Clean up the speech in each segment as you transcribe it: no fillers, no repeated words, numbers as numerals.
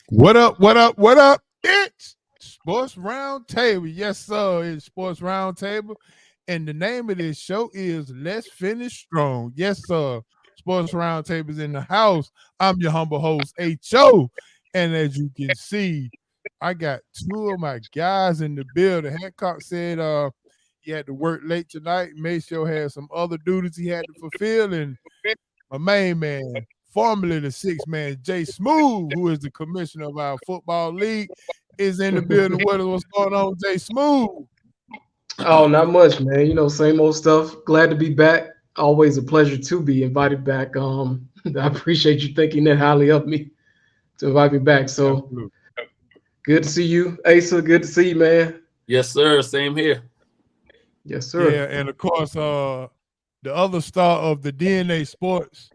What up? What up? What up? It's Sports Roundtable. Yes, sir. It's Sports Roundtable. And the name of this show is Let's Finish Strong. Yes, sir. Sports Roundtable is in the house. I'm your humble host, H.O. And as you can see, I got two of my guys in the building. Hancock said he had to work late tonight. Maceo had some other duties he had to fulfill. And my main man, formerly the six-man, Jay Smooth, who is the commissioner of our football league, is in the building with us. What's going on, Jay Smooth? Oh, not much, man. Same old stuff. Glad to be back. Always a pleasure to be invited back. I appreciate you thinking that highly of me to invite me back. So Absolutely. good to see you, Asa. Good to see you, man. Yes, sir. Same here. Yes, Yeah, sir. and of course, the other star of the DNA Sports,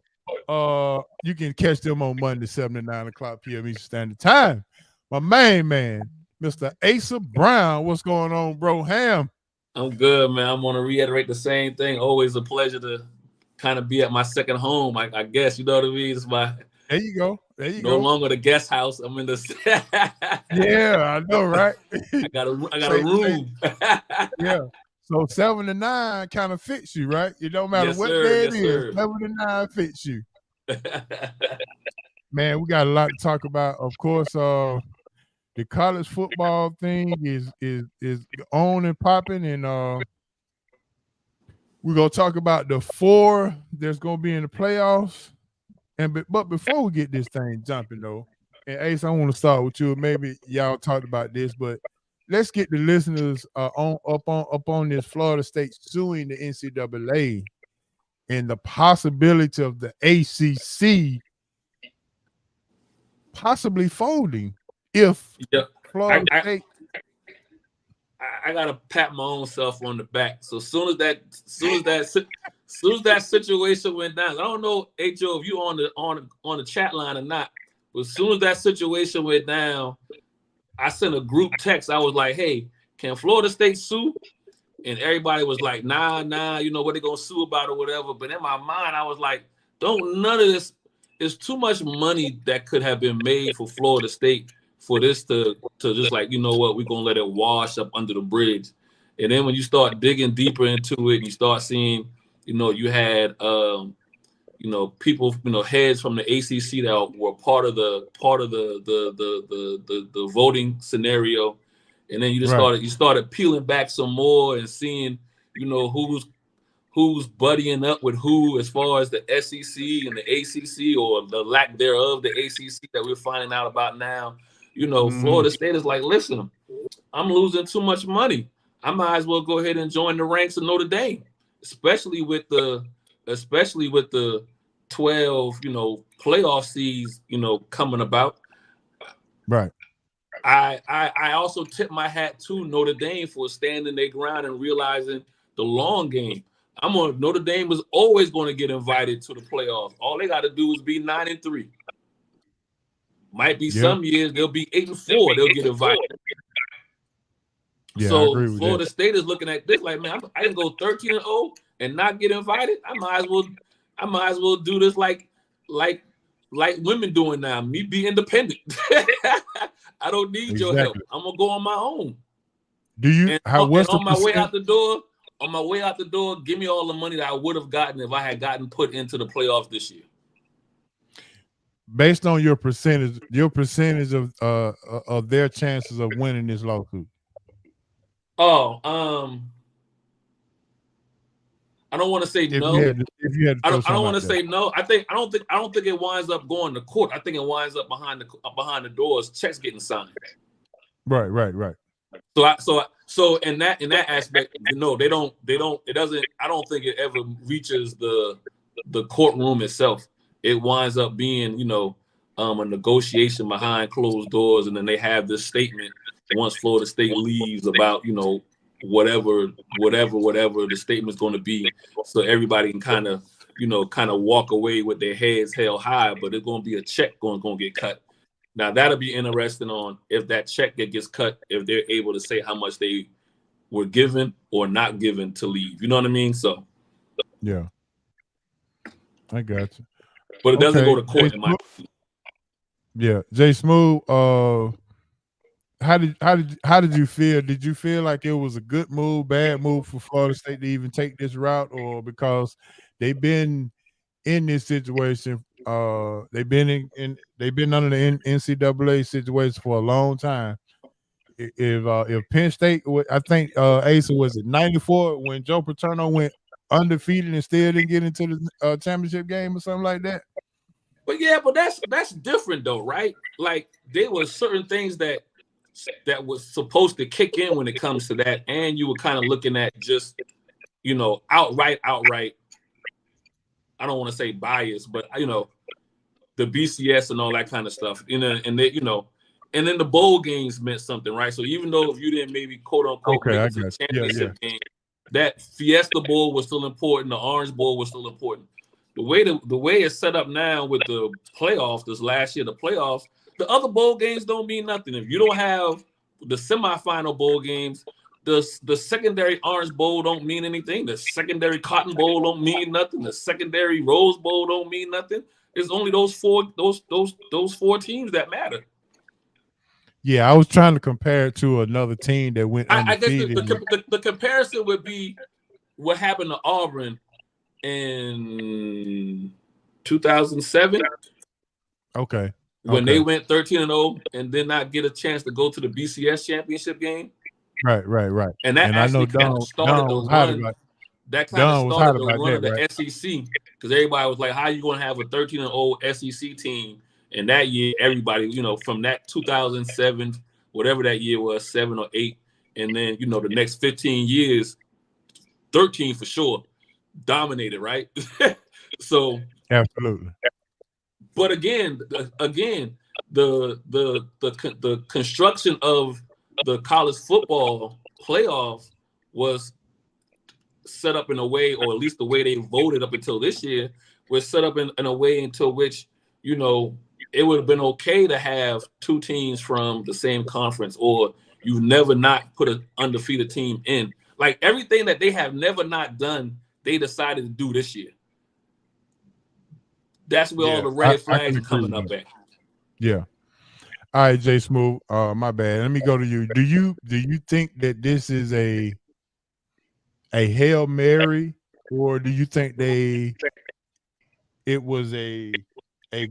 you can catch them on Monday, 7 to 9 o'clock p.m. Eastern Standard Time. My main man, Mr. Asa Brown. What's going on, bro? Ham? I'm good, man. I'm going to reiterate the same thing. Always a pleasure to kind of be at my second home. I guess, you know what I mean? It's my There you go. There you no go. longer the guest house. I'm in the. Yeah, I know, right? I got a room. Yeah. So 7 to 9 kind of fits you, right? It don't matter Yes, what sir. day Yes, it is. sir. 7 to 9 fits you. Man, we got a lot to talk about. Of course, the college football thing is on and popping, and we're gonna talk about the four that's gonna be in the playoffs. But before we get this thing jumping though, and Ace, I want to start with you. Maybe y'all talked about this, but let's get the listeners up on this Florida State suing the NCAA and the possibility of the ACC possibly folding if Yep. Florida State. I gotta pat my own self on the back. So soon as that situation went down, I don't know, Ho, if you on the chat line or not. But as soon as that situation went down, I sent a group text. I was like, "Hey, can Florida State sue?" And everybody was like, "Nah, you know what they gonna sue about or whatever." But in my mind, I was like, "Don't none of this. It's too much money that could have been made for Florida State for this to just like, you know what, we're gonna let it wash up under the bridge." And then when you start digging deeper into it, and you start seeing, you had people, heads from the ACC that were part of the voting scenario, and then you started peeling back some more and seeing, who's buddying up with who as far as the SEC and the ACC, or the lack thereof, the ACC that we're finding out about now. Florida State is like, listen, I'm losing too much money. I might as well go ahead and join the ranks of Notre Dame, especially with the 12, playoff seeds, coming about. Right. I also tip my hat to Notre Dame for standing their ground and realizing the long game. Notre Dame is always going to get invited to the playoffs. All they got to do is be 9-3. Might be some years they'll be 8-4. They'll get invited. Yeah, so Florida State is looking at this like, man, I can go 13-0 and not get invited. I might as well do this like women doing now. Me be independent. I don't need your help. I'm gonna go on my own. Do you? On my way out the door, give me all the money that I would have gotten if I had gotten put into the playoffs this year. Based on your percentage of their chances of winning this lawsuit. Oh, I don't want to say no. I don't want to say no. I don't think it winds up going to court. I think it winds up behind the doors, checks getting signed. Right. So in that aspect, no, they don't. It doesn't. I don't think it ever reaches the courtroom itself. It winds up being, a negotiation behind closed doors, and then they have this statement once Florida State leaves about, whatever the statement's going to be, so everybody can kind of walk away with their heads held high. But it's going to be a check going to get cut. Now that'll be interesting on if that check gets cut, if they're able to say how much they were given or not given to leave. You know what I mean? So yeah, I got you. But it doesn't go to court in my opinion. Yeah, Jay Smooth. How did you feel? Did you feel like it was a good move, bad move for Florida State to even take this route, or because they've been in this situation? They've been they've been under the NCAA situation for a long time. If Penn State, I think Asa was it 94 when Joe Paterno went undefeated and still didn't get into the championship game or something like that. But yeah, but that's different though, right? Like there were certain things that was supposed to kick in when it comes to that, and you were kind of looking at just, you know, outright. I don't want to say bias, but you know, the BCS and all that kind of stuff. You know, and they, you know, and then the bowl games meant something, right? So even though if you didn't maybe quote unquote make it to the championship game, that Fiesta Bowl was still important. The Orange Bowl was still important. The way it's set up now with the playoffs, this last year, the playoffs, the other bowl games don't mean nothing. If you don't have the semifinal bowl games, the secondary Orange Bowl don't mean anything. The secondary Cotton Bowl don't mean nothing. The secondary Rose Bowl don't mean nothing. It's only those four teams that matter. Yeah, I was trying to compare it to another team that went undefeated. I guess the comparison would be what happened to Auburn in 2007. Okay. When they went 13-0 and did not get a chance to go to the BCS championship game. Right. And that actually kind of started the run. That kind of started the run of the SEC, because everybody was like, how are you going to have a 13-0 SEC team? And that year, everybody, you know, from that 2007, whatever that year was, 7 or 8, and then, you know, the next 15 years, 13 for sure, dominated, right? So absolutely. But again, the construction of the college football playoff was set up in a way, or at least the way they voted up until this year, was set up in a way until which, you know, it would have been okay to have two teams from the same conference, or you've never not put an undefeated team in. Like everything that they have never not done, they decided to do this year. That's where all the red flags are coming up at. Yeah. All right, Jay Smooth. My bad. Let me go to you. Do you think that this is a Hail Mary, or do you think it was a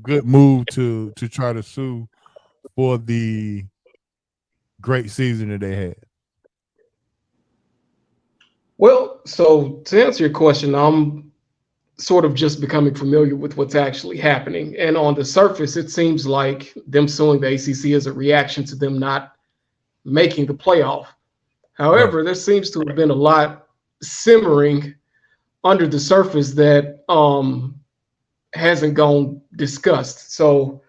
good move to try to sue for the great season that they had? Well, so to answer your question, I'm sort of just becoming familiar with what's actually happening. And on the surface, it seems like them suing the ACC is a reaction to them not making the playoff. However, there seems to have been a lot simmering under the surface that hasn't gone discussed. So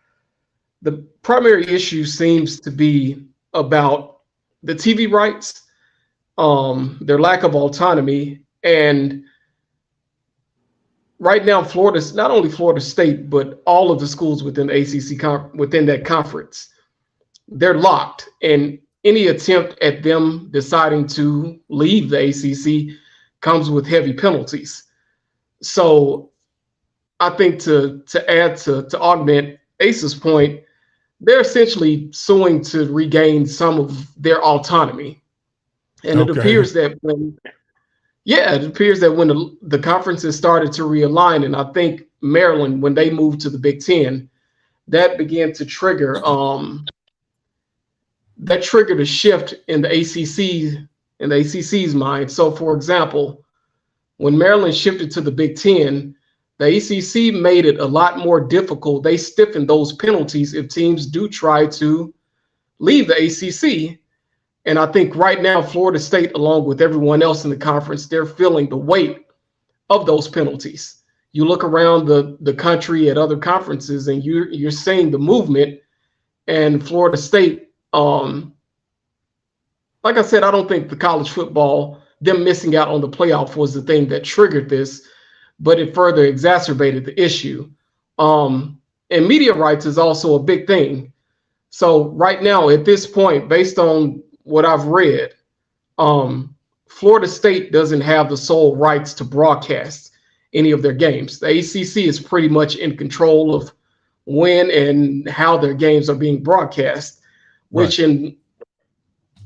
the primary issue seems to be about the TV rights, their lack of autonomy, and right now, Florida's not only Florida State, but all of the schools within the ACC within that conference, they're locked. And any attempt at them deciding to leave the ACC comes with heavy penalties. So I think to add to augment Asa's point, they're essentially suing to regain some of their autonomy. And it appears that when the conferences started to realign, and I think Maryland, when they moved to the Big Ten, that began to trigger a shift in the ACC's mind. So, for example, when Maryland shifted to the Big Ten, the ACC made it a lot more difficult. They stiffened those penalties if teams do try to leave the ACC. And I think right now, Florida State, along with everyone else in the conference, they're feeling the weight of those penalties. You look around the country at other conferences, and you're seeing the movement. And Florida State, like I said, I don't think the college football, them missing out on the playoff was the thing that triggered this, but it further exacerbated the issue. And media rights is also a big thing. So right now, at this point, based on what I've read, Florida State doesn't have the sole rights to broadcast any of their games. The ACC is pretty much in control of when and how their games are being broadcast, which in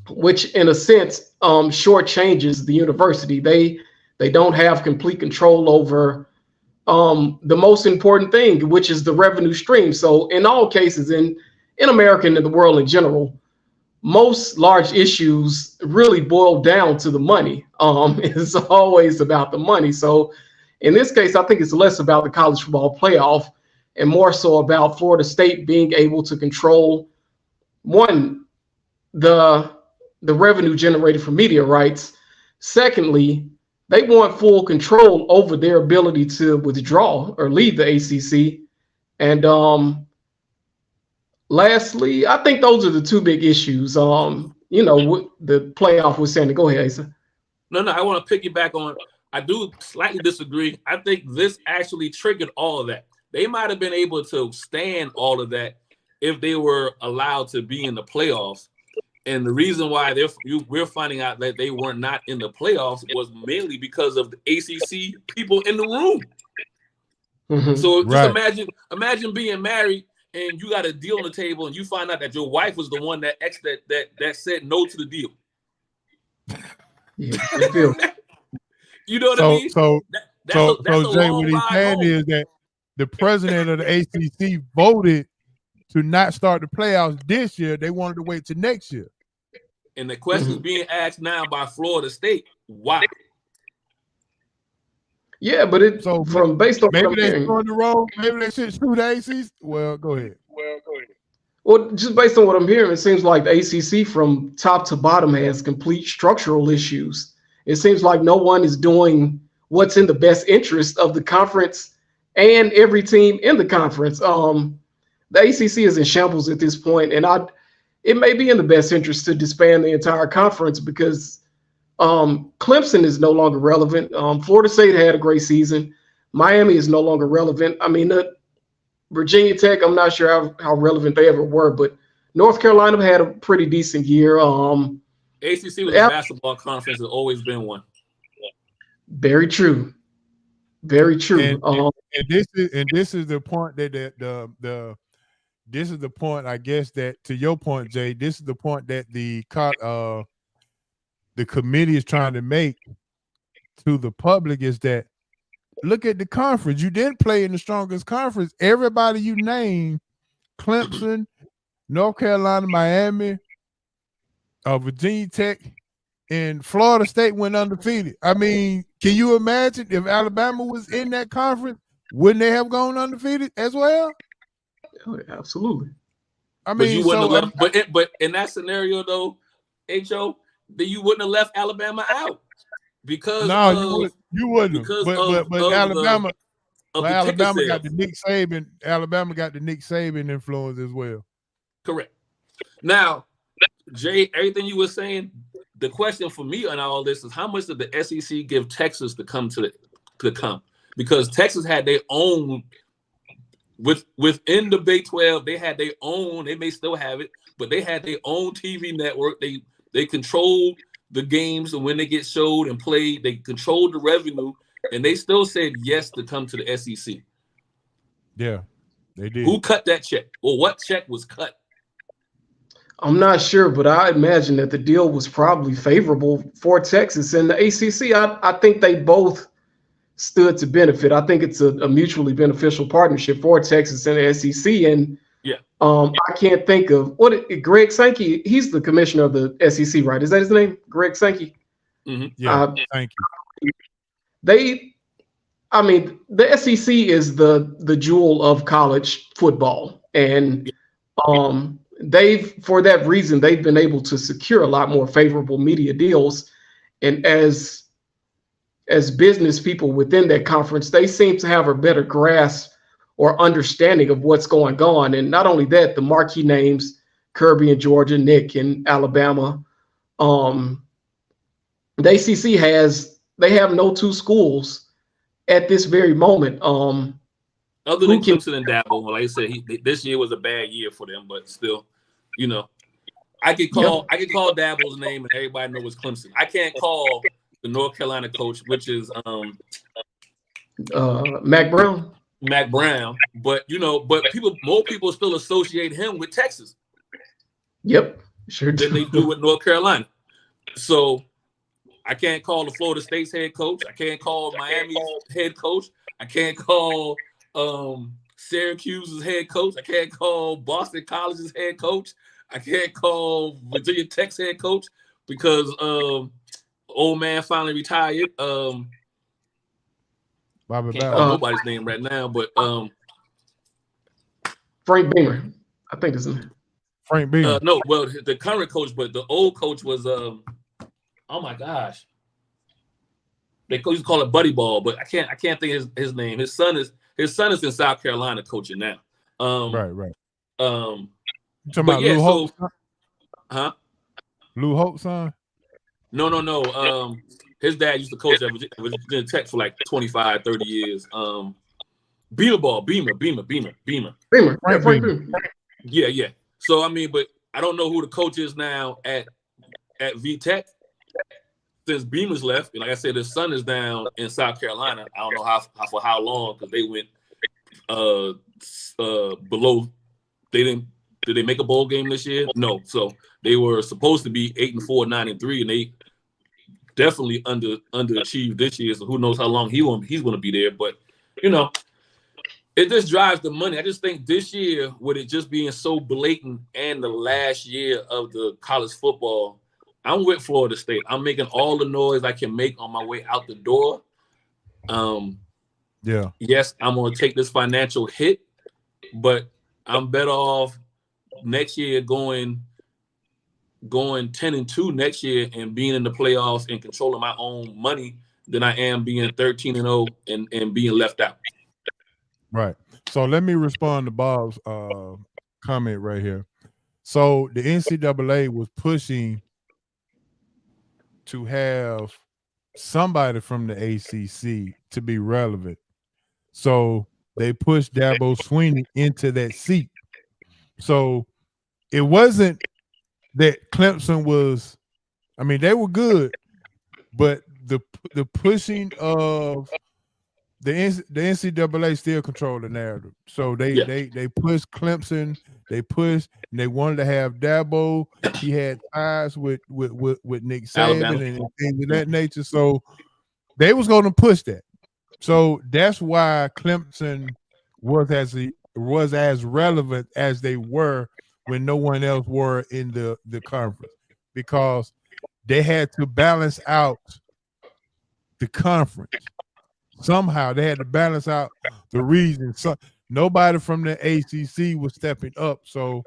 a sense shortchanges the university. They don't have complete control over the most important thing, which is the revenue stream. So in all cases, in America and in the world in general, most large issues really boil down to the money. It's always about the money. So in this case, I think it's less about the college football playoff and more so about Florida State being able to control, one, the revenue generated from media rights. Secondly, they want full control over their ability to withdraw or leave the ACC. And lastly, I think those are the two big issues. The playoff was saying. Go ahead, Asa. No, I want to piggyback on. I do slightly disagree. I think this actually triggered all of that. They might have been able to stand all of that if they were allowed to be in the playoffs. And the reason why we're finding out that they were not in the playoffs was mainly because of the ACC people in the room. Mm-hmm. So just imagine being married and you got a deal on the table and you find out that your wife was the one that said no to the deal. Yeah, you know what I mean? So Jay, what he's saying is that the president of the ACC voted to not start the playoffs this year. They wanted to wait till next year. And the question is being asked now by Florida State. Why? Yeah, but based on maybe they on the road. Maybe they should sue the ACC. Well, go ahead. Well, just based on what I'm hearing, it seems like the ACC from top to bottom has complete structural issues. It seems like no one is doing what's in the best interest of the conference and every team in the conference. The ACC is in shambles at this point, and it may be in the best interest to disband the entire conference because Clemson is no longer relevant. Florida State had a great season. Miami is no longer relevant. I mean, Virginia Tech, I'm not sure how relevant they ever were, but North Carolina had a pretty decent year. ACC was a basketball conference. Has always been one. Very true. Very true. And this is the point that this is the point, I guess, that to your point, Jay, this is the point that the committee is trying to make to the public is that look at the conference. You didn't play in the strongest conference. Everybody you named, Clemson, North Carolina, Miami, Virginia Tech, and Florida State went undefeated. I mean, can you imagine if Alabama was in that conference, wouldn't they have gone undefeated as well? Oh, absolutely. I mean, but in that scenario though, HO, then you wouldn't have left Alabama out because you wouldn't. But Alabama got the Nick Saban. Alabama got the Nick Saban influence as well. Correct. Now, Jay, everything you were saying, the question for me on all this is how much did the SEC give Texas to come to come? Because Texas had their own. Within the Big 12, they had their own. They may still have it, but they had their own TV network. They controlled the games and when they get showed and played. They controlled the revenue, and they still said yes to come to the SEC. Yeah, they did. Who cut that check? Or what check was cut? I'm not sure, but I imagine that the deal was probably favorable for Texas and the ACC. I think they both stood to benefit. I think it's a mutually beneficial partnership for Texas and the SEC. And I can't think of Greg Sankey. He's the commissioner of the SEC, right? Is that his name? Greg Sankey. Mm-hmm. Yeah. Thank you. The SEC is the jewel of college football, and for that reason they've been able to secure a lot more favorable media deals, and as business people within that conference, they seem to have a better grasp or understanding of what's going on. And not only that, the marquee names, Kirby in Georgia, Nick in Alabama, the ACC they have no two schools at this very moment. Other than Clemson and Dabble, like I said, this year was a bad year for them, but still, I could call Dabble's name and everybody knows Clemson. I can't call the North Carolina coach, which is Mac Brown. Mac Brown, but more people still associate him with Texas. Yep, sure than they do with North Carolina. So I can't call the Florida State's head coach. I can't call Miami's head coach. I can't call Syracuse's head coach. I can't call Boston College's head coach. I can't call Virginia Tech's head coach because old man finally retired. Nobody's name right now, but Frank Beamer. I think that's him. Frank Beamer. No, well, the current coach, but the old coach was oh my gosh. They used to call it Buddy Ball, but I can't think his name. His son is in South Carolina coaching now. Right. You talking about Lou Holt's son? Huh? Lou Holt's son? No. His dad used to coach at Virginia Tech for like 25, 30 years. Beamer. Frank Beamer. Yeah. So I mean, but I don't know who the coach is now at VTech since Beamer's left. And like I said, his son is down in South Carolina. I don't know for how long because they went below. Did they make a bowl game this year? No. So they were supposed to be 8-4, 9-3, and they definitely underachieved this year. So who knows how long he's going to be there? But it just drives the money. I just think this year, with it just being so blatant and the last year of the college football, I'm with Florida State. I'm making all the noise I can make on my way out the door. Yes, I'm going to take this financial hit, but I'm better off next year going 10-2 next year and being in the playoffs and controlling my own money than I am being 13-0 and being left out. Right. So let me respond to Bob's comment right here. So the NCAA was pushing to have somebody from the ACC to be relevant. So they pushed Dabo Swinney into that seat. So it wasn't that Clemson was, I mean, they were good, but the pushing of the NCAA still controlled the narrative. So they pushed Clemson, they wanted to have Dabo. He had ties with Nick Saban and things of that nature. So they was going to push that. So that's why Clemson was as relevant as they were when no one else were in the conference, because they had to balance out the conference. Somehow they had to balance out the region. So nobody from the ACC was stepping up. So,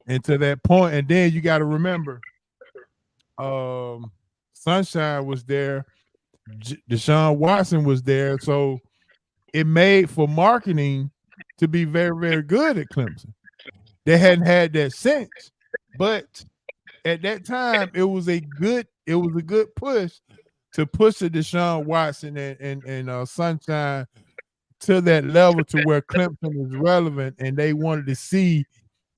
and to that point, and then you got to remember, Sunshine was there, Deshaun Watson was there. So it made for marketing to be very, very good at Clemson. They hadn't had that since, but at that time it was a good push to push the Deshaun Watson and Sunshine to that level to where Clemson is relevant, and they wanted to see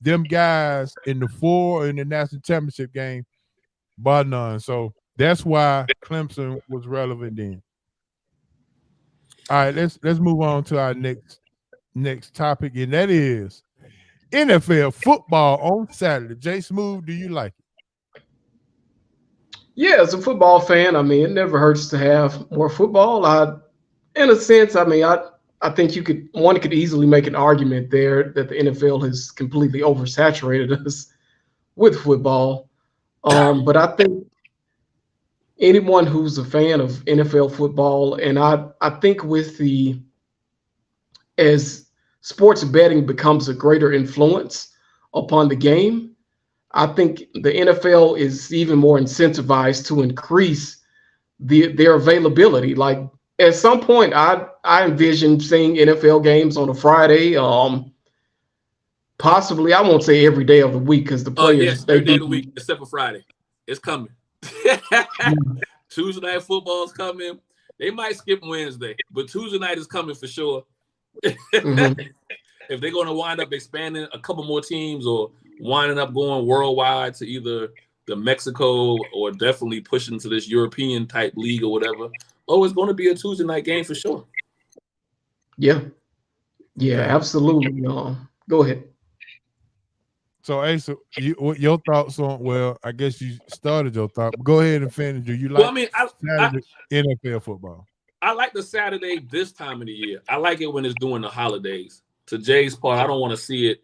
them guys in the national championship game, bar none. So that's why Clemson was relevant then. All right, let's move on to our next topic, and that is NFL football on Saturday. Jay Smooth, do you like it? Yeah, as a football fan, I mean, it never hurts to have more football. In a sense, I mean, I think one could easily make an argument there that the NFL has completely oversaturated us with football. But I think anyone who's a fan of NFL football, and I think as sports betting becomes a greater influence upon the game, I think the NFL is even more incentivized to increase their availability. Like at some point, I envision seeing NFL games on a Friday. Possibly, I won't say every day of the week because the players every day of the week except for Friday. It's coming. Tuesday night football is coming. They might skip Wednesday, but Tuesday night is coming for sure. Mm-hmm. If they're going to wind up expanding a couple more teams or winding up going worldwide to either the Mexico or definitely pushing to this European type league or whatever, it's going to be a Tuesday night game for sure. Yeah. Yeah, absolutely. Go ahead. So, Asa, what your thoughts on? Well, I guess you started your thought. But go ahead and finish. Do you Well, like I mean, Saturday NFL football? I like the Saturday this time of the year. I like it when it's during the holidays. To Jay's part, I don't want to see it.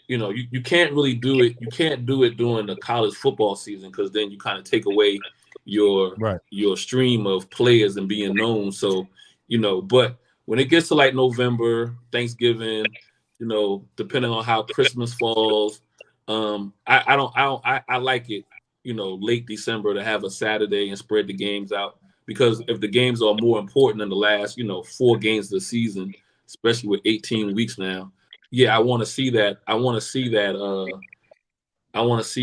You can't really do it. You can't do it during the college football season because then you kind of take away your stream of players and being known. So, but when it gets to like November, Thanksgiving, depending on how Christmas falls, I like it, late December to have a Saturday and spread the games out because if the games are more important than the last, 4 games of the season, especially with 18 weeks now. Yeah, I want to see that. I want to see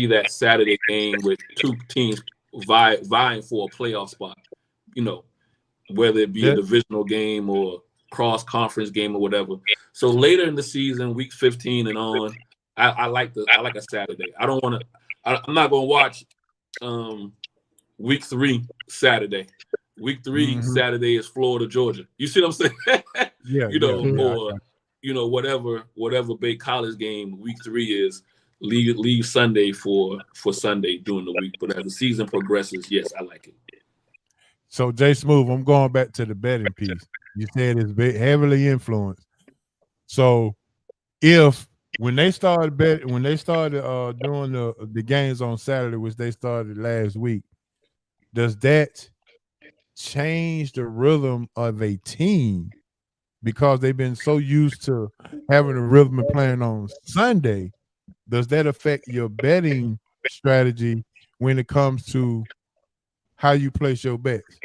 that Saturday game with 2 teams vying for a playoff spot. Whether it be a divisional game or cross conference game or whatever. So later in the season, week 15 and on, I like a Saturday. I don't want to. I'm not going to watch week 3 Saturday. Week 3 Saturday is Florida, Georgia. You see what I'm saying? Whatever big college game week 3 is, leave Sunday for Sunday during the week. But as the season progresses, yes, I like it. So Jay Smooth, I'm going back to the betting piece. You said it's heavily influenced. So when they started doing the games on Saturday, which they started last week, does that change the rhythm of a team? Because they've been so used to having a rhythm and playing on Sunday, does that affect your betting strategy when it comes to how you place your bets?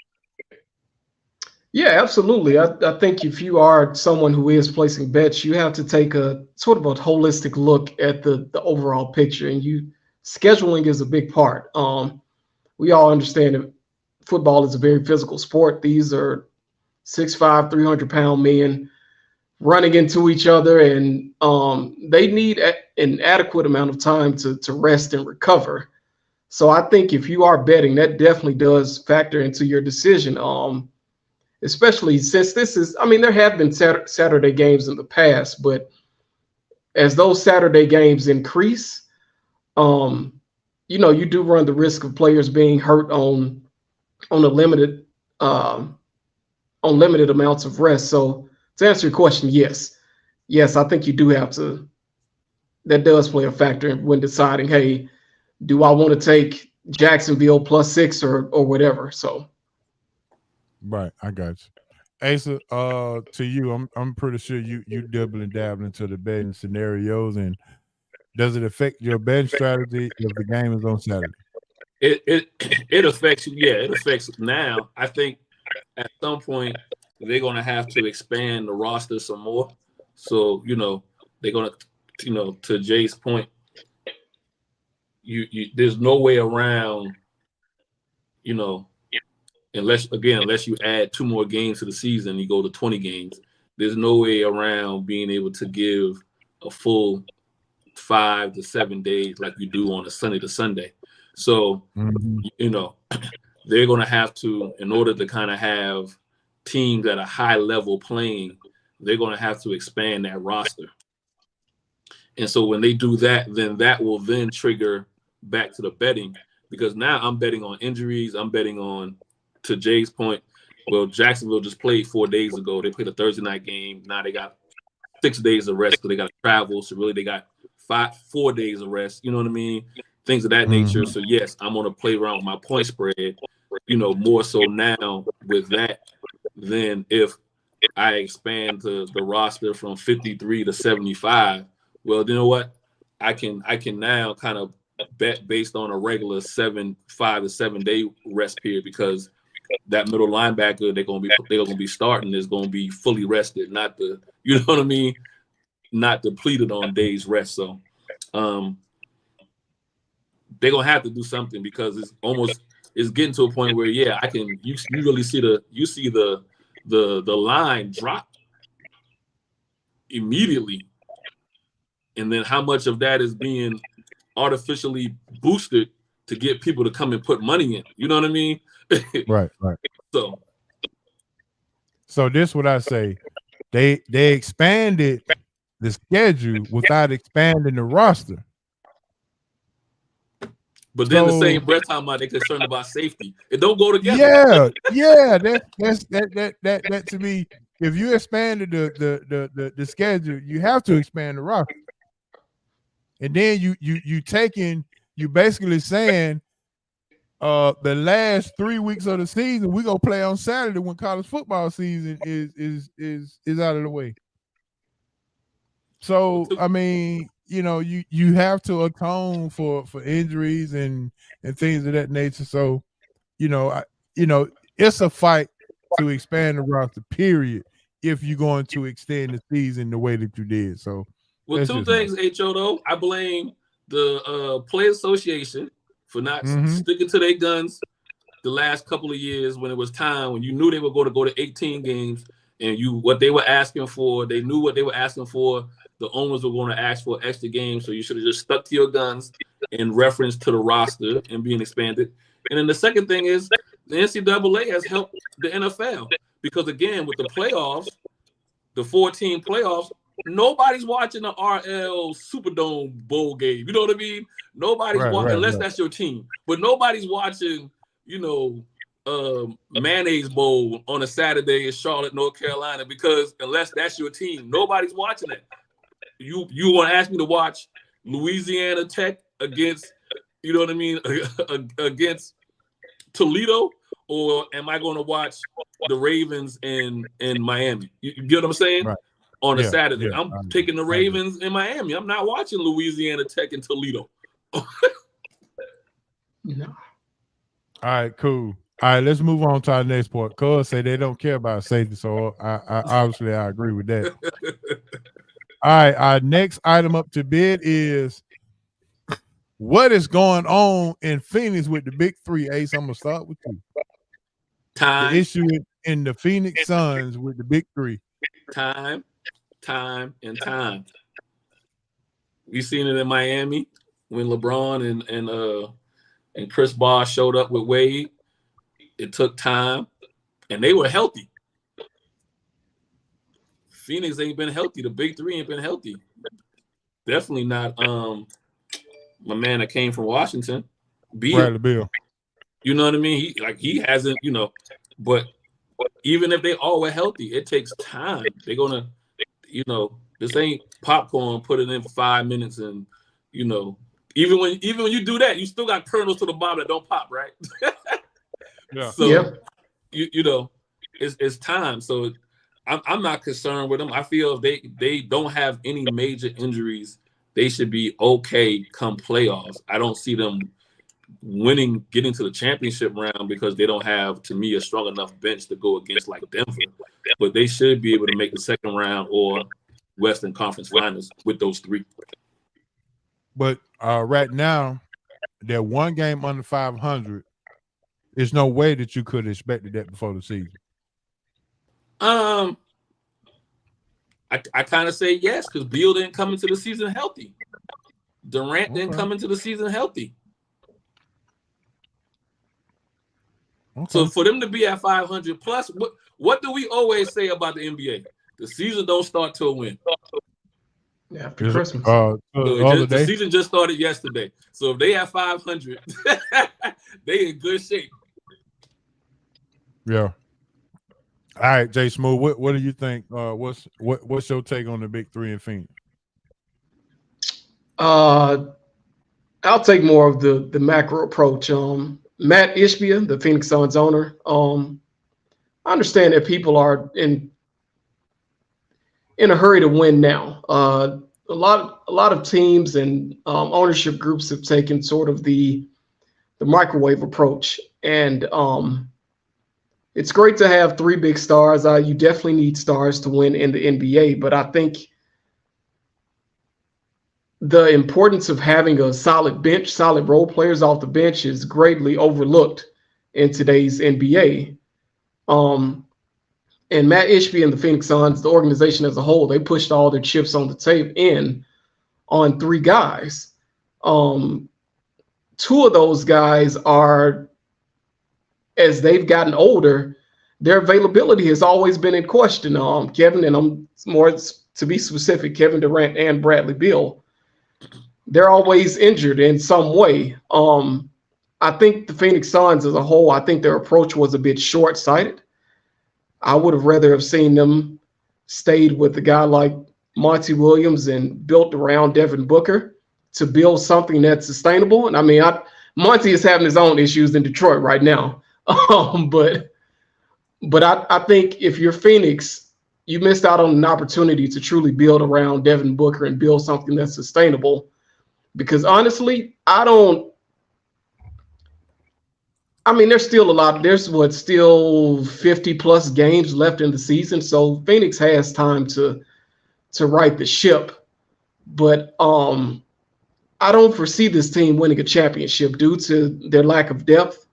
Yeah, absolutely. I think if you are someone who is placing bets, you have to take a sort of a holistic look at the overall picture, and scheduling is a big part. We all understand that football is a very physical sport. These are 6'5", 300-pound men running into each other, and they need an adequate amount of time to rest and recover. So I think if you are betting, that definitely does factor into your decision. Especially since there have been Saturday games in the past, but as those Saturday games increase, you do run the risk of players being hurt on a limited amounts of rest. So to answer your question, yes, I think you do have to. That does play a factor when deciding, hey, do I want to take Jacksonville +6 or whatever? So, right, I got you. Asa, to you, I'm pretty sure you double and dabble into the betting scenarios, and does it affect your betting strategy if the game is on Saturday? It affects you. Yeah, it affects now. I think at some point they're going to have to expand the roster some more. So, they're going to Jay's point, there's no way around, unless you add 2 more games to the season, you go to 20 games. There's no way around being able to give a full 5 to 7 days like you do on a Sunday to Sunday. So, they're going to have to, in order to kind of have teams at a high level playing, they're going to have to expand that roster. And so when they do that, then that will then trigger back to the betting, because now I'm betting on injuries. I'm betting on, to Jay's point, well, Jacksonville just played 4 days ago. They played a Thursday night game. Now they got 6 days of rest because they got to travel. So really they got 4 days of rest. You know what I mean? Things of that nature. So yes, I'm going to play around with my point spread, more so now with that than if I expand the roster from 53 to 75. Well, you know what? I can now kind of bet based on a regular 5 to 7 day rest period, because that middle linebacker they're gonna be starting is gonna be fully rested, not not depleted on days rest. So they're gonna have to do something, because it's getting to a point where you really see the line drop immediately, and then how much of that is being artificially boosted to get people to come and put money in. You know what I mean? Right. So this what I say. they expanded the schedule without expanding the roster. But then the So- same breath talking about they're concerned about safety. It don't go together. Yeah. That to me. If you expanded the schedule, you have to expand the roster. And then you basically saying the last 3 weeks of the season we gonna play on Saturday when college football season is out of the way. So I mean, you have to atone for injuries and things of that nature. So, it's a fight to expand the roster, period, if you're going to extend the season the way that you did. So Well, two things, HO, though. I blame the Play Association for not sticking to their guns the last couple of years when it was time, when you knew they were going to go to 18 games and what they were asking for, they knew what they were asking for. The owners were going to ask for extra games, so you should have just stuck to your guns in reference to the roster and being expanded. And then the second thing is the NCAA has helped the NFL because, again, with the playoffs, the 14 playoffs, nobody's watching the RL Superdome bowl game. You know what I mean? Nobody's watching, unless that's your team. But nobody's watching, Mayonnaise Bowl on a Saturday in Charlotte, North Carolina, because unless that's your team, nobody's watching it. You want to ask me to watch Louisiana Tech against, you know what I mean, against Toledo, or am I going to watch the Ravens in Miami? You get what I'm saying? Right. On a Saturday. Yeah, I'm taking the Ravens in Miami. I'm not watching Louisiana Tech and Toledo. No. All right, cool. All right, let's move on to our next point. Cuz say they don't care about safety, so I obviously I agree with that. All right, our next item up to bid is what is going on in Phoenix with the big three. Ace, I'm gonna start with you. Time. The issue in the Phoenix Suns with the big three. Time. We seen it in Miami when LeBron and Chris Bosh showed up with Wade. It took time, and they were healthy. Phoenix ain't been healthy. The big three ain't been healthy. Definitely not my man that came from Washington. Bradley Beal. You know what I mean? He hasn't, but even if they all were healthy, it takes time. They're gonna, this ain't popcorn, put it in for 5 minutes, and even when you do that, you still got kernels to the bottom that don't pop, right? Yeah. So it's time. So I'm not concerned with them. I feel if they don't have any major injuries, they should be okay come playoffs. I don't see them getting to the championship round because they don't have, to me, a strong enough bench to go against like Denver. But they should be able to make the second round or Western Conference Finals with those three. But right now, they're one game under 500. There's no way that you could have expected that before the season. I kind of say yes, because Beal didn't come into the season healthy. Durant didn't come into the season healthy. Okay. So for them to be at 500 plus, what do we always say about the NBA? The season don't start till when? After Christmas. The season just started yesterday. So if they have 500, they in good shape. Yeah. All right, Jay Smooth. What do you think? What's your take on the big three in Phoenix? I'll take more of the macro approach. Matt Ishbia, the Phoenix Suns owner. I understand that people are in a hurry to win now. A lot of teams and ownership groups have taken sort of the microwave approach, and it's great to have three big stars. You definitely need stars to win in the NBA, but I think the importance of having a solid bench, solid role players off the bench is greatly overlooked in today's NBA. And Matt Ishbia and the Phoenix Suns, the organization as a whole, they pushed all their chips on the table on three guys. Two of those guys are, as they've gotten older, their availability has always been in question. Kevin, and I'm more to be specific, Kevin Durant and Bradley Beal, they're always injured in some way. I think the Phoenix Suns as a whole, I think their approach was a bit short-sighted. I would have rather have seen them stayed with a guy like Monty Williams and built around Devin Booker to build something that's sustainable. And I mean, Monty is having his own issues in Detroit right now. But I think if you're Phoenix, you missed out on an opportunity to truly build around Devin Booker and build something that's sustainable. Because honestly, there's still a lot. There's still 50 plus games left in the season. So Phoenix has time to right the ship. But I don't foresee this team winning a championship due to their lack of depth.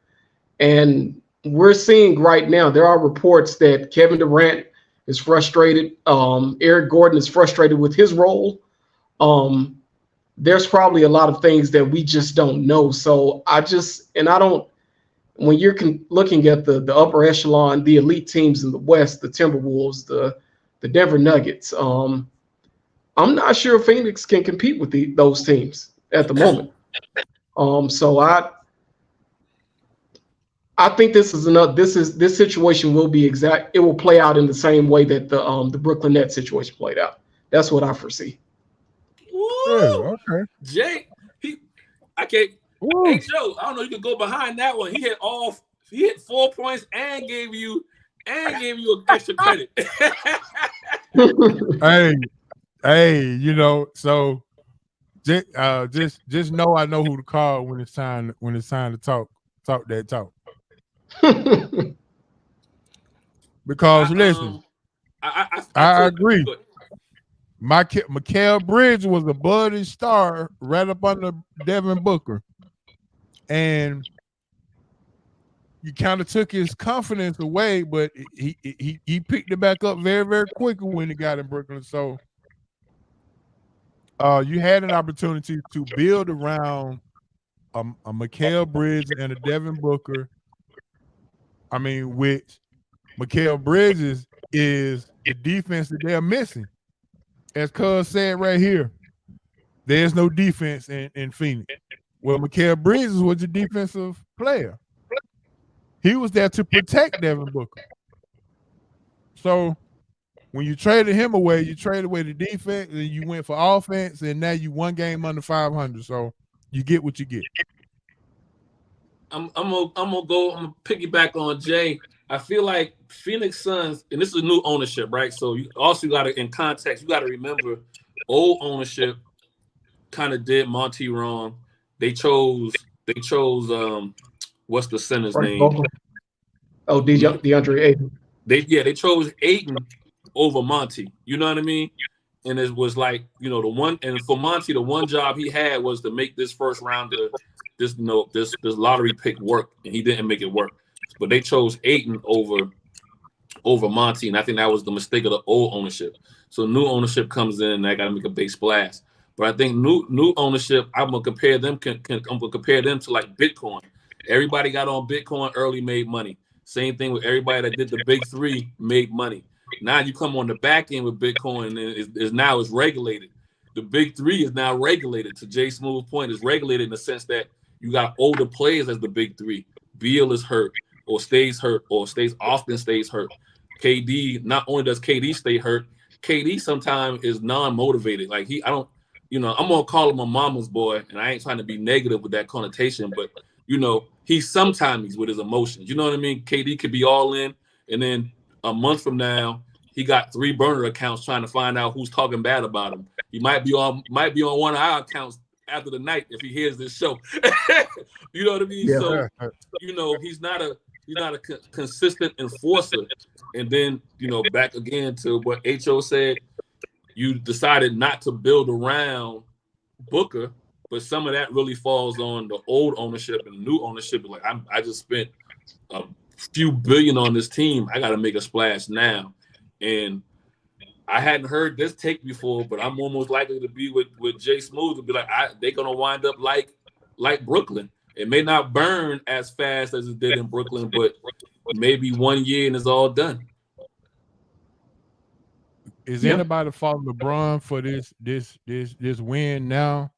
And we're seeing right now, there are reports that Kevin Durant is frustrated. Eric Gordon is frustrated with his role. There's probably a lot of things that we just don't know. So when you're looking at the upper echelon, the elite teams in the West, the Timberwolves, the Denver Nuggets, I'm not sure Phoenix can compete with those teams at the moment. So I think this situation will be exact. It will play out in the same way that the Brooklyn Nets situation played out. That's what I foresee. Woo! Okay. Jay, I can't. Woo. Hey Joe, I don't know. You can go behind that one. He hit 4 points and gave you an extra credit. Hey, so just know I know who to call when it's time to talk that talk. Because listen, I agree. Mikal Bridges was a budding star right up under Devin Booker. And you kind of took his confidence away, but he picked it back up very, very quickly when he got in Brooklyn. So you had an opportunity to build around a Mikal Bridges and a Devin Booker. I mean, which Mikal Bridges is the defense that they're missing. As Cuz said right here, there's no defense in Phoenix. Well, Mikal Bridges was a defensive player. He was there to protect Devin Booker. So when you traded him away, you traded away the defense and you went for offense, and now you one game under 500. So you get what you get. I'm gonna piggyback on Jay. I feel like Phoenix Suns, and this is new ownership, right? So you also got to, in context, you got to remember, old ownership kind of did Monty wrong. They chose what's the center's name? Oh, DeAndre Ayton. They chose Ayton over Monty. You know what I mean? And it was like, for Monty, the one job he had was to make this first round of this lottery pick work, and he didn't make it work. But they chose Ayton over Monty, and I think that was the mistake of the old ownership. So new ownership comes in, and I got to make a big splash. But I think new ownership, I'm gonna compare them. I'm gonna compare them to like Bitcoin. Everybody got on Bitcoin early, made money. Same thing with everybody that did the big three, made money. Now you come on the back end with Bitcoin, and it's regulated. The big three is now regulated. To Jay Smooth's point, is regulated in the sense that you got older players as the big three. Beal is hurt, or stays hurt, or often stays hurt. KD, not only does KD stay hurt, KD sometimes is non-motivated. Like I'm gonna call him a mama's boy, and I ain't trying to be negative with that connotation, but he's sometimes with his emotions. You know what I mean? KD could be all in, and then a month from now, he got 3 burner accounts trying to find out who's talking bad about him. He might be on one of our accounts after the night if he hears this show. You know what I mean? Yeah. So he's not a consistent enforcer. And then back again to what H.O. said, you decided not to build around Booker, but some of that really falls on the old ownership and the new ownership. Like, I just spent a few billion on this team. I got to make a splash now. And I hadn't heard this take before, but I'm almost likely to be with Jay Smooth to be like, they're going to wind up like Brooklyn. It may not burn as fast as it did in Brooklyn, but maybe 1 year and it's all done. Is anybody fault LeBron for this win now?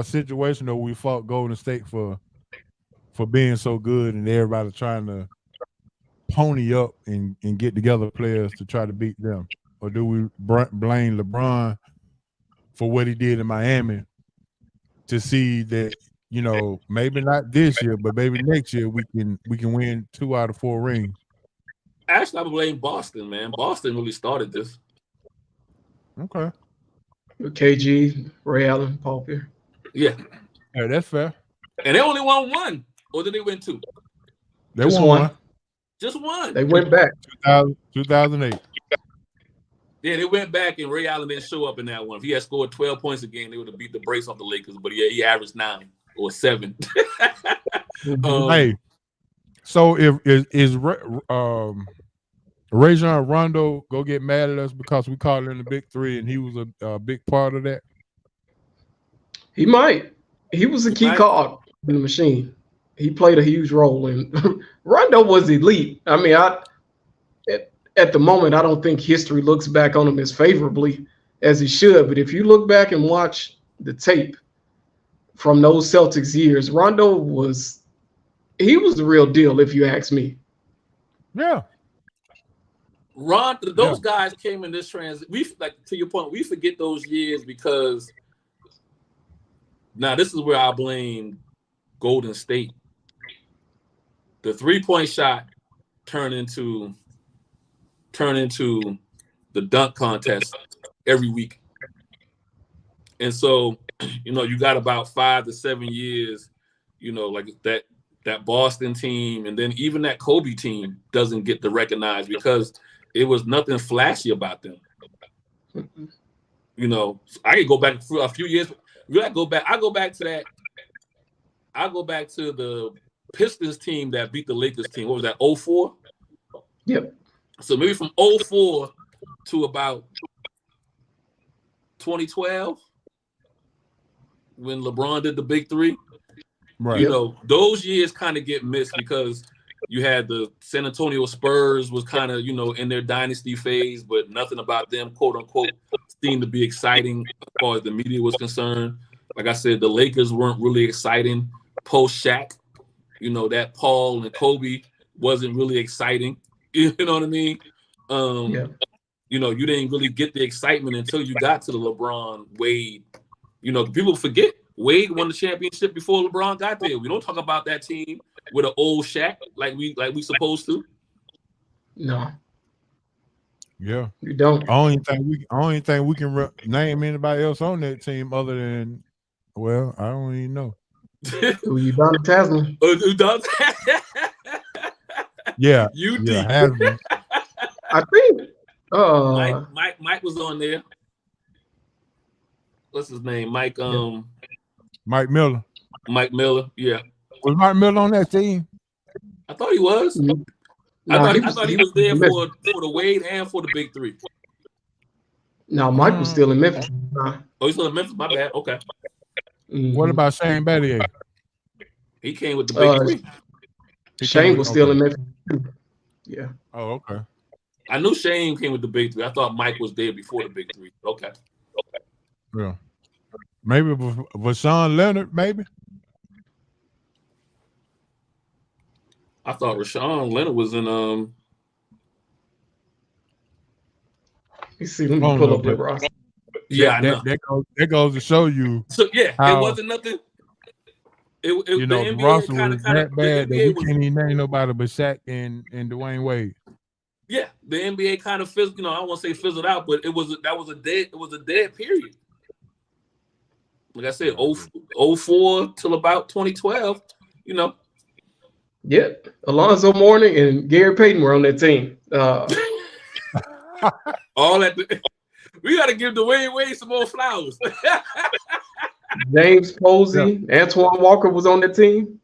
Situation that we fought Golden State for being so good and everybody trying to pony up and get together players to try to beat them, or do we blame LeBron for what he did in Miami to see that, you know, maybe not this year, but maybe next year we can win 2 out of 4 rings? Actually, I blame Boston, man. Boston really started this. Okay. KG, Ray Allen, Paul Pierce. Yeah. Yeah, that's fair. And they only won 1, or did they win 2? They Just won one. Just 1. They went back. 2008. Yeah, they went back, and Ray Allen didn't show up in that one. If he had scored 12 points a game, they would have beat the brakes off the Lakers. But yeah, he averaged 9 or 7. Hey, so is Rajon Rondo go get mad at us because we called him the big 3 and he was a big part of that? He might. He was a key cog in the machine. He played a huge role, and Rondo was elite. I mean, at the moment, I don't think history looks back on him as favorably as he should. But if you look back and watch the tape from those Celtics years, Rondo was the real deal, if you ask me. Yeah. Those guys came in this to your point, we forget those years because now this is where I blame Golden State. The 3-point shot turned into the dunk contest every week. And so, you know, you got about 5 to 7 years, you know, like that Boston team, and then even that Kobe team doesn't get to recognize because it was nothing flashy about them. You know, I could go back for a few years. I go back to the Pistons team that beat the Lakers team. What was that, 04? Yep. So maybe from 04 to about 2012, when LeBron did the big 3. Right. You know, those years kind of get missed because you had the San Antonio Spurs was kind of, you know, in their dynasty phase, but nothing about them, quote unquote, seemed to be exciting as far as the media was concerned. Like I said, the Lakers weren't really exciting post Shaq. You know, that Paul and Kobe wasn't really exciting. You know what I mean? You know, you didn't really get the excitement until you got to the LeBron, Wade. You know, people forget Wade won the championship before LeBron got there. We don't talk about that team with an old Shaq like we supposed to. No. Yeah, you don't. I only think we can name anybody else on that team other than, well, I don't even know. Udonis Haslem. Yeah, UD. Yeah, Haslem. I think Mike was on there. What's his name? Mike Miller. Mike Miller, yeah. Was Mike Miller on that team? I thought he was. No, I thought he was there for the Wade and for the big 3. No, Mike was still in Memphis. Oh, he's still in Memphis. My bad. Okay. What about Shane Battier? He came with the big 3. Shane was still in Memphis. Yeah. Oh, okay. I knew Shane came with the big 3. I thought Mike was there before the big 3. Okay. Yeah. Maybe Rashawn Leonard, maybe. I thought Rashawn Leonard was in You see, let me pull up the roster. Yeah, I know. That goes to show you. So yeah, how, it wasn't nothing. You know, the roster was that bad that we can't even name nobody but Shaq and Dwayne Wade. Yeah, the NBA kind of fizzled. You know, I won't say fizzled out, but it was a dead period. Like I said, 04 till about 2012. You know. Yep, Alonzo Mourning and Gary Payton were on that team. All that. We got to give Dwayne Wade some more flowers. James Posey, Antoine Walker was on that team.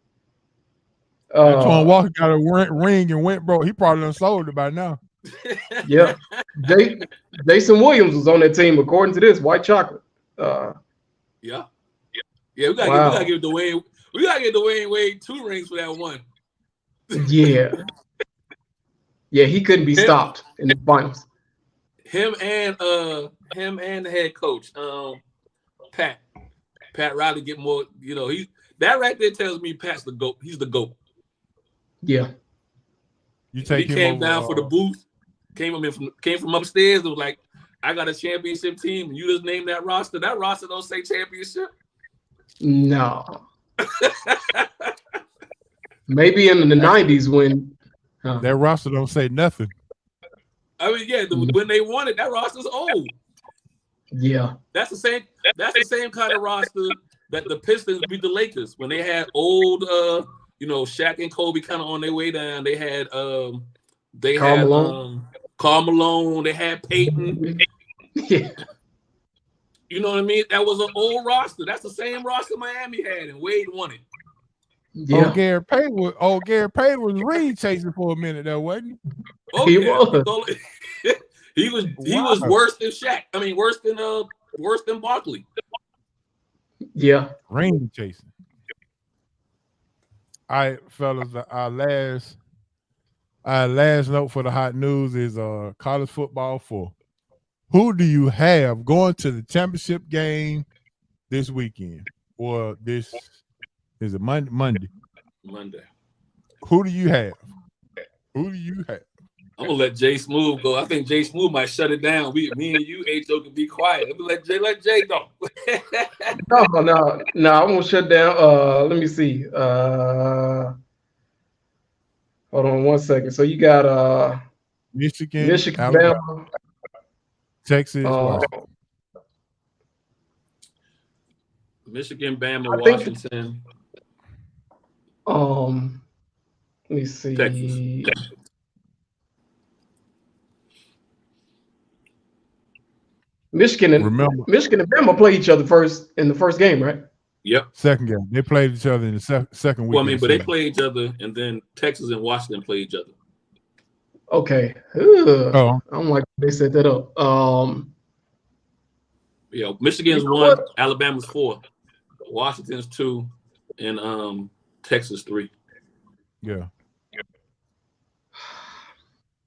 Antoine Walker got a ring and went broke. He probably done sold it by now. Yeah. Jason Williams was on that team, according to this, White Chocolate. Yeah. We gotta give Dwayne Wade 2 rings for that one. Yeah. Yeah, he couldn't be stopped in the finals. Him and the head coach, Pat Riley get more. That right there tells me Pat's the GOAT. He's the GOAT. Yeah. You When he take him came over, down for the booth, came from upstairs. It was like, I got a championship team, and you just named that roster. That roster don't say championship. No. Maybe in the 90s when that roster don't say nothing. I mean, yeah, when they won it, that roster's old. Yeah. That's the same kind of roster that the Pistons beat the Lakers when they had old Shaq and Kobe kind of on their way down. They had Karl Malone, they had Peyton. Yeah. You know what I mean? That was an old roster. That's the same roster Miami had, and Wade won it. Yeah. Gary Payton was ring chasing for a minute though, wasn't he? Oh, He yeah. was. He was worse than Shaq. I mean, worse than Barkley. Yeah. Ring chasing. All right, fellas, our last note for the hot news is college football 4. Who do you have going to the championship game this weekend? Or this is it Monday? Monday. Who do you have? I'm gonna let Jay Smooth go. I think Jay Smooth might shut it down. Me and you, HO, can be quiet. I'm gonna let Jay go. No, I won't shut down. Let me see. Hold on one second. So you got Michigan, Alabama, Texas, Washington. Michigan, Bama, Washington. Let me see. Texas. Michigan and Bama play each other in the first game, right? Yep. Second game. They played each other in the second week. Well, I mean, but they play each other, and then Texas and Washington play each other. Okay. I'm like, they set that up. Yeah, Michigan's 1, Alabama's 4, Washington's 2, and Texas 3. Yeah.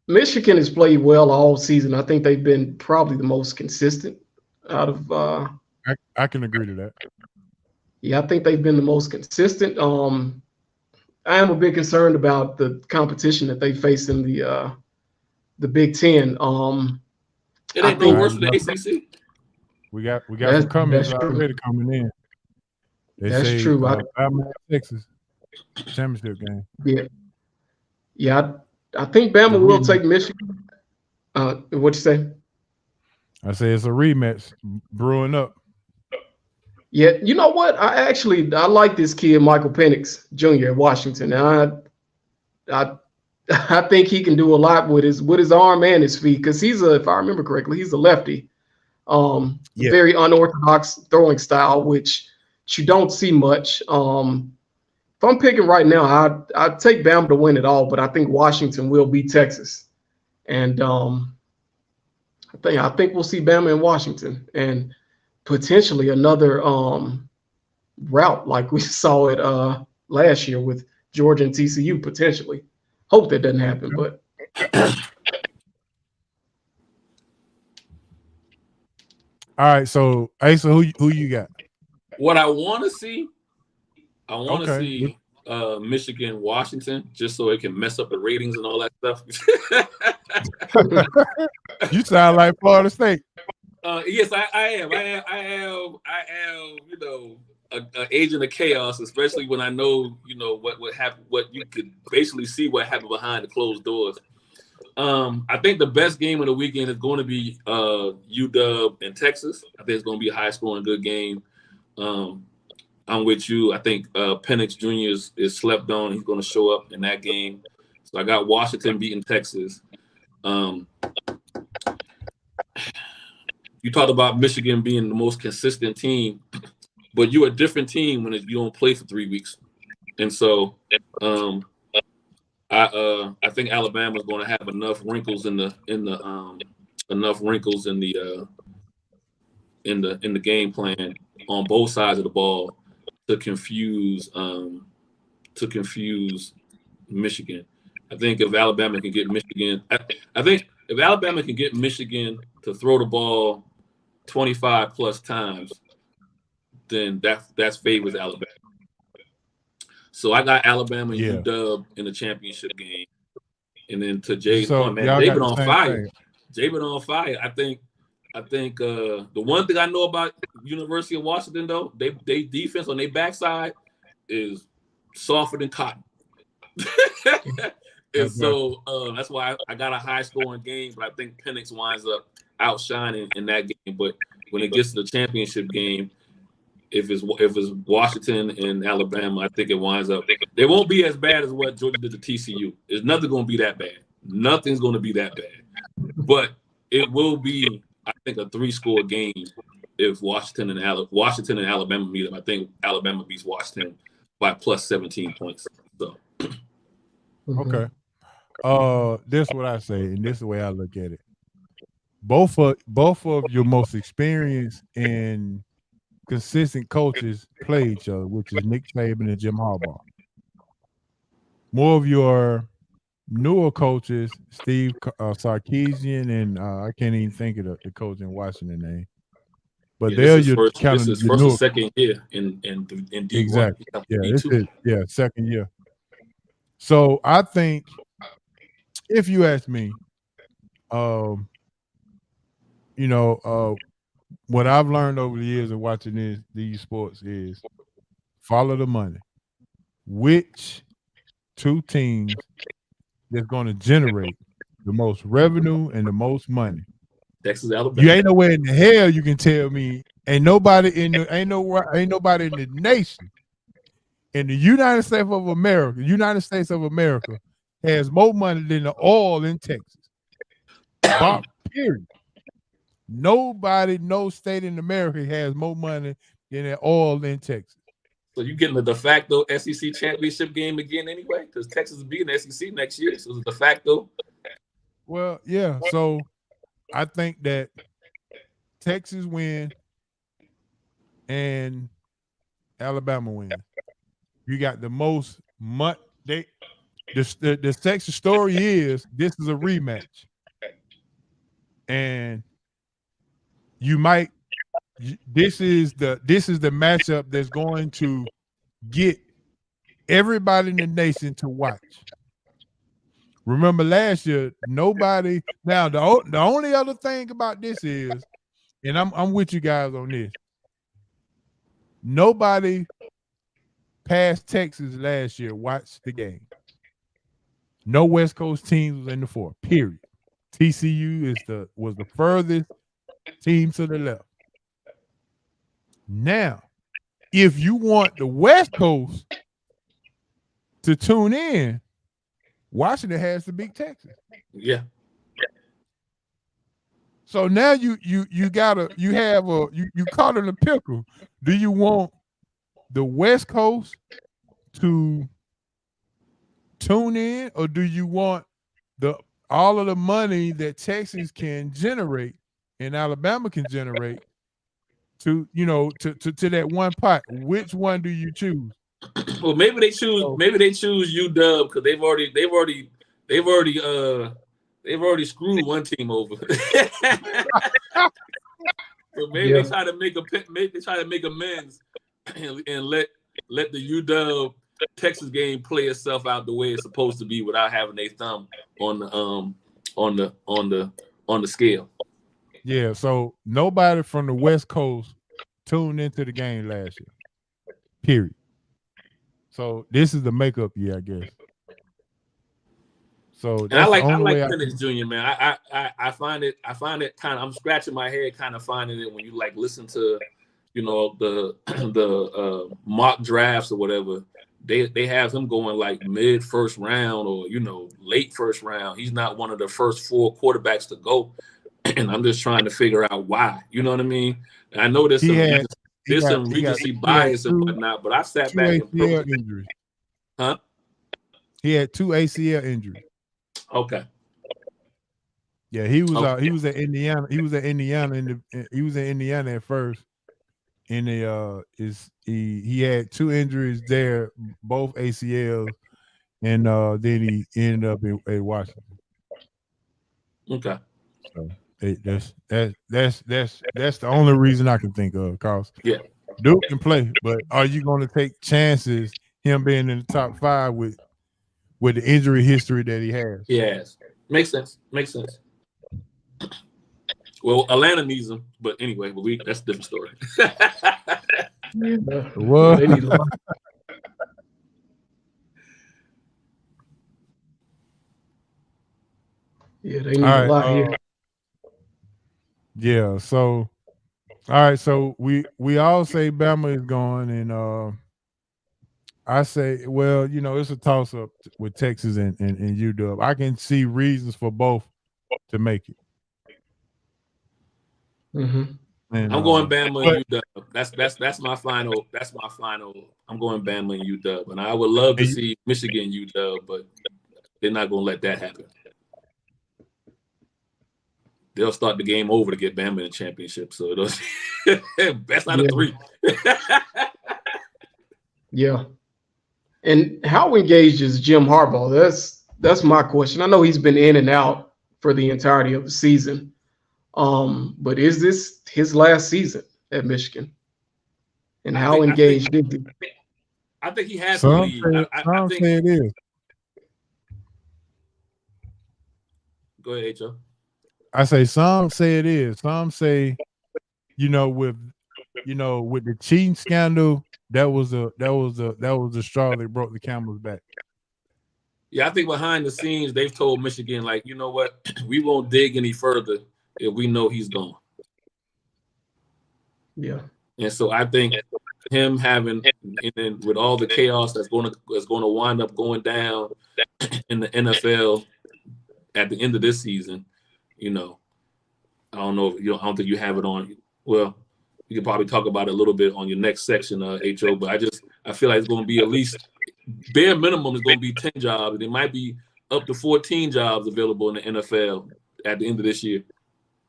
Michigan has played well all season. I think they've been probably the most consistent out of. I can agree to that. Yeah, I think they've been the most consistent. I am a bit concerned about the competition that they face in the Big Ten. It ain't no worse than the ACC. We got some comments already coming in. That's true. Alabama, Texas championship game. Yeah. I think Bama will take Michigan. What'd you say? I say it's a rematch brewing up. Yeah, you know what? I like this kid, Michael Penix Jr. at Washington. I think he can do a lot with his arm and his feet because if I remember correctly, he's a lefty. Very unorthodox throwing style, which you don't see much. If I'm picking right now, I'd take Bama to win it all, but I think Washington will beat Texas, and I think we'll see Bama in Washington and potentially another route like we saw it last year with Georgia and TCU potentially. Hope that doesn't happen, but. All right, so Asa, who you got? What I want to see. I want to see Michigan, Washington, just so it can mess up the ratings and all that stuff. You sound like Florida State. Yes, I am. I am. An agent of chaos, especially when I know, what happened. What you could basically see what happened behind the closed doors. I think the best game of the weekend is going to be UW and Texas. I think it's going to be a high-scoring, good game. I'm with you. I think Penix Jr. is slept on. He's going to show up in that game. So I got Washington beating Texas. You talked about Michigan being the most consistent team, but you're a different team when you don't play for 3 weeks. And so I think Alabama's going to have enough wrinkles in the game plan on both sides of the ball to confuse Michigan. I think if Alabama can get Michigan, I think if Alabama can get Michigan to throw the ball 25 plus times, then that's favors Alabama. So I got Alabama and UW in the championship game. And then to Jay's point, man, Jay been on fire. Jay been on fire. I think the one thing I know about University of Washington though, they defense on their backside is softer than cotton. And so that's why I got a high scoring game, but I think Penix winds up outshining in that game. But when it gets to the championship game, if it's Washington and Alabama, I think it winds up. They won't be as bad as what Georgia did to TCU. It's nothing going to be that bad. Nothing's going to be that bad. But it will be, I think, a 3-score game if Washington and Alabama meet them. I think Alabama beats Washington by plus 17 points. So. Okay. This is what I say, and this is the way I look at it. Both of your most experienced and consistent coaches play each other, which is Nick Saban and Jim Harbaugh. More of your newer coaches, Steve Sarkisian and I can't even think of the coach in Washington name, but they're your kind of first or second year in D1. Exactly. Yeah, this is second year. So I think, if you ask me, what I've learned over the years of watching these sports is follow the money. Which two teams that's going to generate the most revenue and the most money? Texas, Alabama. You ain't nowhere in the hell you can tell me ain't nobody in the nation in the United States of America has more money than the oil in Texas. Period. Nobody, no state in America has more money than the oil in Texas. So you getting the de facto SEC championship game again anyway? Because Texas will be in the SEC next year. So it's de facto. Well, yeah. So I think that Texas win and Alabama win. You got the most money. The Texas story is this is a rematch. And this is the matchup that's going to get everybody in the nation to watch. Remember last year, nobody. Now the only other thing about this is, and I'm with you guys on this. Nobody past Texas last year watched the game. No West Coast teams was in the 4. Period. TCU was the furthest team to the left. Now, if you want the West Coast to tune in, Washington has to beat Texas. Yeah. So now you caught in a pickle. Do you want the West Coast to tune in, or do you want all of the money that Texas can generate and Alabama can generate to that one pot? Which one do you choose? Well, maybe they choose UW because they've already screwed one team over. So maybe they try to make amends and let the UW Texas game play itself out the way it's supposed to be without having their thumb on the scale. Yeah, so nobody from the West Coast tuned into the game last year. Period. So this is the makeup year, I guess. So and I like Penix Jr., man. I find it kind of, I'm scratching my head kind of finding it when you like listen to the mock drafts or whatever. They have him going like mid first round or late first round. He's not one of the first 4 quarterbacks to go, and I'm just trying to figure out why. You know what I mean? And I know there's some recency bias and whatnot, but I sat back and injuries. Huh? He had 2 ACL injuries. Okay. Yeah, he was at Indiana. He was at Indiana at first. And he had 2 injuries there, both ACLs, and then he ended up in Washington. Okay. So that's the only reason I can think of. Cause Yeah, Duke can play, but are you going to take chances him being in the top 5 with the injury history that he has? Yes, makes sense. Well, Atlanta needs him, but anyway, that's a different story. What? They need a lot. Yeah, they need a lot here. Yeah, so all right, so we all say Bama is going, and I say, well, it's a toss up with Texas and UW. I can see reasons for both to make it. Mm-hmm. And, I'm going Bama and UW. That's my final. That's my final. I'm going Bama and UW, and I would love to see Michigan UW, but they're not going to let that happen. They'll start the game over to get Bama in the championship. So it'll best out of 3. Yeah. And how engaged is Jim Harbaugh? That's my question. I know he's been in and out for the entirety of the season. But is this his last season at Michigan? And how engaged is he? I think he has to leave. Some say it is. Go ahead, H.O. I say some say it is. Some say, with the cheating scandal, that was the straw that broke the camel's back. Yeah, I think behind the scenes they've told Michigan, like, you know what, we won't dig any further if we know he's gone. Yeah. And so I think him having, and then with all the chaos that's going to wind up going down in the NFL at the end of this season, I don't know if I don't think you have it on. Well, you could probably talk about it a little bit on your next section, HO. But I feel like it's going to be at least bare minimum is going to be 10 jobs. There might be up to 14 jobs available in the NFL at the end of this year.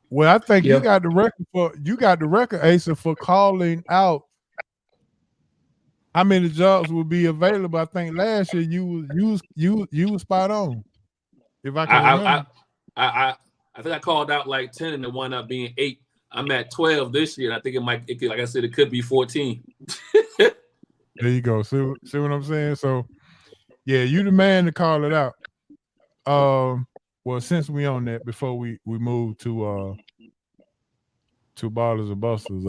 Well, I think you got the record, Asa, for calling out how many jobs will be available. I think last year you was spot on. If I can remember. I think I called out like 10 and it wound up being 8. I'm at 12 this year. And I think it could, like I said, it could be 14. There you go. See what I'm saying? So yeah, you the man to call it out. Well, since we on that, before we move to Ballers or Busters,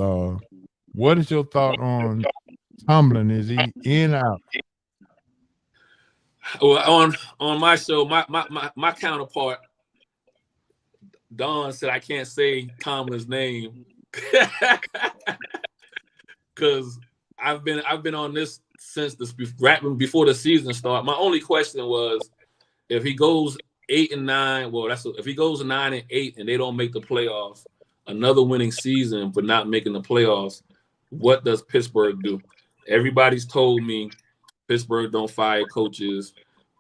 what is your thought on Tomlin? Is he in or out? Well, on my show, my counterpart Don said I can't say Tomlin's name because I've been on this since before the season started. My only question was if he goes 8-9. Well, if he goes 9-8 and they don't make the playoffs, another winning season but not making the playoffs, what does Pittsburgh do? Everybody's told me Pittsburgh don't fire coaches.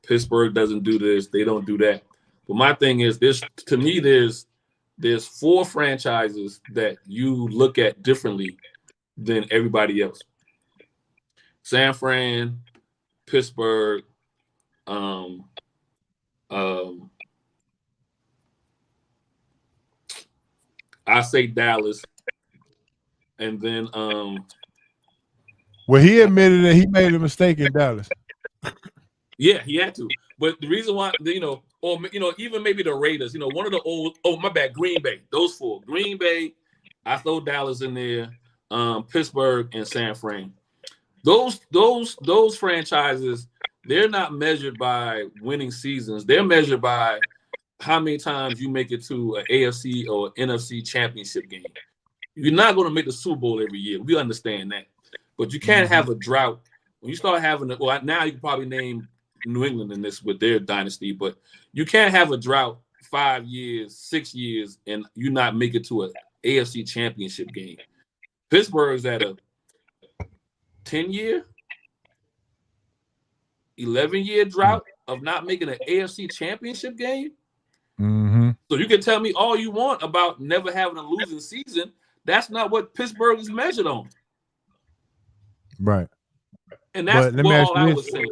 Pittsburgh doesn't do this. They don't do that. But my thing is, there's 4 franchises that you look at differently than everybody else. San Fran, Pittsburgh, I say Dallas, and then well, he admitted that he made a mistake in Dallas. Yeah, he had to. But the reason why, or even maybe the Raiders, one of the old, my bad, Green Bay, those 4. Green Bay, I throw Dallas in there, Pittsburgh and San Fran. Those franchises, they're not measured by winning seasons. They're measured by how many times you make it to an AFC or NFC championship game. You're not going to make the Super Bowl every year. We understand that. But you can't have a drought. When you start having now you can probably name New England in this with their dynasty, but you can't have a drought 5 years, 6 years, and you not make it to an AFC championship game. Pittsburgh's at a 10-year, 11-year drought of not making an AFC championship game. Mm-hmm. So you can tell me all you want about never having a losing season. That's not what Pittsburgh is measured on. Right. And that's all I was saying.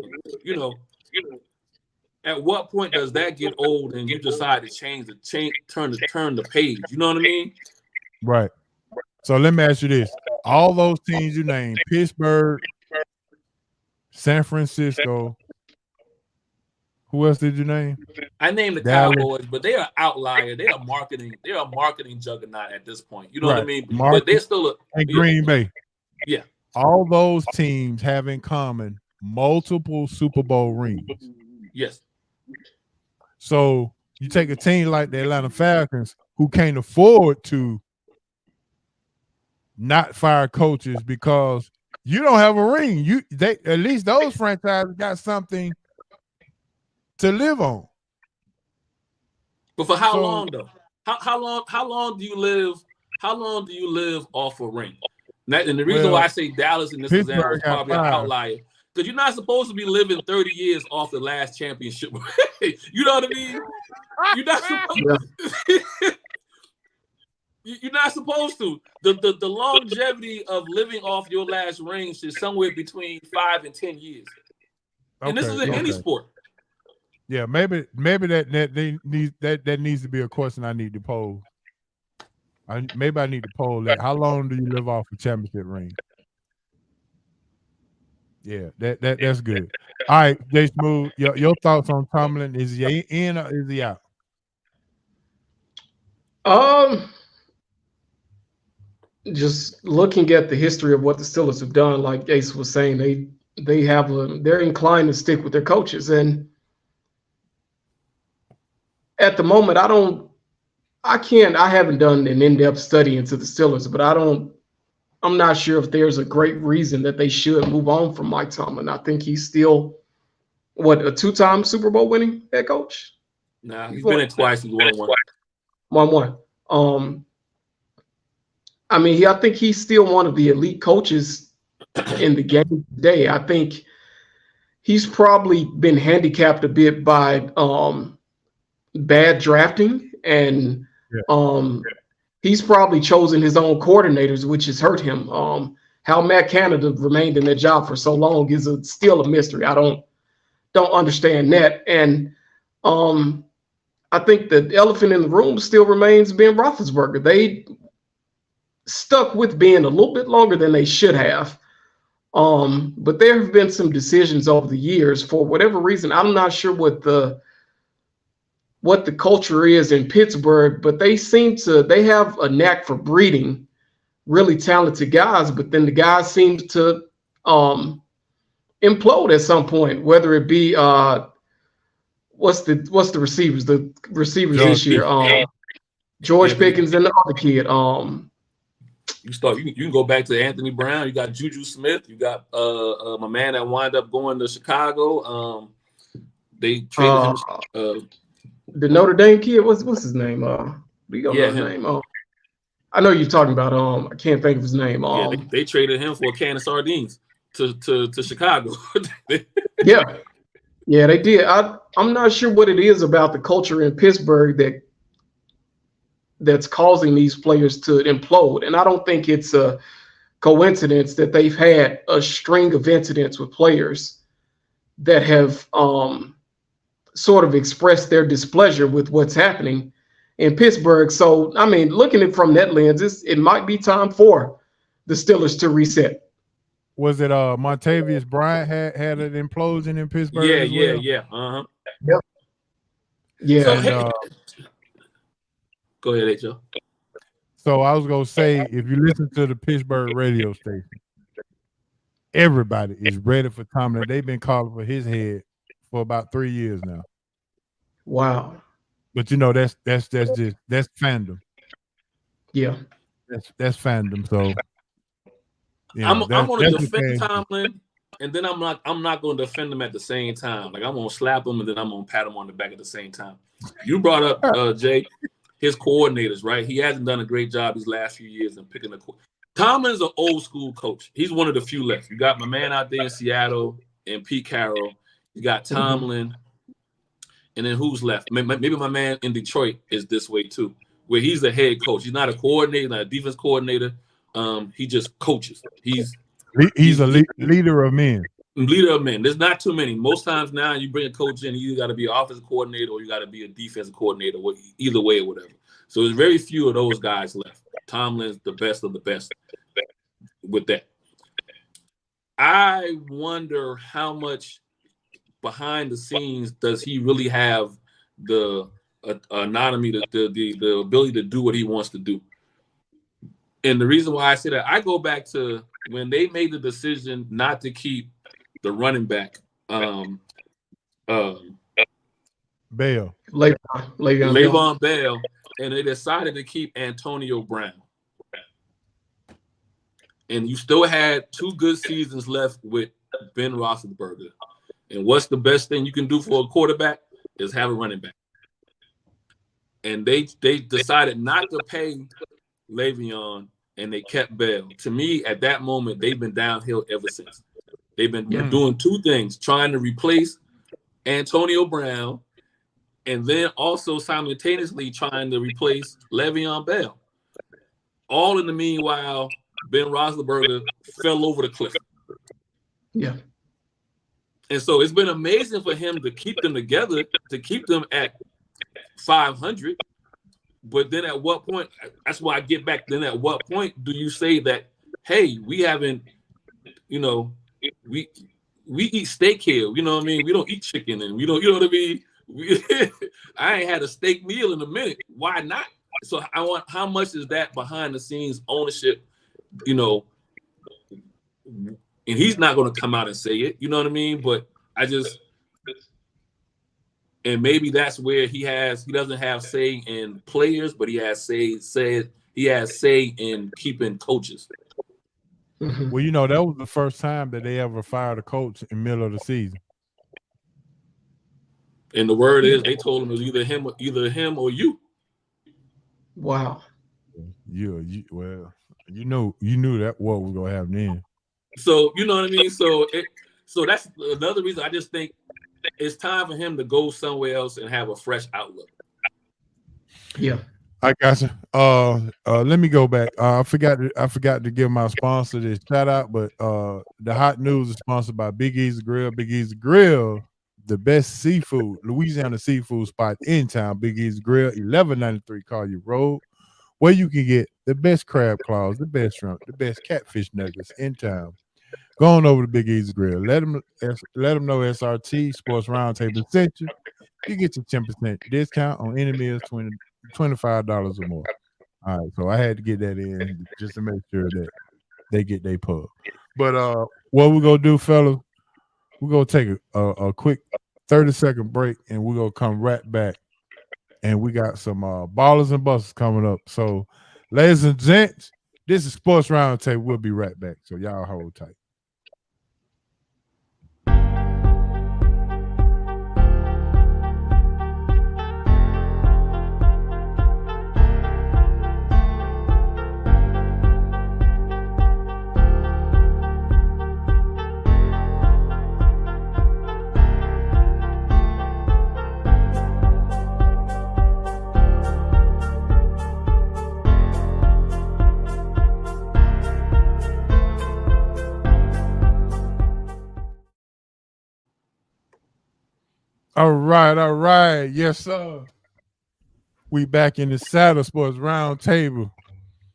at what point does that get old and you decide to turn the page? You know what I mean? Right. So let me ask you this: all those teams you named, Pittsburgh, San Francisco. Who else did you name? I named the Dallas. Cowboys, but they are outlier. They are marketing juggernaut at this point. You know what I mean? But Market they're still and Green Bay. Yeah. All those teams have in common multiple Super Bowl rings. Yes. So you take a team like the Atlanta Falcons who can't afford to not fire coaches because you don't have a ring. At least those franchises got something to live on. But for how long though? How long do you live? How long do you live off a ring? And the reason why I say Dallas in this example is probably an outlier. Because you're not supposed to be living 30 years off the last championship. You know what I mean? You're not supposed You're not supposed to. The longevity of living off your last ring is somewhere between 5 and 10 years. And this is in any sport. Yeah, maybe that needs to be a question I need to pose. Maybe I need to poll that. How long do you live off a championship ring? Yeah, that's good. All right, Jay Smooth, your thoughts on Tomlin? Is he in or is he out? Just looking at the history of what the Steelers have done, like Ace was saying, they're inclined to stick with their coaches, and at the moment, I haven't done an in-depth study into the Steelers, but I'm not sure if there's a great reason that they should move on from Mike Tomlin. I think he's still a two-time Super Bowl winning head coach. Nah, he's been it twice. He's won one. I mean, I think he's still one of the elite coaches in the game today. I think he's probably been handicapped a bit by bad drafting, and he's probably chosen his own coordinators, which has hurt him. How Matt Canada remained in that job for so long is still a mystery. I don't understand that. And I think the elephant in the room still remains Ben Roethlisberger. They stuck with Ben a little bit longer than they should have. But there have been some decisions over the years, for whatever reason. I'm not sure what the culture is in Pittsburgh, but they have a knack for breeding really talented guys, but then the guys seem to implode at some point, whether it be what's the receivers? The receivers this year. George Pickens and the other kid. You can go back to Anthony Brown. You got Juju Smith. You got my man that wound up going to Chicago. They traded him. The Notre Dame kid, what's his name? His name? I know you're talking about. I can't think of his name. They traded him for a can of sardines to Chicago. Yeah, they did. I'm not sure what it is about the culture in Pittsburgh that's causing these players to implode, and I don't think it's a coincidence that they've had a string of incidents with players that have sort of expressed their displeasure with what's happening in Pittsburgh. So, I mean, looking at it from that lens, it might be time for the Steelers to reset. Was it Montavious Bryant had an implosion in Pittsburgh? Yeah. Yep. Yeah. So, go ahead, H.O. So I was gonna say, if you listen to the Pittsburgh radio station, everybody is ready for Tomlin. They've been calling for his head for about 3 years now. Wow. But that's fandom. Yeah. That's fandom. So I'm gonna defend Tomlin, and then I'm not gonna defend him at the same time. Like, I'm gonna slap him and then I'm gonna pat him on the back at the same time. You brought up Jay, his coordinators, right? He hasn't done a great job these last few years in picking Tomlin's an old school coach. He's one of the few left. You got my man out there in Seattle and Pete Carroll. You got Tomlin, and then who's left? Maybe my man in Detroit is this way too, where he's the head coach. He's not a coordinator, not a defense coordinator. He just coaches. He's a leader of men. Leader of men. There's not too many. Most times now, you bring a coach in, you either got to be an offensive coordinator or you got to be a defensive coordinator, either way or whatever. So there's very few of those guys left. Tomlin's the best of the best with that. I wonder how much behind the scenes does he really have the autonomy, the ability to do what he wants to do. And the reason why I say that, I go back to when they made the decision not to keep the running back, Bell. Le'Veon Bell, and they decided to keep Antonio Brown. And you still had 2 good seasons left with Ben Roethlisberger. And what's the best thing you can do for a quarterback is have a running back. And they decided not to pay Le'Veon, and they kept Bell. To me, at that moment, they've been downhill ever since. They've been doing 2 things, trying to replace Antonio Brown, and then also simultaneously trying to replace Le'Veon Bell. All in the meanwhile, Ben Roethlisberger fell over the cliff. Yeah. And so it's been amazing for him to keep them together, to keep them at 500. But then at what point, that's why I get back, then at what point do you say that, hey, we haven't, we eat steak here, you know what I mean? We don't eat chicken, and we don't, you know what I mean? I ain't had a steak meal in a minute. Why not? So I want, how much is that behind the scenes ownership, and he's not going to come out and say it, you know what I mean? But and maybe that's where he doesn't have say in players, but he has say in keeping coaches. Mm-hmm. Well, that was the first time that they ever fired a coach in the middle of the season. And the word is they told him it was either him or you. Wow. You knew that what was gonna happen then. So you know what I mean. So that's another reason I just think it's time for him to go somewhere else and have a fresh outlook. Yeah, I got you. Let me go back. I forgot to give my sponsor this shout out, but the hot news is sponsored by Big Easy Grill. Big Easy Grill, the best seafood, Louisiana seafood spot in town. Big Easy Grill, 1193 Collier Road, where you can get the best crab claws, the best shrimp, the best catfish nuggets in town. Go on over to Big Easy Grill. Let them know SRT Sports Roundtable sent you. You get your 10% discount on any meals, $25 or more. All right, so I had to get that in just to make sure that they get their pub. But what we're gonna do, fellas, we're gonna take a quick 30-second break, and we're gonna come right back. And we got some ballers and busters coming up. So, ladies and gents, this is Sports Roundtable. We'll be right back. So y'all hold tight. All right. Yes, sir. We back in the Saddle Sports Roundtable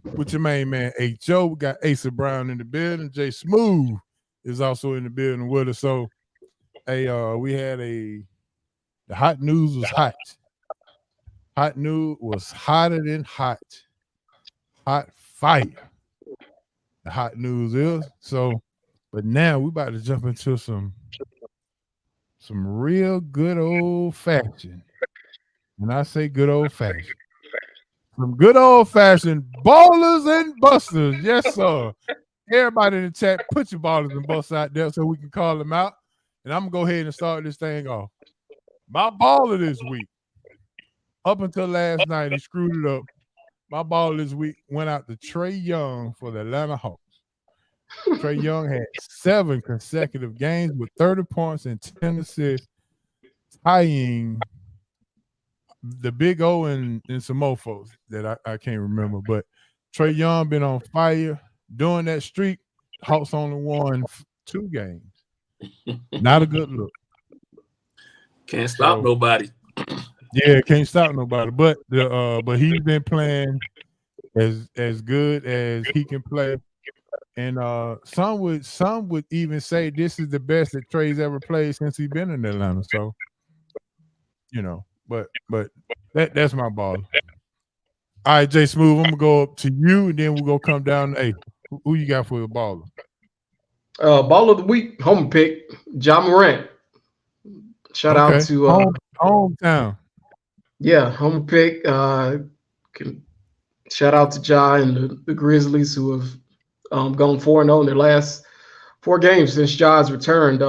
with your main man, H.O. We got Asa Brown in the building. Jay Smooth is also in the building with us. So, we had the hot news was hot. Hot news was hotter than hot. Hot fire. The hot news is. So, but now we about to jump into some real good old fashioned, and I say good old fashioned, some good old fashioned ballers and busters. Yes, sir. Everybody in the chat, put your ballers and busters out there so we can call them out. And I'm gonna go ahead and start this thing off. My baller this week, up until last night, he screwed it up. My baller this week went out to Trae Young for the Atlanta Hawks. Trae Young had 7 consecutive games with 30 points and 10 assists, tying the Big O and some more folks that I can't remember. But Trae Young been on fire during that streak. Hawks only won 2 games. Not a good look. Can't stop nobody. Yeah, can't stop nobody. But he's been playing as good as he can play. And some would even say this is the best that Trey's ever played since he's been in Atlanta. So, but that's my ball. All right, Jay Smooth, I'm gonna go up to you, and then we'll go come down. Hey, who you got for your baller? Ball of the week, home pick, Ja Morant. Shout out to hometown. Yeah, home pick. Shout out to Ja and the Grizzlies who have gone 4-0 in their last 4 games since Ja's returned.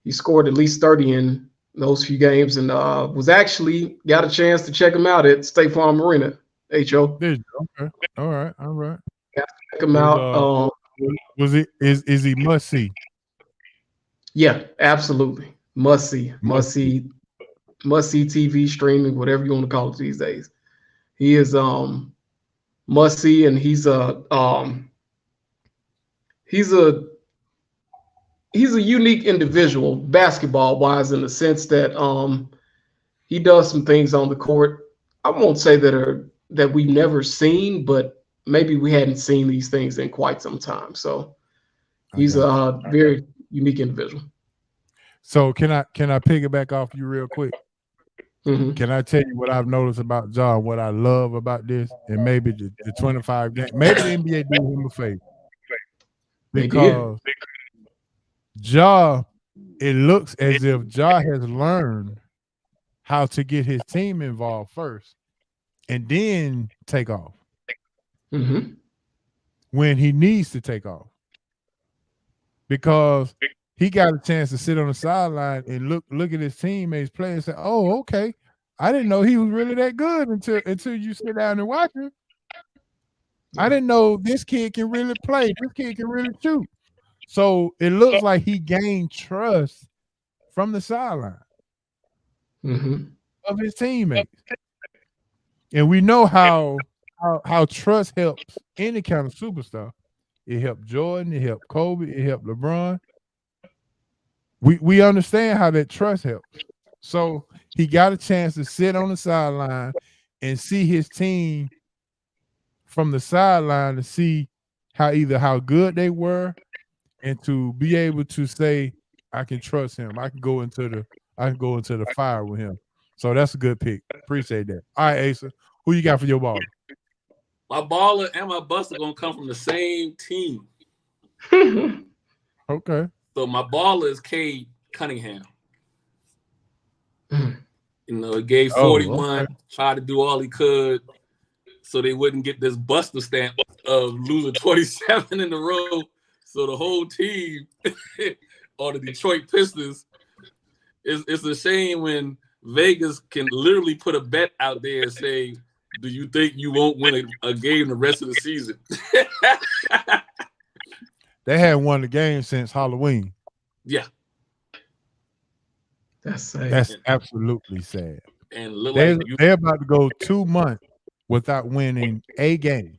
He scored at least 30 in those few games, and was actually got a chance to check him out at State Farm Arena. HO. Okay. All right. Check him out. Is he must see? Yeah, absolutely. Must see TV streaming, whatever you want to call it these days. He is must see, and he's a unique individual basketball wise, in the sense that he does some things on the court. I won't say that we've never seen, but maybe we hadn't seen these things in quite some time. So he's a very unique individual. So can I piggyback off you real quick? Mm-hmm. Can I tell you what I've noticed about Ja, what I love about this, and maybe the 25 games, maybe the NBA do him a favor, because Ja, it looks as if Ja has learned how to get his team involved first, and then take off when he needs to take off, because he got a chance to sit on the sideline and look at his teammates play and say, "Oh, okay, I didn't know he was really that good until you sit down and watch him. I didn't know this kid can really play. This kid can really shoot." So it looks like he gained trust from the sideline of his teammates, and we know how trust helps any kind of superstar. It helped Jordan. It helped Kobe. It helped LeBron. We understand how that trust helps. So he got a chance to sit on the sideline and see his team from the sideline to see how good they were, and to be able to say, I can trust him. I can go into the fire with him. So that's a good pick. Appreciate that. All right, Asa, who you got for your baller? My baller and my buster gonna come from the same team. Okay. So my baller is Cade Cunningham. He gave 41, tried to do all he could so they wouldn't get this buster stamp of losing 27 in a row. So the whole team or the Detroit Pistons, it's a shame when Vegas can literally put a bet out there and say, do you think you won't win a game the rest of the season? They hadn't won the game since Halloween. Yeah. That's sad. That's absolutely sad. And they're about to go 2 months without winning a game.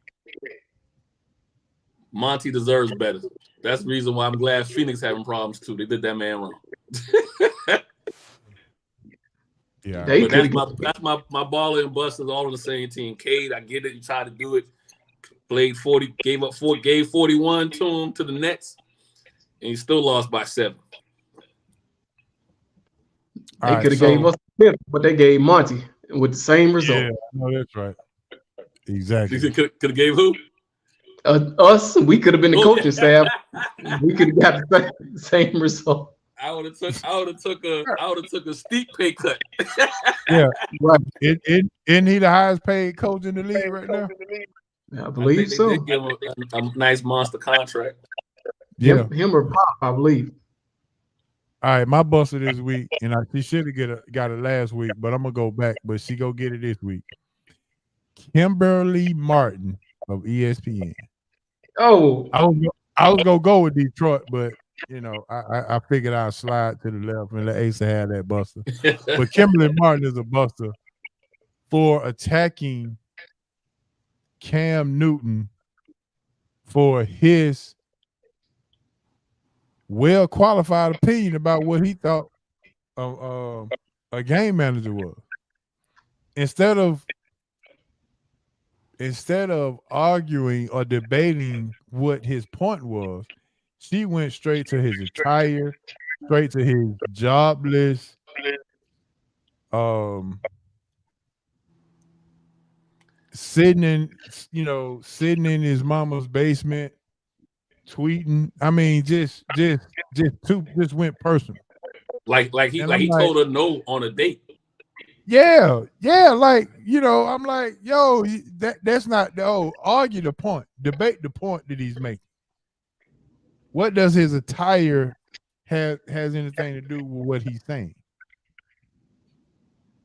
Monty deserves better. That's the reason why I'm glad Phoenix having problems too. They did that man wrong. Yeah, but that's my baller and busters all on the same team. Cade, I get it. You tried to do it. Played 40, gave 41 to him to the Nets, and he still lost by 7. They could have gave us Smith, but they gave Monty with the same result. Yeah, no, that's right. Exactly. You could have gave who? Us. We could have been the coaching staff. We could have got the same result. I would have took a steep pay cut. Yeah, right. Isn't he the highest paid coach in the league right now? I believe so. They did give him a nice monster contract. Yeah, him or Pop, I believe. All right, my buster this week, and she should have got it last week, but I'm gonna go back. But she go get it this week. Kimberly Martin of ESPN. Oh, I was gonna go with Detroit, but I figured I'd slide to the left and let Asa have that buster. But Kimberly Martin is a buster for attacking Cam Newton for his well qualified opinion about what he thought a game manager was. Instead of arguing or debating what his point was, she went straight to his attire, straight to his job list, sitting in his mama's basement, tweeting. I mean, just went personal. Like he told her no on a date. Yeah, like, I'm like, yo, that's not argue the point, debate the point that he's making. What does his attire has anything to do with what he's saying?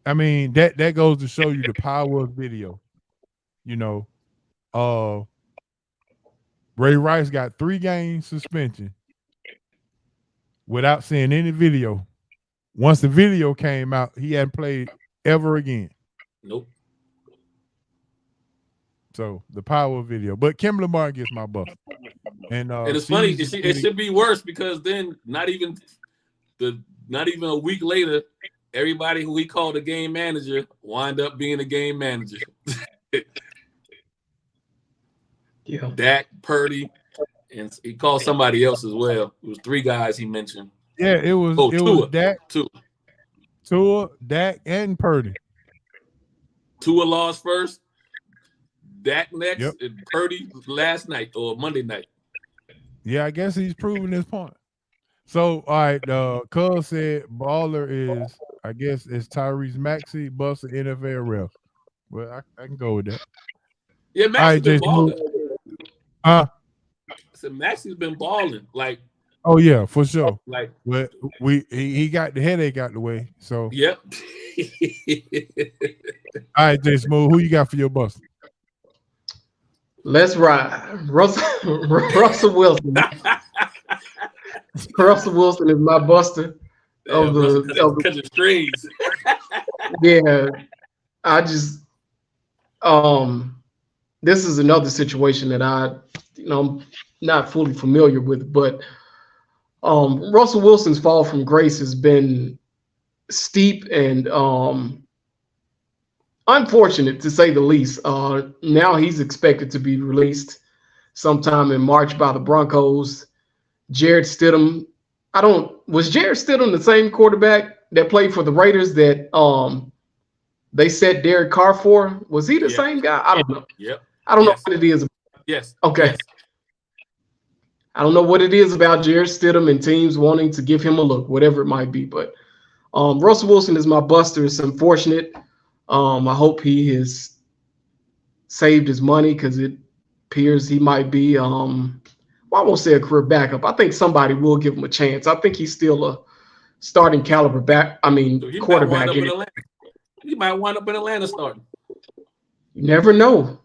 I mean, that goes to show you the power of video. Ray Rice got 3-game suspension without seeing any video. Once the video came out, he hadn't played ever again. Nope. So the power of video. But Kimberly Martin gets my buff. And it's funny. It should be worse because then not even a week later, everybody who he called a game manager wind up being a game manager. Yeah. Dak, Purdy, and he called somebody else as well. It was 3 guys he mentioned. Yeah, it was Tua. Dak, Tua, Dak, and Purdy. Tua lost first, Dak next, and Purdy last night or Monday night. Yeah, I guess he's proving his point. So, all right, Cuz said baller is, I guess, it's Tyrese Maxey, Buster, NFL ref. Well, I can go with that. Yeah, Maxey's been balling. I said Maxey's been balling. Like, oh yeah, for sure. Like, but he got the headache out the way. So yep. All right, Jay Smooth, who you got for your Buster? Let's ride. Russell Wilson. Russell Wilson is my Buster of the strings. Yeah, I just this is another situation that I'm not fully familiar with, but Russell Wilson's fall from grace has been steep and unfortunate, to say the least. Now he's expected to be released sometime in March by the Broncos. Jarrett Stidham, was Jarrett Stidham the same quarterback that played for the Raiders that they set Derek Carr for? Was he the same guy? I don't know. Yep. I don't know what it is. Yes. Okay. Yes. I don't know what it is about Jarrett Stidham and teams wanting to give him a look, whatever it might be. But Russell Wilson is my Buster. It's unfortunate. I hope he has saved his money because it appears he might be, I won't say a career backup. I think somebody will give him a chance. I think he's still a starting caliber quarterback. He might wind up in Atlanta starting. You never know.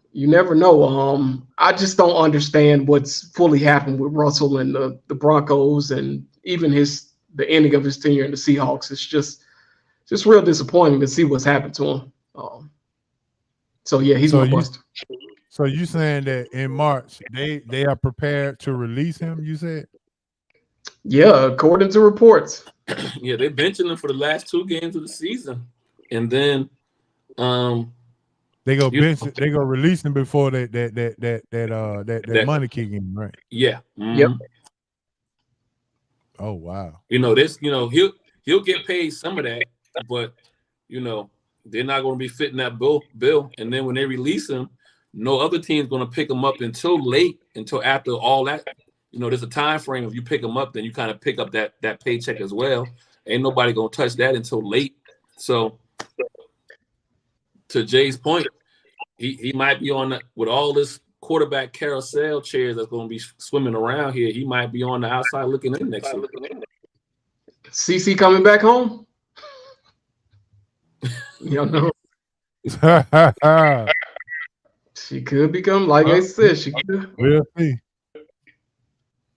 I just don't understand what's fully happened with Russell and the Broncos and even the ending of his tenure in the Seahawks. It's just real disappointing to see what's happened to him. So yeah, he's my Buster. So you saying that in March they are prepared to release him? You said? Yeah, according to reports. Yeah, they're benching him for the last 2 games of the season, and then they go release him before that money kick in, right? Yeah. Mm-hmm. Yep. Oh wow. He'll get paid some of that, but they're not going to be fitting that bill. And then when they release him, no other team's going to pick him up until after all that. There's a time frame. If you pick him up, then you kind of pick up that paycheck as well. Ain't nobody going to touch that until late. So to Jay's point, he might be on with all this quarterback carousel chairs that's going to be swimming around here. He might be on the outside looking in next year. CC coming back home? You don't know. She could become, like I said, she could. We'll see.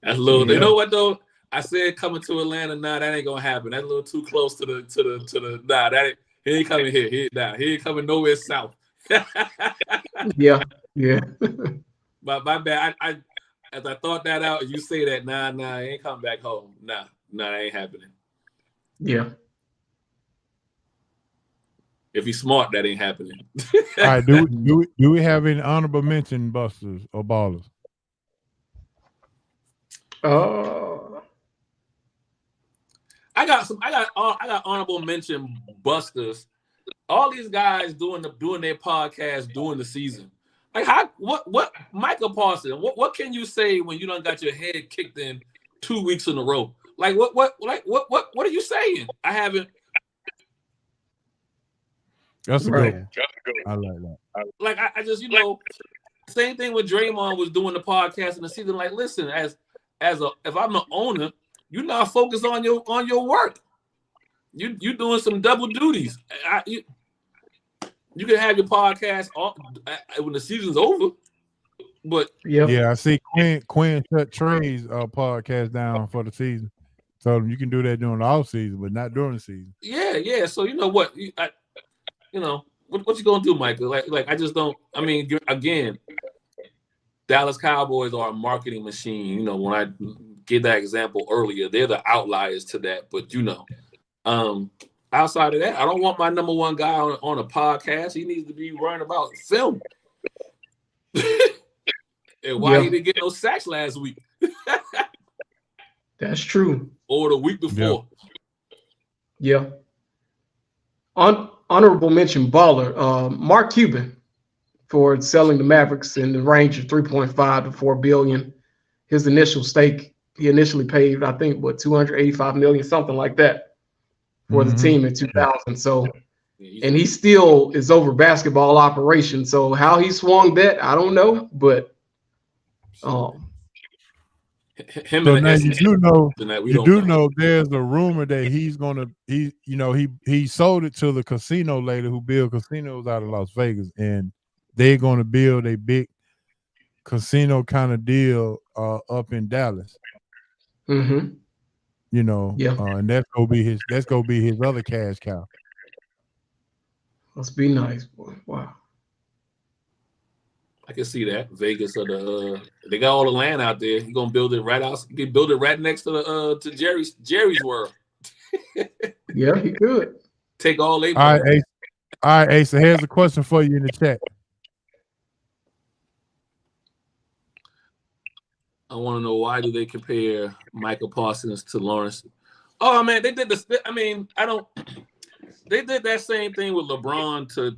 That's a little. You know what though? I said coming to Atlanta. Nah, that ain't gonna happen. That's a little too close to the. Nah, he ain't coming here. He ain't coming nowhere south. Yeah. But my bad. as I thought that out, you say that, nah, he ain't coming back home. Nah, that ain't happening. Yeah. If he's smart, that ain't happening. All right, do we have any honorable mention busters or ballers? I got honorable mention busters. All these guys doing their podcast during the season. Like what Michael Parsons, what can you say when you done got your head kicked in 2 weeks in a row? Like what are you saying? I haven't. That's a good one. I like that. Like I just, same thing with Draymond was doing the podcast in the season. Like, listen, if I'm an owner, you're not focused on your work. You doing some double duties. You can have your podcast when the season's over. But yeah, I see Quinn shut Trey's podcast down for the season. So you can do that during the off season, but not during the season. Yeah. So you know what? What you gonna do, Michael? Like I just don't. I mean, again, Dallas Cowboys are a marketing machine. When I gave that example earlier, they're the outliers to that. But outside of that, I don't want my number one guy on a podcast. He needs to be worrying about film. And why he didn't get no sacks last week? That's true. Or the week before. Yeah. Honorable mention baller, Mark Cuban, for selling the Mavericks in the range of 3.5 to 4 billion. His initial stake, he initially paid, I think, $285 million, something like that, for the team in 2000. So, and he still is over basketball operations. So how he swung that, I don't know, but him so now you do know there's a rumor that he sold it to the casino lady who build casinos out of Las Vegas, and they're going to build a big casino kind of deal up in Dallas. Mm-hmm. And that's gonna be his other cash cow. Must be nice, boy. Wow. I can see that. Vegas or they got all the land out there. You're gonna build it right out. You can build it right next to Jerry's World. Yeah, he could. Take all they. All right, Ace. So here's a question for you in the chat. I want to know, why do they compare Michael Parsons to Lawrence? Oh man, they did this. I mean, They did that same thing with LeBron to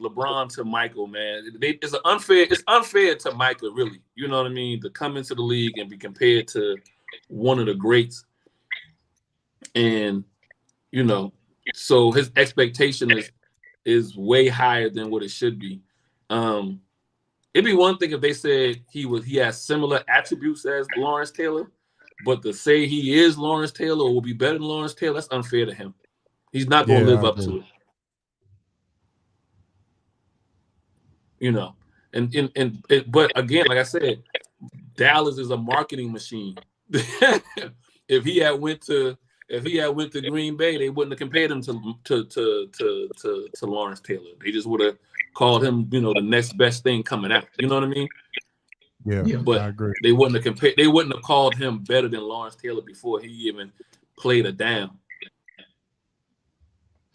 LeBron to Michael, man. It's unfair to Michael, really. You know what I mean? To come into the league and be compared to one of the greats, and so his expectation is way higher than what it should be. It'd be one thing if they said he has similar attributes as Lawrence Taylor, but to say he is Lawrence Taylor or will be better than Lawrence Taylor, that's unfair to him. He's not going to live up to it. But again, like I said, Dallas is a marketing machine. If he had went to Green Bay, they wouldn't have compared him to Lawrence Taylor. They just would have called him, the next best thing coming out. You know what I mean? Yeah, but I agree. They wouldn't have called him better than Lawrence Taylor before he even played a down.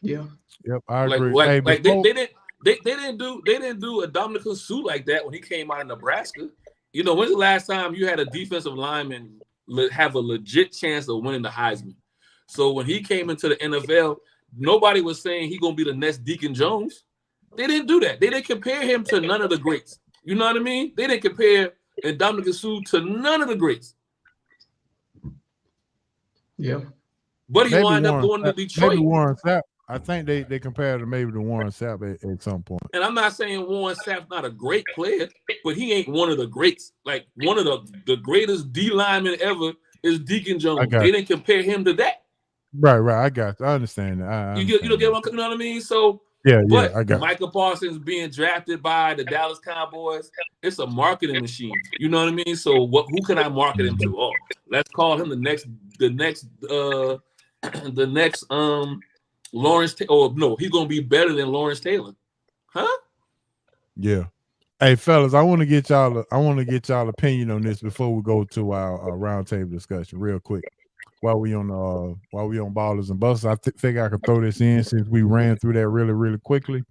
Yeah. Yep, I agree. They didn't do a Dominican Sue like that when he came out of Nebraska. When's the last time you had a defensive lineman have a legit chance of winning the Heisman? So when he came into the NFL, nobody was saying he's gonna be the next Deacon Jones. They didn't do that. They didn't compare him to none of the greats. You know what I mean? They didn't compare Dominican Sue to none of the greats. Yeah. But he wound up going to Detroit. Maybe Warren Sapp. I think they compared him maybe to Warren Sapp at some point. And I'm not saying Warren Sapp's not a great player, but he ain't one of the greats. Like one of the greatest D linemen ever is Deacon Jones. They didn't compare him to that. Right. I got you. I understand that. You get what I mean? So I got Michael Parsons being drafted by the Dallas Cowboys, it's a marketing machine. You know what I mean? So who can I market him to? Oh, let's call him the next Lawrence Taylor. Oh no, he's gonna be better than Lawrence Taylor. Huh? Yeah. Hey fellas, I want to get y'all opinion on this before we go to our roundtable discussion real quick. While we on Ballers and Busters, I figure I could throw this in since we ran through that really, really quickly.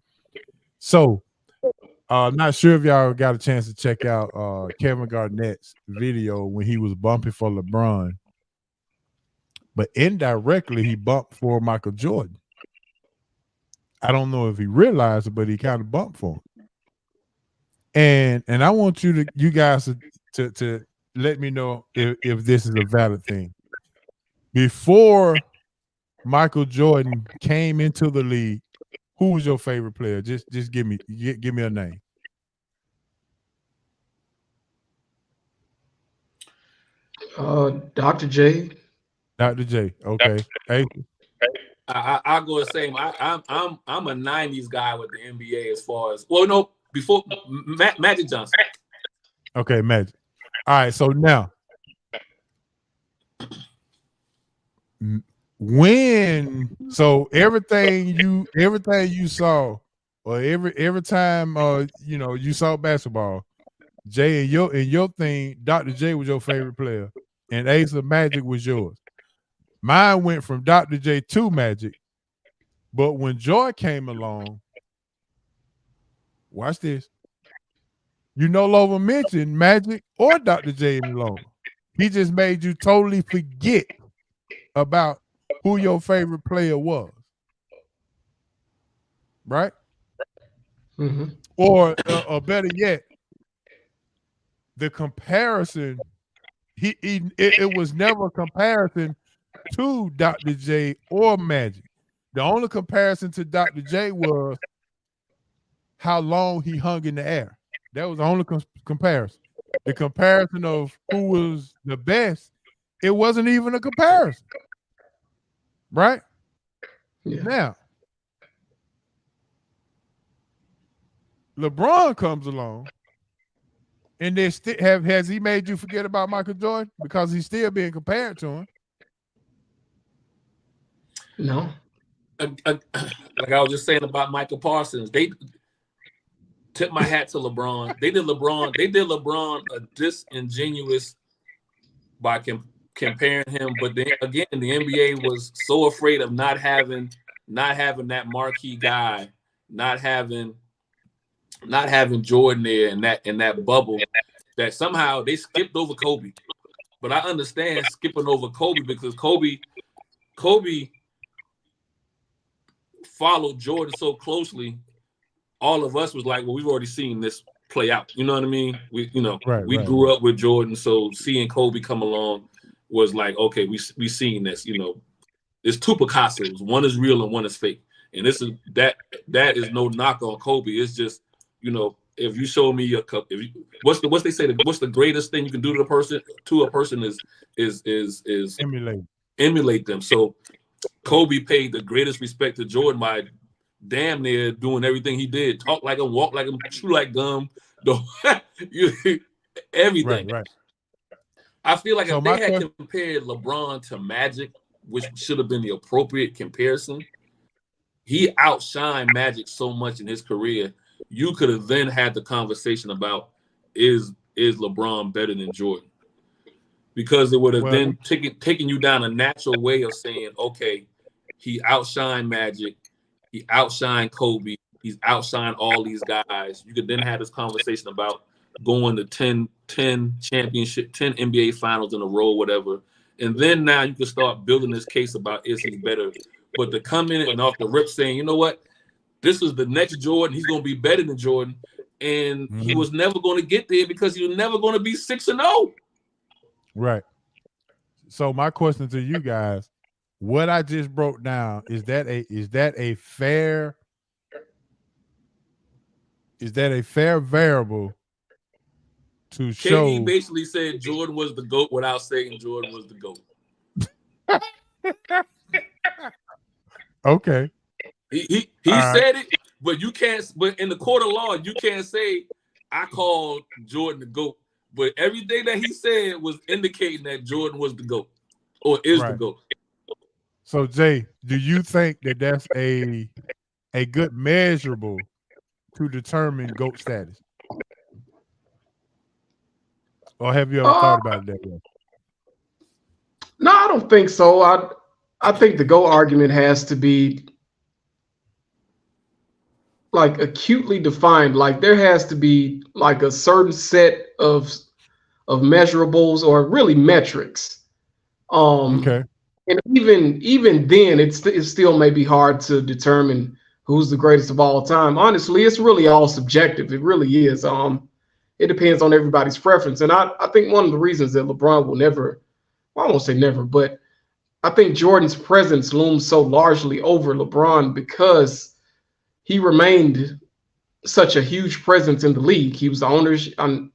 So, not sure if y'all got a chance to check out Kevin Garnett's video when he was bumping for LeBron, but indirectly he bumped for Michael Jordan. I don't know if he realized it, but he kind of bumped for him. And I want you guys to let me know if this is a valid thing. Before Michael Jordan came into the league, who was your favorite player? Just give me a name. Dr. J. Dr. J. Okay. Hey. I'll go the same. I'm a '90s guy with the NBA as far as before Magic Johnson. Okay, Magic. All right, so now everything you saw, or every time you saw basketball, Jay, in your thing, Dr. J was your favorite player, and Ace of Magic was yours. Mine went from Dr. J to Magic, but when Joy came along, watch this. You no longer mention Magic or Dr. J any longer. He just made you totally forget about who your favorite player was. Right? Mm-hmm. Or better yet, the comparison, it was never a comparison to Dr. J or Magic. The only comparison to Dr. J was how long he hung in the air. That was the only comparison. The comparison of who was the best, it wasn't even a comparison. Right? Yeah. Now, LeBron comes along, and they has he made you forget about Michael Jordan because he's still being compared to him? No. Like I was just saying about Michael Parsons, they tip my hat to LeBron. They did LeBron a disingenuous by comparing him. But then again, the NBA was so afraid of not having that marquee guy, not having Jordan there in that bubble, that somehow they skipped over Kobe. But I understand skipping over Kobe because Kobe followed Jordan so closely. All of us was like, well, we've already seen this play out. You know what I mean? We grew up with Jordan, so seeing Kobe come along was like, okay, we seen this. There's two Picassos. One is real and one is fake. And this is that is no knock on Kobe. It's just, if you show me what's they say, what's the greatest thing you can do to a person is emulate them. So Kobe paid the greatest respect to Jordan by damn near doing everything he did. Talk like him, walk like him, chew like gum, everything. Right. I feel like if they had compared LeBron to Magic, which should have been the appropriate comparison, he outshined Magic so much in his career. You could have then had the conversation about is LeBron better than Jordan? Because it would have then taken you down a natural way of saying, okay, he outshined Magic, he outshined Kobe, he's outshined all these guys. You could then have this conversation about going to 10 championship, 10 NBA finals in a row, whatever. And then now you can start building this case about is he better. But to come in and off the rip saying, you know what, this is the next Jordan, he's going to be better than Jordan. And he was never going to get there because he was never going to be 6-0. Right. So my question to you guys, what I just broke down, is that a fair variable to show? KD basically said Jordan was the GOAT without saying Jordan was the GOAT. Okay. He said it, but you can't. But in the court of law, you can't say I called Jordan the GOAT. But everything that he said was indicating that Jordan was the GOAT or is the GOAT. So Jay, do you think that that's a good measurable to determine GOAT status? Or have you ever thought about it that way? No, I don't think so. I think the GOAT argument has to be like acutely defined. Like there has to be like a certain set of measurables or really metrics. Okay. And even then, it still may be hard to determine who's the greatest of all time. Honestly, it's really all subjective. It really is. It depends on everybody's preference. And I think one of the reasons that LeBron will never, well, I won't say never, but I think Jordan's presence looms so largely over LeBron because he remained such a huge presence in the league. He was the owner,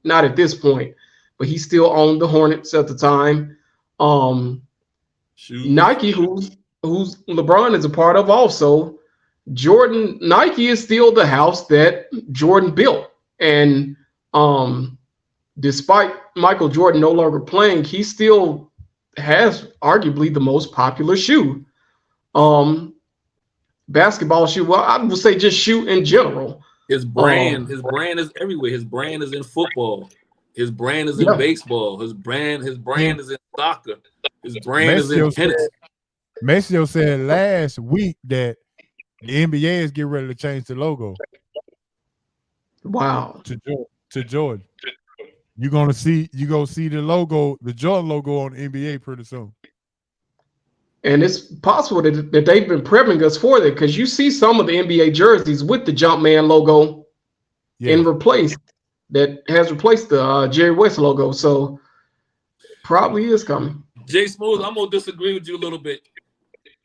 not at this point, but he still owned the Hornets at the time. Nike, who's LeBron is a part of also. Nike is still the house that Jordan built. And despite Michael Jordan no longer playing, he still has arguably the most popular shoe. Basketball shoe. Well, I would say just shoe in general. His brand is everywhere. His brand is in football. His brand is in baseball. His brand is in soccer. His brand is in tennis. Maceo said last week that the NBA is getting ready to change the logo. Wow. To Jordan. You're gonna see the logo, the Jordan logo on the NBA pretty soon. And it's possible that they've been prepping us for that because you see some of the NBA jerseys with the Jumpman logo that has replaced the Jerry West logo. So probably is coming. Jay Smooth, I'm gonna disagree with you a little bit.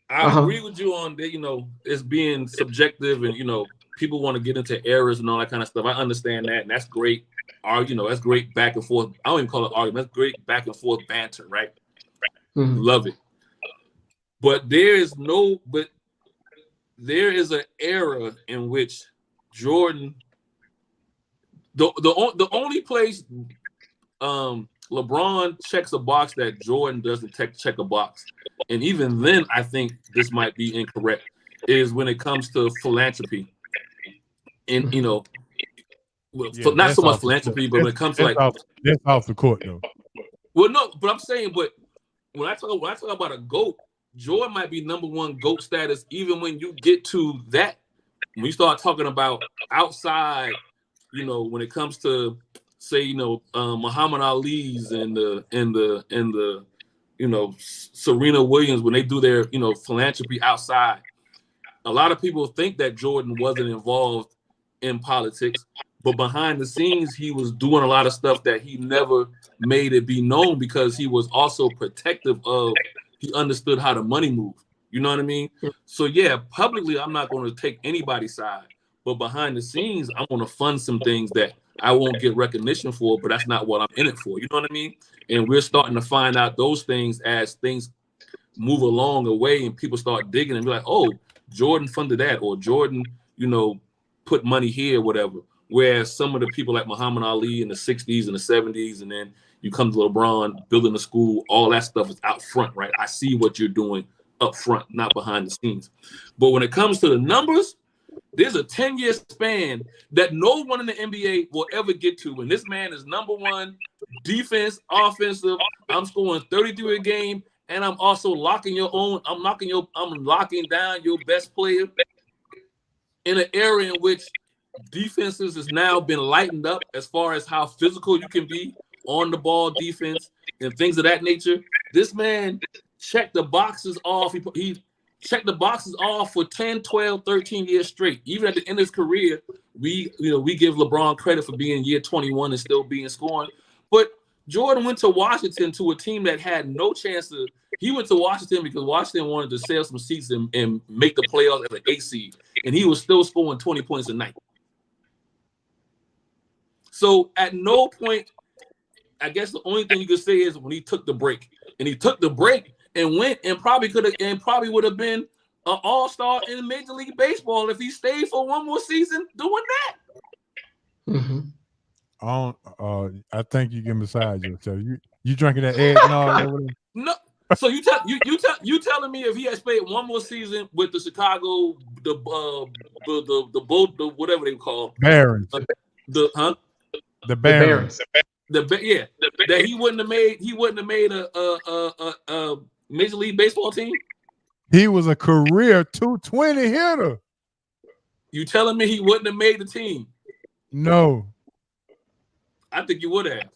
I agree with you on that, it's being subjective and people want to get into errors and all that kind of stuff. I understand that, and that's great. That's great back and forth. I don't even call it argument. That's great back and forth banter, right? Mm-hmm. Love it. But there is an era in which Jordan, the only place LeBron checks a box that Jordan doesn't check a box, and even then I think this might be incorrect, is when it comes to philanthropy. And not so much philanthropy, but when it comes to that's off the court though. Well, no, but I'm saying, but when I talk about a GOAT, Jordan might be number one GOAT status even when you get to that. When you start talking about outside, when it comes to say, Muhammad Ali's and the Serena Williams, when they do their, philanthropy outside, a lot of people think that Jordan wasn't involved in politics, but behind the scenes, he was doing a lot of stuff that he never made it be known because he was also protective of. He understood how the money moved. You know what I mean? So yeah, publicly, I'm not going to take anybody's side, but behind the scenes, I'm going to fund some things that I won't get recognition for, but that's not what I'm in it for. You know what I mean? And we're starting to find out those things as things move along the way and people start digging and be like, oh, Jordan funded that, or Jordan, put money here, whatever. Whereas some of the people like Muhammad Ali in the 60s and the 70s, and then you come to LeBron, building a school, all that stuff is out front, right? I see what you're doing up front, not behind the scenes. But when it comes to the numbers, there's a 10-year span that no one in the NBA will ever get to. And this man is number one, defense, offensive. I'm scoring 33 a game, and I'm also locking I'm locking down your best player in an area in which defenses has now been lightened up as far as how physical you can be on the ball defense and things of that nature. This man checked the boxes off. He checked the boxes off for 10, 12, 13 years straight. Even at the end of his career, we give LeBron credit for being year 21 and still being scoring. But Jordan went to Washington to a team that had no chance to. He went to Washington because Washington wanted to sell some seats and make the playoffs as an 8 seed. And he was still scoring 20 points a night. So at no point, I guess the only thing you could say is when he took the break. And he took the break and went and probably would have been an all-star in Major League Baseball if he stayed for one more season doing that. Mm-hmm. I think you can massage yourself. You drinking that eggnog? No. So you telling me if he had played one more season with the Chicago the whatever they call Barons, the Barons. that he wouldn't have made a Major League Baseball team. He was a career 220 hitter. You telling me he wouldn't have made the team? No. I think you would have.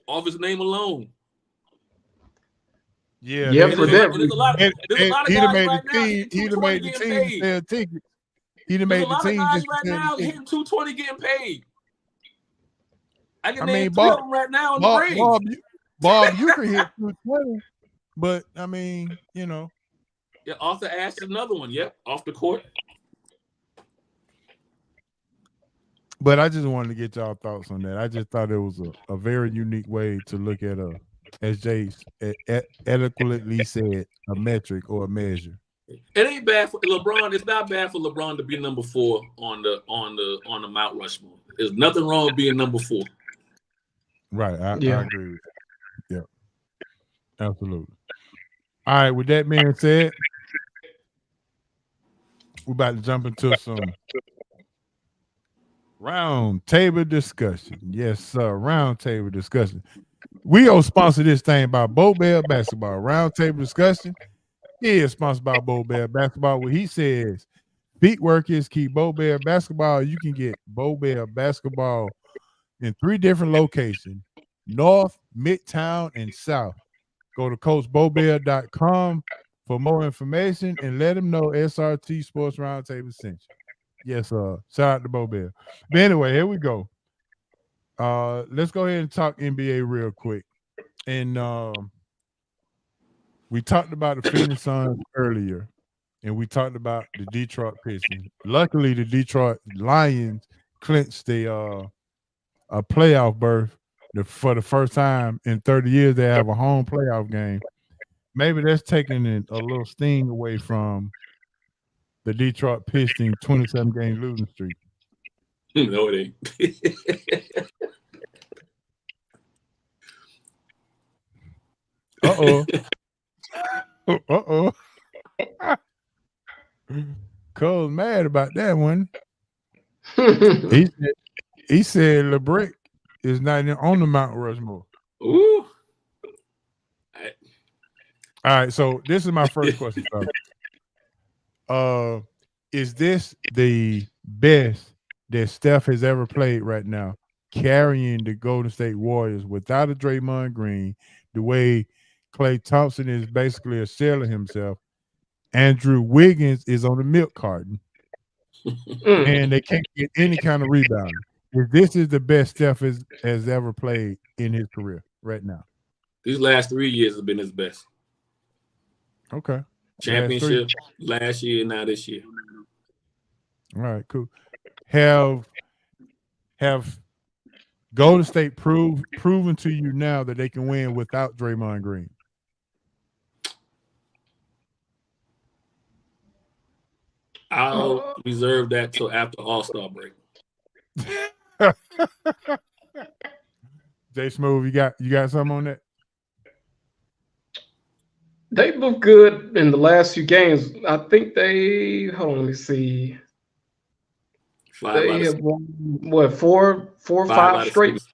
Off his name alone. Yeah. For that. There's a lot of guys right now hitting 220 getting paid. He'd have made the team. There's a lot of guys right now hitting 220 getting paid. I can name Bob, 3 of them right now in the Braves. Bob, you can hit 220, but I mean, you know. Yeah, Arthur Ashe is another one. Yep, off the court. But I just wanted to get y'all thoughts on that. I just thought it was a very unique way to look at as Jay eloquently said, a metric or a measure. It ain't bad for LeBron. It's not bad for LeBron to be number 4 on the Mount Rushmore. There's nothing wrong with being number 4. Right. I agree with that. Yeah. Absolutely. All right. With that being said, we're about to jump into some round table discussion. Yes, sir. Round table discussion. We are sponsored this thing by Bo Bell Basketball. Round table discussion. He is sponsored by Bo Bell Basketball. Where he says, feet work is key. Bo Bell Basketball. You can get Bo Bell Basketball in 3 different locations: North, Midtown, and South. Go to CoachBoBell.com for more information and let him know SRT Sports Roundtable sent you. Yes, shout out to Bo Bell. But anyway, here we go. Let's go ahead and talk NBA real quick. And we talked about the Phoenix Suns earlier, and we talked about the Detroit Pistons. Luckily, the Detroit Lions clinched a playoff berth for the first time in 30 years. They have a home playoff game. Maybe that's taking a little sting away from the Detroit Pistons 27-game losing streak. No, it ain't. Uh-oh. Cole's mad about that one. He said LeBrick is not even on the Mount Rushmore. Ooh. All right, so this is my first question. Is this the best that Steph has ever played right now, carrying the Golden State Warriors without a Draymond Green, the way Klay Thompson is basically a shell of himself? Andrew Wiggins is on the milk carton, and they can't get any kind of rebound. This is the best Steph has ever played in his career right now. These last 3 years have been his best. Okay. Championship last year, now this year. All right, cool. Have Golden State proven to you now that they can win without Draymond Green? I'll reserve that till after All-Star break. Jay Smooth, you got something on that? They look good in the last few games. I think hold on, let me see. 5 they have won, what, four or five straight? 6.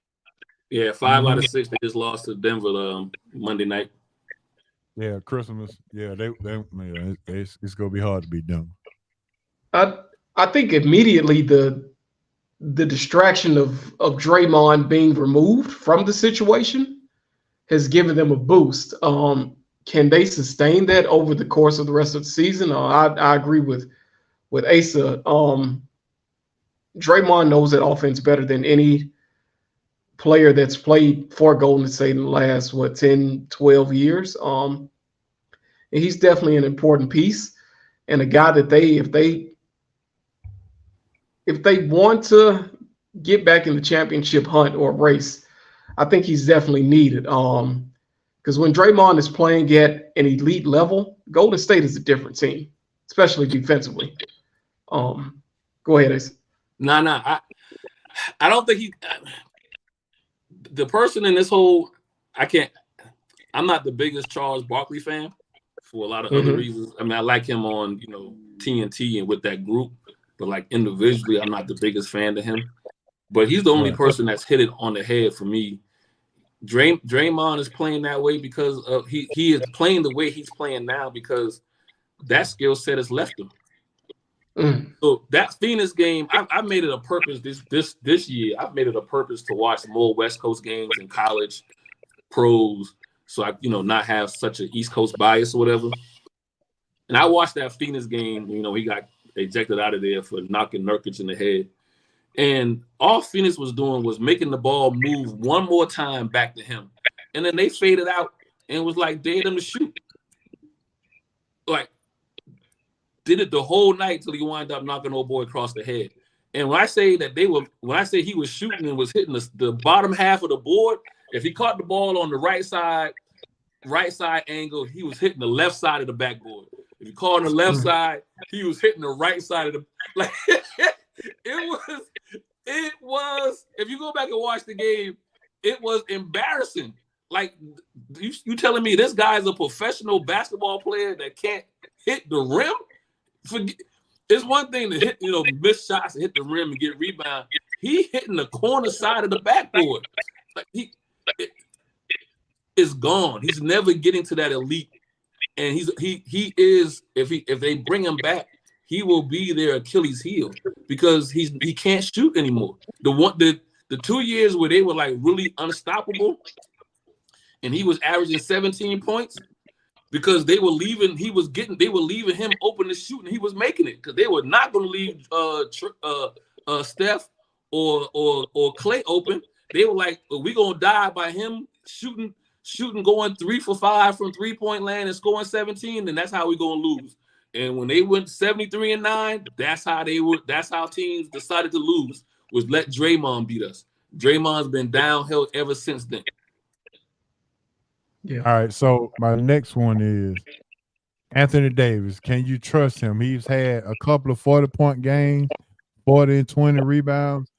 Yeah, 5 out of 6. They just lost to Denver Monday night. Yeah, Christmas. Yeah, it's gonna be hard to beat Denver. I think immediately the distraction of Draymond being removed from the situation has given them a boost. Can they sustain that over the course of the rest of the season? I agree with Asa. Draymond knows that offense better than any player that's played for Golden State in the last 10, 12 years. And he's definitely an important piece and a guy that if they want to get back in the championship hunt or race, I think he's definitely needed. Because when Draymond is playing at an elite level, Golden State is a different team, especially defensively. Go ahead, Ace. No. I don't think the person in this whole, I'm not the biggest Charles Barkley fan for a lot of other reasons. I mean, I like him on, TNT and with that group, but like individually, I'm not the biggest fan of him. But he's the only person that's hit it on the head for me Draymond is playing that way because of he is playing the way he's playing now because that skill set has left him. So that Phoenix game, I made it a purpose this year. I've made it a purpose to watch more West Coast games in college, pros, so I not have such an East Coast bias or whatever. And I watched that Phoenix game. He got ejected out of there for knocking Nurkic in the head. And all Phoenix was doing was making the ball move one more time back to him. And then they faded out and was like, dared him to shoot. Like, did it the whole night till he wound up knocking old boy across the head. And when I say he was shooting and was hitting the bottom half of the board, if he caught the ball on the right side angle, he was hitting the left side of the backboard. If he caught on the left side, he was hitting the right side of the like. It was. If you go back and watch the game, it was embarrassing. Like you telling me this guy is a professional basketball player that can't hit the rim? It's one thing to hit, miss shots and hit the rim and get rebound. He hitting the corner side of the backboard. Like it's gone. He's never getting to that elite. And he is if they bring him back, he will be their Achilles heel because he can't shoot anymore. The 2 years where they were like really unstoppable, and he was averaging 17 points because they were leaving him open to shoot, and he was making it because they were not going to leave Steph or Clay open. They were like, we're gonna die by him shooting, going 3 for 5 from 3-point land and scoring 17, and that's how we're gonna lose. And when they went 73-9, that's how teams decided to lose, was let Draymond beat us. Draymond's been downhill ever since then. Yeah. All right, so my next one is Anthony Davis. Can you trust him? He's had a couple of 40-point games, 40 and 20 rebounds.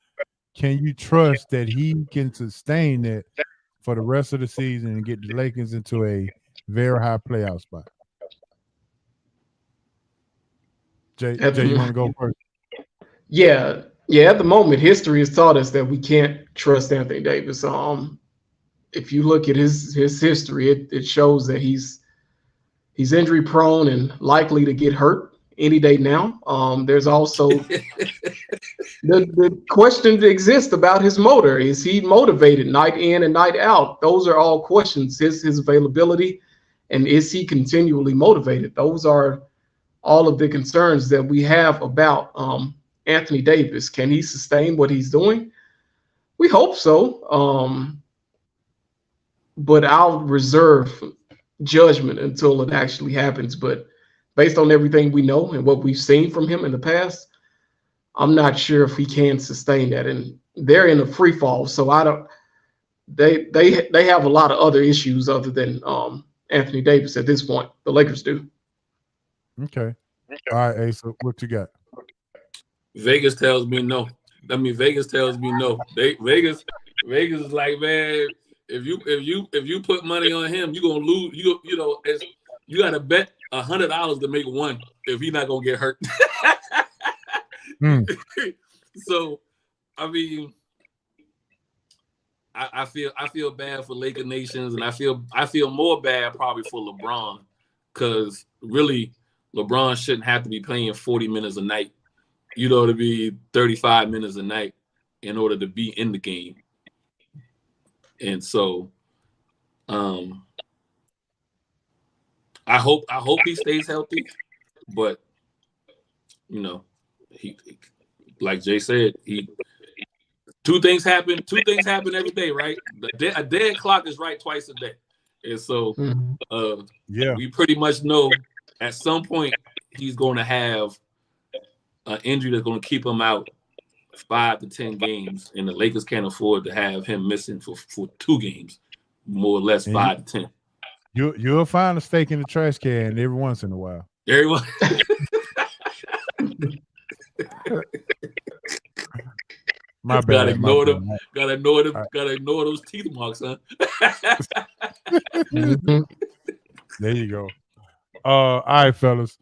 Can you trust that he can sustain that for the rest of the season and get the Lakers into a very high playoff spot? Jay, you want to go first? Yeah. At the moment, history has taught us that we can't trust Anthony Davis. If you look at his history, it shows that he's injury prone and likely to get hurt any day now. There's also the question that exists about his motor. Is he motivated night in and night out? Those are all questions. His availability, and is he continually motivated? Those are all of the concerns that we have about Anthony Davis. Can he sustain what he's doing? We hope so. But I'll reserve judgment until it actually happens. But based on everything we know and what we've seen from him in the past, I'm not sure if he can sustain that. And they're in a free fall, so I don't. They have a lot of other issues other than Anthony Davis at this point. The Lakers do. Okay. All right, Ace, what you got? Vegas tells me no. Vegas tells me no. Vegas is like, man, if you put money on him, you're gonna lose. You gotta bet $100 to make one if he's not gonna get hurt. So, I mean, I feel bad for Laker nations, and I feel more bad probably for LeBron, because really LeBron shouldn't have to be playing 40 minutes a night, to be 35 minutes a night in order to be in the game. And so, I hope he stays healthy, but he, like Jay said, two things happen every day, right? A dead clock is right twice a day, and so we pretty much know at some point he's going to have an injury that's going to keep him out 5 to 10 games, and the Lakers can't afford to have him missing for 2 games, more or less 5 to 10. You'll find a steak in the trash can every once in a while. Everyone. My bad. Gotta ignore them. Gotta ignore those teeth marks, huh? There you go. All right, fellas.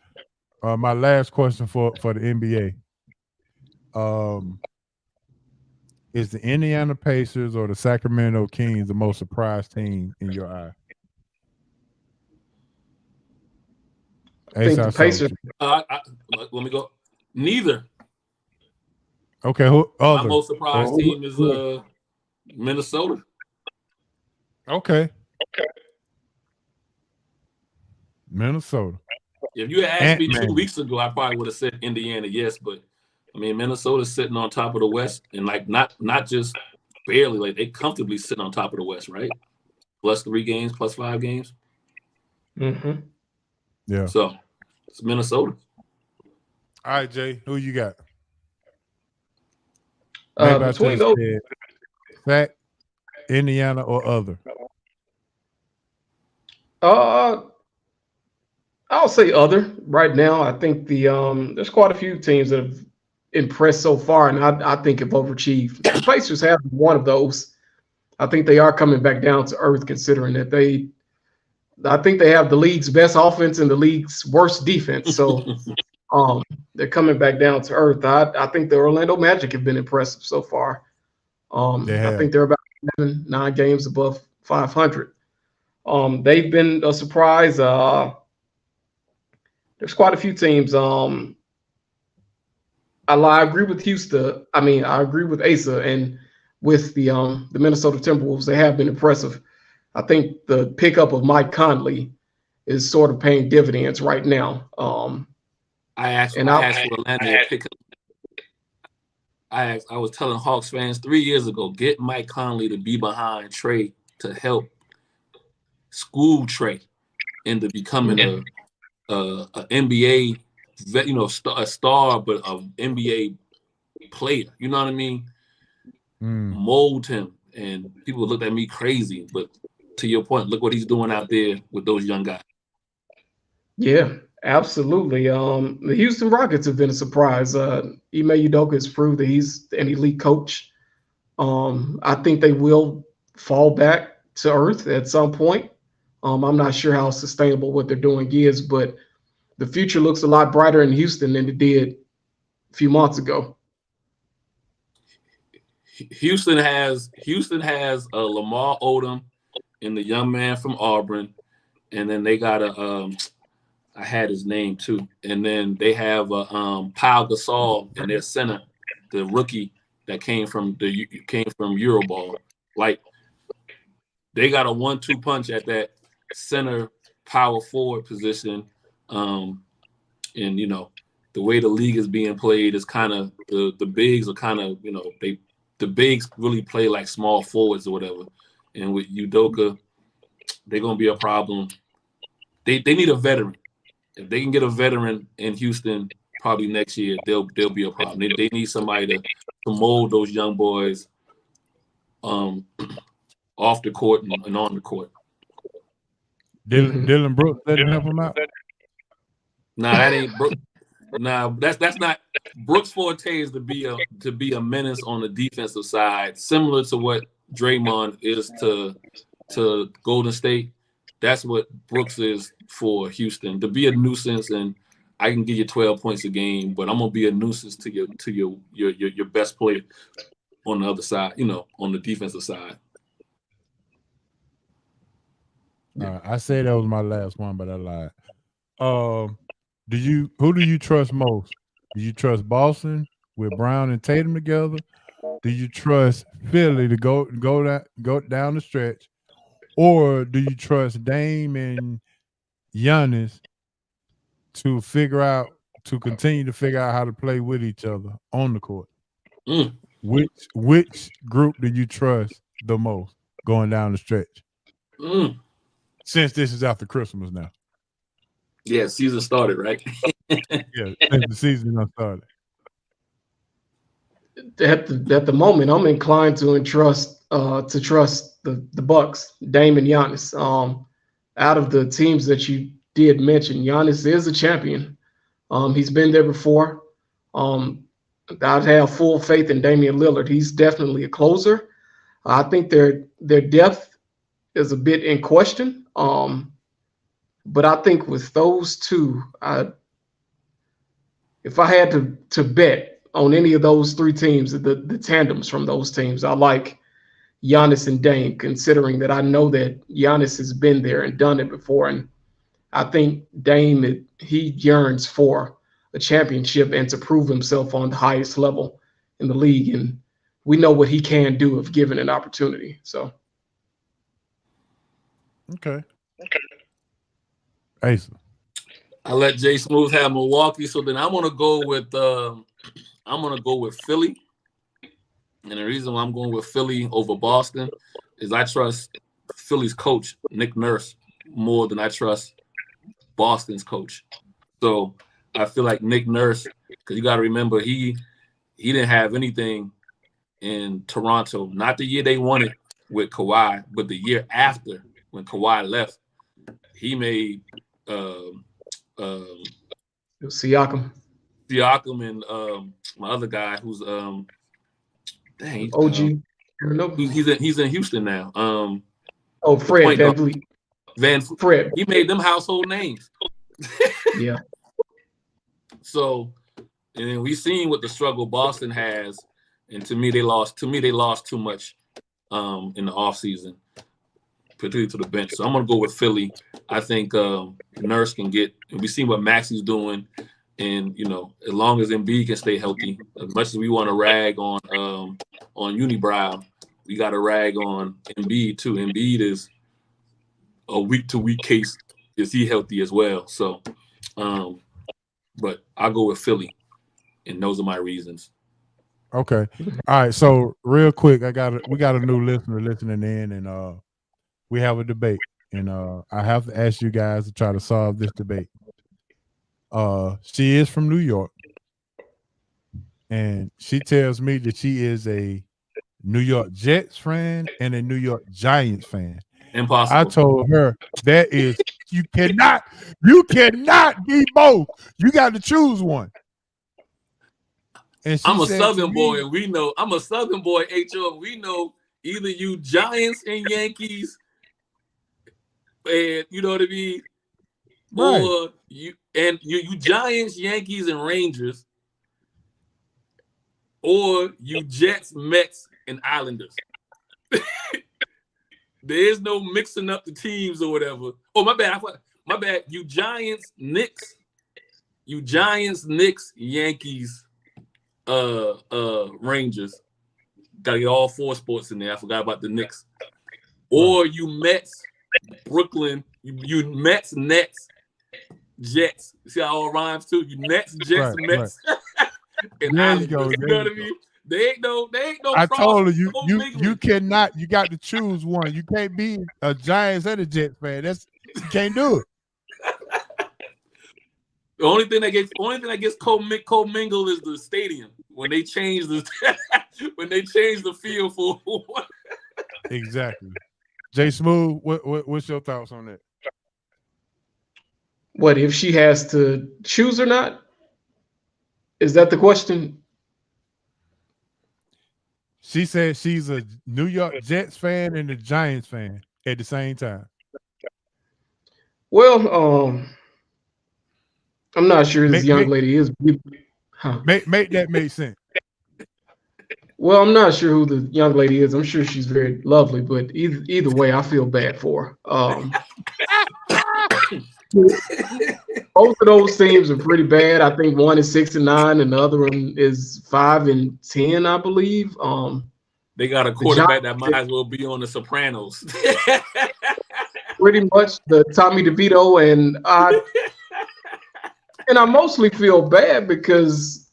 My last question for the NBA. Is the Indiana Pacers or the Sacramento Kings the most surprised team in your eye? I think the Pacers. Let me go. Neither. Okay, who other? My most surprised team is Minnesota. Okay. Minnesota. If you had asked me 2 weeks ago, I probably would have said Indiana, yes, but I mean Minnesota's sitting on top of the West, and like not just barely, like they comfortably sitting on top of the West, right? Plus 3 games, plus 5 games. Mm-hmm. Yeah. So it's Minnesota. All right, Jay, who you got? Between those, Sac, Indiana, or other? I'll say other right now. I think there's quite a few teams that have impressed so far, and I think have overachieved. The Pacers have one of those. I think they are coming back down to earth, considering that I think they have the league's best offense and the league's worst defense. So they're coming back down to earth. I think the Orlando Magic have been impressive so far. I think they're about 9 games above 500. They've been a surprise. There's quite a few teams. I agree with Houston. I mean, I agree with Asa and with the Minnesota Timberwolves. They have been impressive. I think the pickup of Mike Conley is sort of paying dividends right now. I asked for Orlando to pick up. I was telling Hawks fans 3 years ago, get Mike Conley to be behind Trey to help school Trey into becoming a NBA, a star, but an NBA player. You know what I mean? Mold him, and people looked at me crazy. But to your point, look what he's doing out there with those young guys. Yeah, absolutely. The Houston Rockets have been a surprise. Ime Udoka has proved that he's an elite coach. I think they will fall back to earth at some point. I'm not sure how sustainable what they're doing is, but the future looks a lot brighter in Houston than it did a few months ago. Houston has a Lamar Odom and the young man from Auburn, and then they got I had his name too, and then they have Pau Gasol in their center, the rookie that came from Euroball. Like they got a 1-2 punch at that center power forward position, and the way the league is being played is kind of the bigs are kind of the bigs really play like small forwards or whatever, and with Udoka, they're gonna be a problem. They need a veteran. If they can get a veteran in Houston, probably next year they'll be a problem. They need somebody to mold those young boys off the court and on the court. Dylan Brooks letting help him out. Nah, that ain't Brooks. Nah, that's not Brooks' forte is to be a menace on the defensive side, similar to what Draymond is to Golden State. That's what Brooks is for Houston, to be a nuisance. And I can give you 12 points a game, but I'm gonna be a nuisance to your best player on the other side, on the defensive side. I said that was my last one, but I lied. Who do you trust most? Do you trust Boston with Brown and Tatum together? Do you trust Philly to go down the stretch? Or do you trust Dame and Giannis to continue to figure out how to play with each other on the court? Which group do you trust the most going down the stretch? Since this is after Christmas now. Yeah, season started, right? Yeah, since the season done started. At the moment, I'm inclined to trust the Bucks, Dame and Giannis. Out of the teams that you did mention, Giannis is a champion. He's been there before. I'd have full faith in Damian Lillard. He's definitely a closer. I think their depth is a bit in question. But I think with those two, if I had to bet, on any of those three teams, the tandems from those teams. I like Giannis and Dame, considering that I know that Giannis has been there and done it before. And I think Dame, he yearns for a championship and to prove himself on the highest level in the league. And we know what he can do if given an opportunity. So. Okay. Asa. I let Jay Smooth have Milwaukee, so then I'm gonna go with Philly. And the reason why I'm going with Philly over Boston is I trust Philly's coach, Nick Nurse, more than I trust Boston's coach. So I feel like Nick Nurse, because you got to remember, he didn't have anything in Toronto. Not the year they won it with Kawhi, but the year after when Kawhi left, he made Siakam and my other guy who's OG. He's in Houston now. Fred VanVleet. Fred. He made them household names. Yeah. So, and then we seen what the struggle Boston has, and to me they lost too much in the offseason, particularly to the bench. So I'm gonna go with Philly. I think Nurse can get, and we see what Maxi's doing, and as long as Embiid can stay healthy, as much as we want to rag on Unibrow, we got to rag on Embiid too. Embiid is a week-to-week case. Is he healthy as well? So, but I'll go with Philly, and those are my reasons. Okay. All right. So real quick, we got a new listener listening in, and we have a debate, and I have to ask you guys to try to solve this debate. She is from New York, and she tells me that she is a New York Jets fan and a New York Giants fan. Impossible. I told her you cannot be both. You got to choose one. And I'm a Southern boy, and we know I'm a Southern boy. HO, we know either you Giants and Yankees, and you know what I mean, right. Or you Giants, Yankees, and Rangers, or you Jets, Mets, and Islanders. There is no mixing up the teams or whatever. Oh, my bad. My bad. You Giants, Knicks, Yankees, Rangers. Gotta get all four sports in there. I forgot about the Knicks. Or you Mets, Brooklyn. You Mets, Nets, Jets. See how it all rhymes too? You Nets, Jets, right, Mets, and there Islanders. you go. You know what I mean? They ain't no. I told her you cannot. You got to choose one. You can't be a Giants and a Jets fan. You can't do it. The only thing that gets co-mingled is the stadium when they change the field for one. Exactly. Jay Smooth, what's your thoughts on that? What if she has to choose or not? Is that the question? She said she's a New York Jets fan and a Giants fan at the same time. Well, I'm not sure this young lady is. Make that make sense. Well, I'm not sure who the young lady is. I'm sure she's very lovely, but either way, I feel bad for her. Both of those teams are pretty bad. I think one is 6-9 and the other one is 5-10, I believe. They got a quarterback that might as well be on The Sopranos. Pretty much the Tommy DeVito, and I mostly feel bad because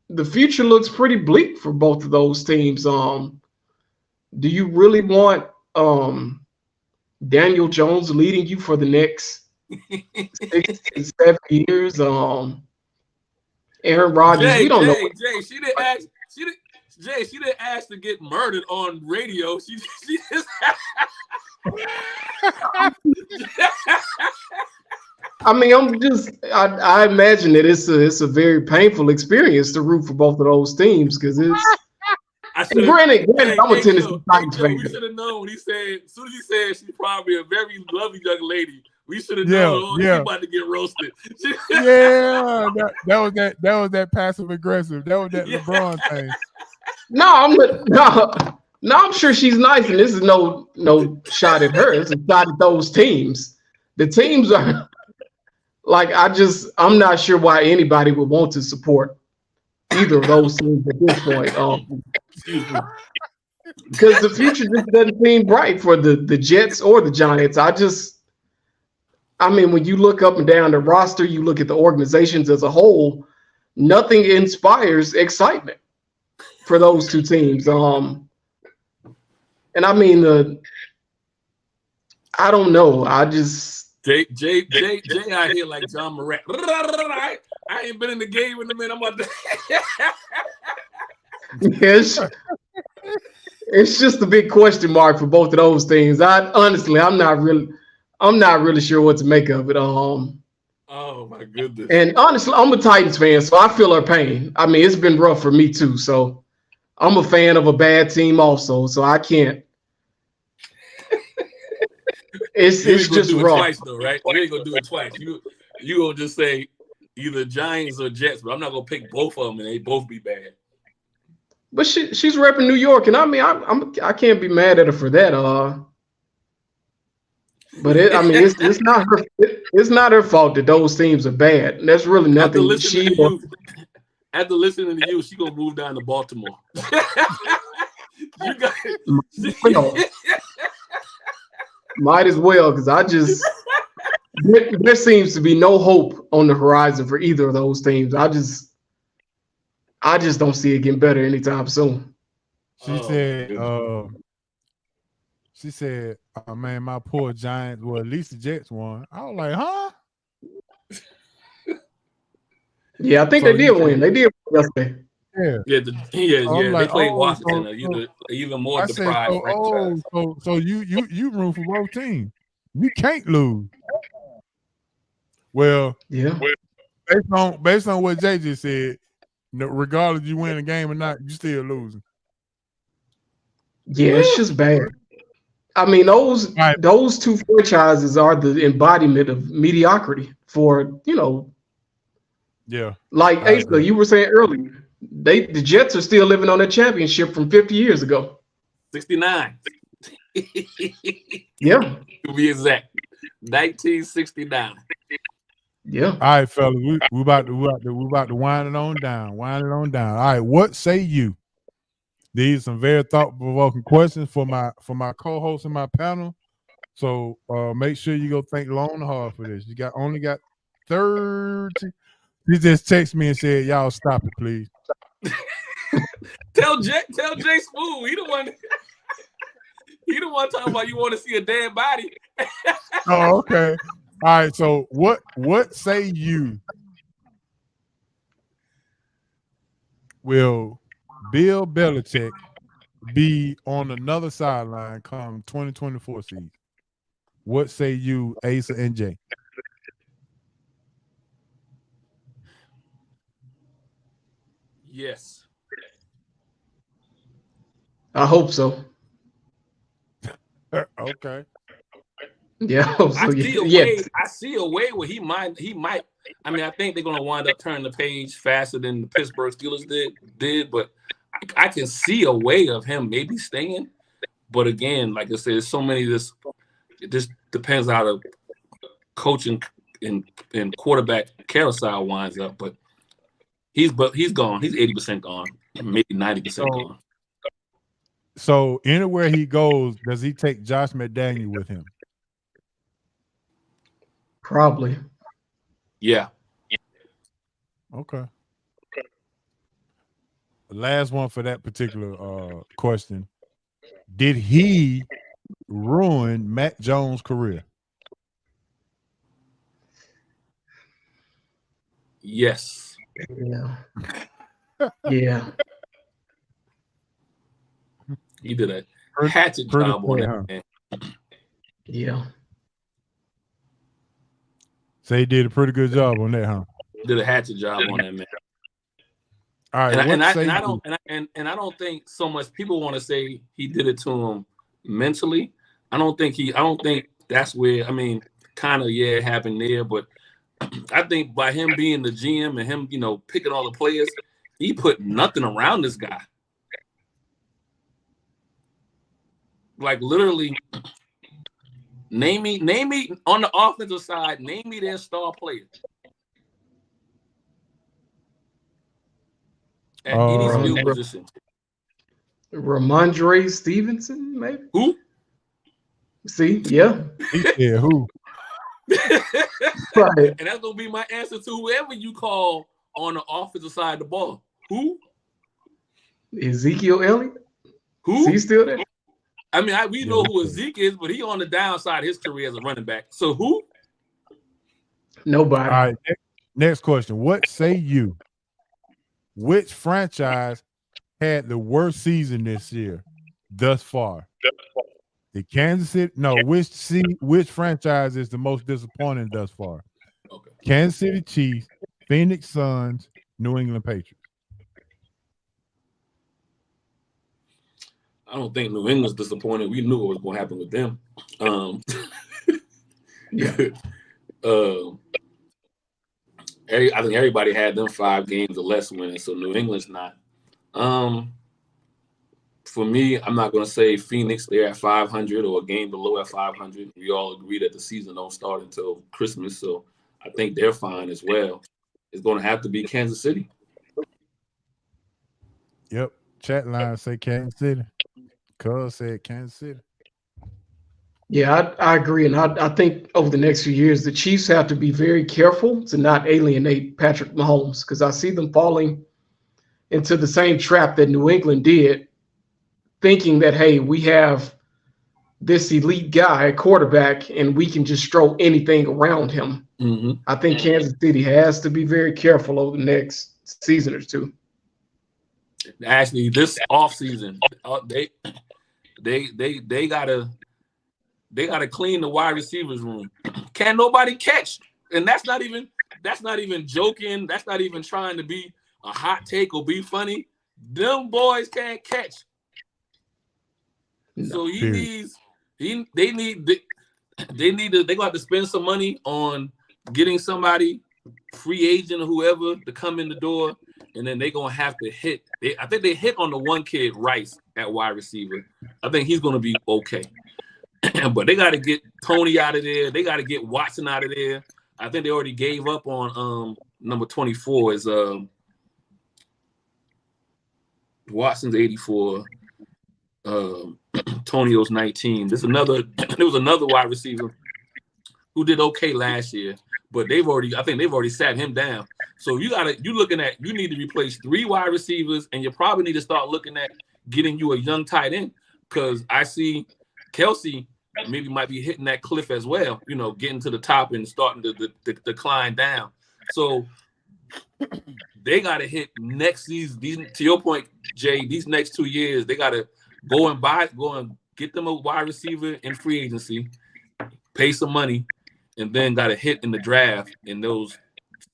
the future looks pretty bleak for both of those teams. Do you really want Daniel Jones leading you for the next 6 to 7 years? Aaron Rodgers, we don't know. Jay, she didn't ask to get murdered on radio. She just I mean, I imagine that it's a very painful experience to root for both of those teams because it's. Granted, I'm a Tennessee Titans fan. We should have known when he said, as soon as he said she's probably a very lovely young lady. We should have Yeah, known. Oh, yeah. She about to get roasted. Yeah, that was that passive aggressive. That was that Yeah. LeBron thing. No, I'm sure she's nice, and this is no shot at her. It's a shot at those teams. The teams are like I'm not sure why anybody would want to support either of those teams at this point. Because the future just doesn't seem bright for the Jets or the Giants. I mean, when you look up and down the roster, you look at the organizations as a whole, nothing inspires excitement for those two teams. And I mean, I don't know. I just Jay out here like John Morant. I ain't been in the game in a minute. I'm about to. yes. It's just a big question mark for both of those things. I'm not really sure what to make of it. Oh my goodness. And honestly, I'm a Titans fan, so I feel her pain. I mean, it's been rough for me too. So I'm a fan of a bad team also. So I can't. It's just do it rough. twice though, right? You ain't gonna do it twice. You gonna just say either Giants or Jets, but I'm not gonna pick both of them and they both be bad. But she's repping New York, and I mean, I can't be mad at her for that. But it's not her. It's not her fault that those teams are bad. That's really nothing. After listening to you, she gonna move down to Baltimore. You got might as well, because there seems to be no hope on the horizon for either of those teams. I just don't see it getting better anytime soon. She said, oh, man, my poor Giants. Well, at least the Jets won. I was like, huh? Yeah, I think they did win. They did win yesterday. Yeah. Like, they played Washington, even more deprived. So you room for both teams. You can't lose. Well, yeah. Based on what Jay just said, regardless you win a game or not, you still losing. Yeah, it's just bad. I mean, those two franchises are the embodiment of mediocrity for, Yeah. Like Asa, you were saying earlier, the Jets are still living on their championship from 50 years ago. 69. Yeah. To be exact. 1969. Yeah. All right, fellas, we about to wind it on down. All right, what say you? These are some very thought-provoking questions for my co-host and my panel. So make sure you go think long and hard for this. You only got 30. He just texted me and said, "Y'all stop it, please." Tell Jay Smooth. He the one. He the one talking about you want to see a dead body. Oh, okay. All right. So what say you? Will Bill Belichick be on another sideline come 2024 season? What say you, Asa and Jay? Yes. I hope so. Okay. Yeah. I see a way where he might. I mean, I think they're gonna wind up turning the page faster than the Pittsburgh Steelers did, but I can see a way of him maybe staying. But again, like I said, there's so many. This depends how the coaching and quarterback carousel winds up. But he's gone. He's 80% gone, maybe 90% gone. So anywhere he goes, does he take Josh McDaniel with him? Probably. Yeah. Okay. The last one for that particular question. Did he ruin Mac Jones' career? Yes. Yeah. Yeah. He did a hatchet job on that, man. Yeah. So he did a pretty good job on that, huh? Did a hatchet job on that, man. All right. And I don't think so much people want to say he did it to him mentally. I don't think that's where, I mean, kind of it happened there, but I think by him being the GM and him, picking all the players, he put nothing around this guy. Like literally, name me on the offensive side, name me their star player at any skill position. Ramondre Stevenson, maybe. Who? See, yeah. Yeah, who? Right. And that's gonna be my answer to whoever you call on the offensive side of the ball. Who? Ezekiel Elliott. Who? Is he still there? I mean, we know who Ezekiel is, but he on the downside of his career as a running back. So who? Nobody. All right. Next question. What say you? Which franchise had the worst season this year thus far? The Kansas City. No, which franchise is the most disappointing thus far? Okay. Kansas City Chiefs, Phoenix Suns, New England Patriots. I don't think New England's disappointed. We knew what was going to happen with them. Yeah. I think everybody had them 5 games or less winning, so New England's not. For me, I'm not going to say Phoenix, they're at 500 or a game below at 500. We all agree that the season don't start until Christmas, so I think they're fine as well. It's going to have to be Kansas City. Yep. Chat line say Kansas City. Cuz said Kansas City. Yeah, I agree. And I think over the next few years, the Chiefs have to be very careful to not alienate Patrick Mahomes, because I see them falling into the same trap that New England did, thinking that, hey, we have this elite guy at quarterback and we can just throw anything around him. Mm-hmm. I think Kansas City has to be very careful over the next season or two. Actually, this offseason, they gotta clean the wide receivers room. Can nobody catch? And that's not even joking. That's not even trying to be a hot take or be funny. Them boys can't catch. So they're gonna have to spend some money on getting somebody, free agent or whoever, to come in the door, and then they're gonna have to hit. I think they hit on the one kid, Rice, at wide receiver. I think he's gonna be okay. But they got to get Tony out of there. They got to get Watson out of there. I think they already gave up on number 24 is Watson's 84. Tonio's 19. There was another wide receiver who did okay last year, but I think they've already sat him down. So you need to replace 3 wide receivers, and you probably need to start looking at getting you a young tight end, because I see Kelsey maybe might be hitting that cliff as well, getting to the top and starting to decline down. So they got to hit next season. To your point, Jay, these next 2 years, they got to go and get them a wide receiver in free agency, pay some money, and then got to hit in the draft in those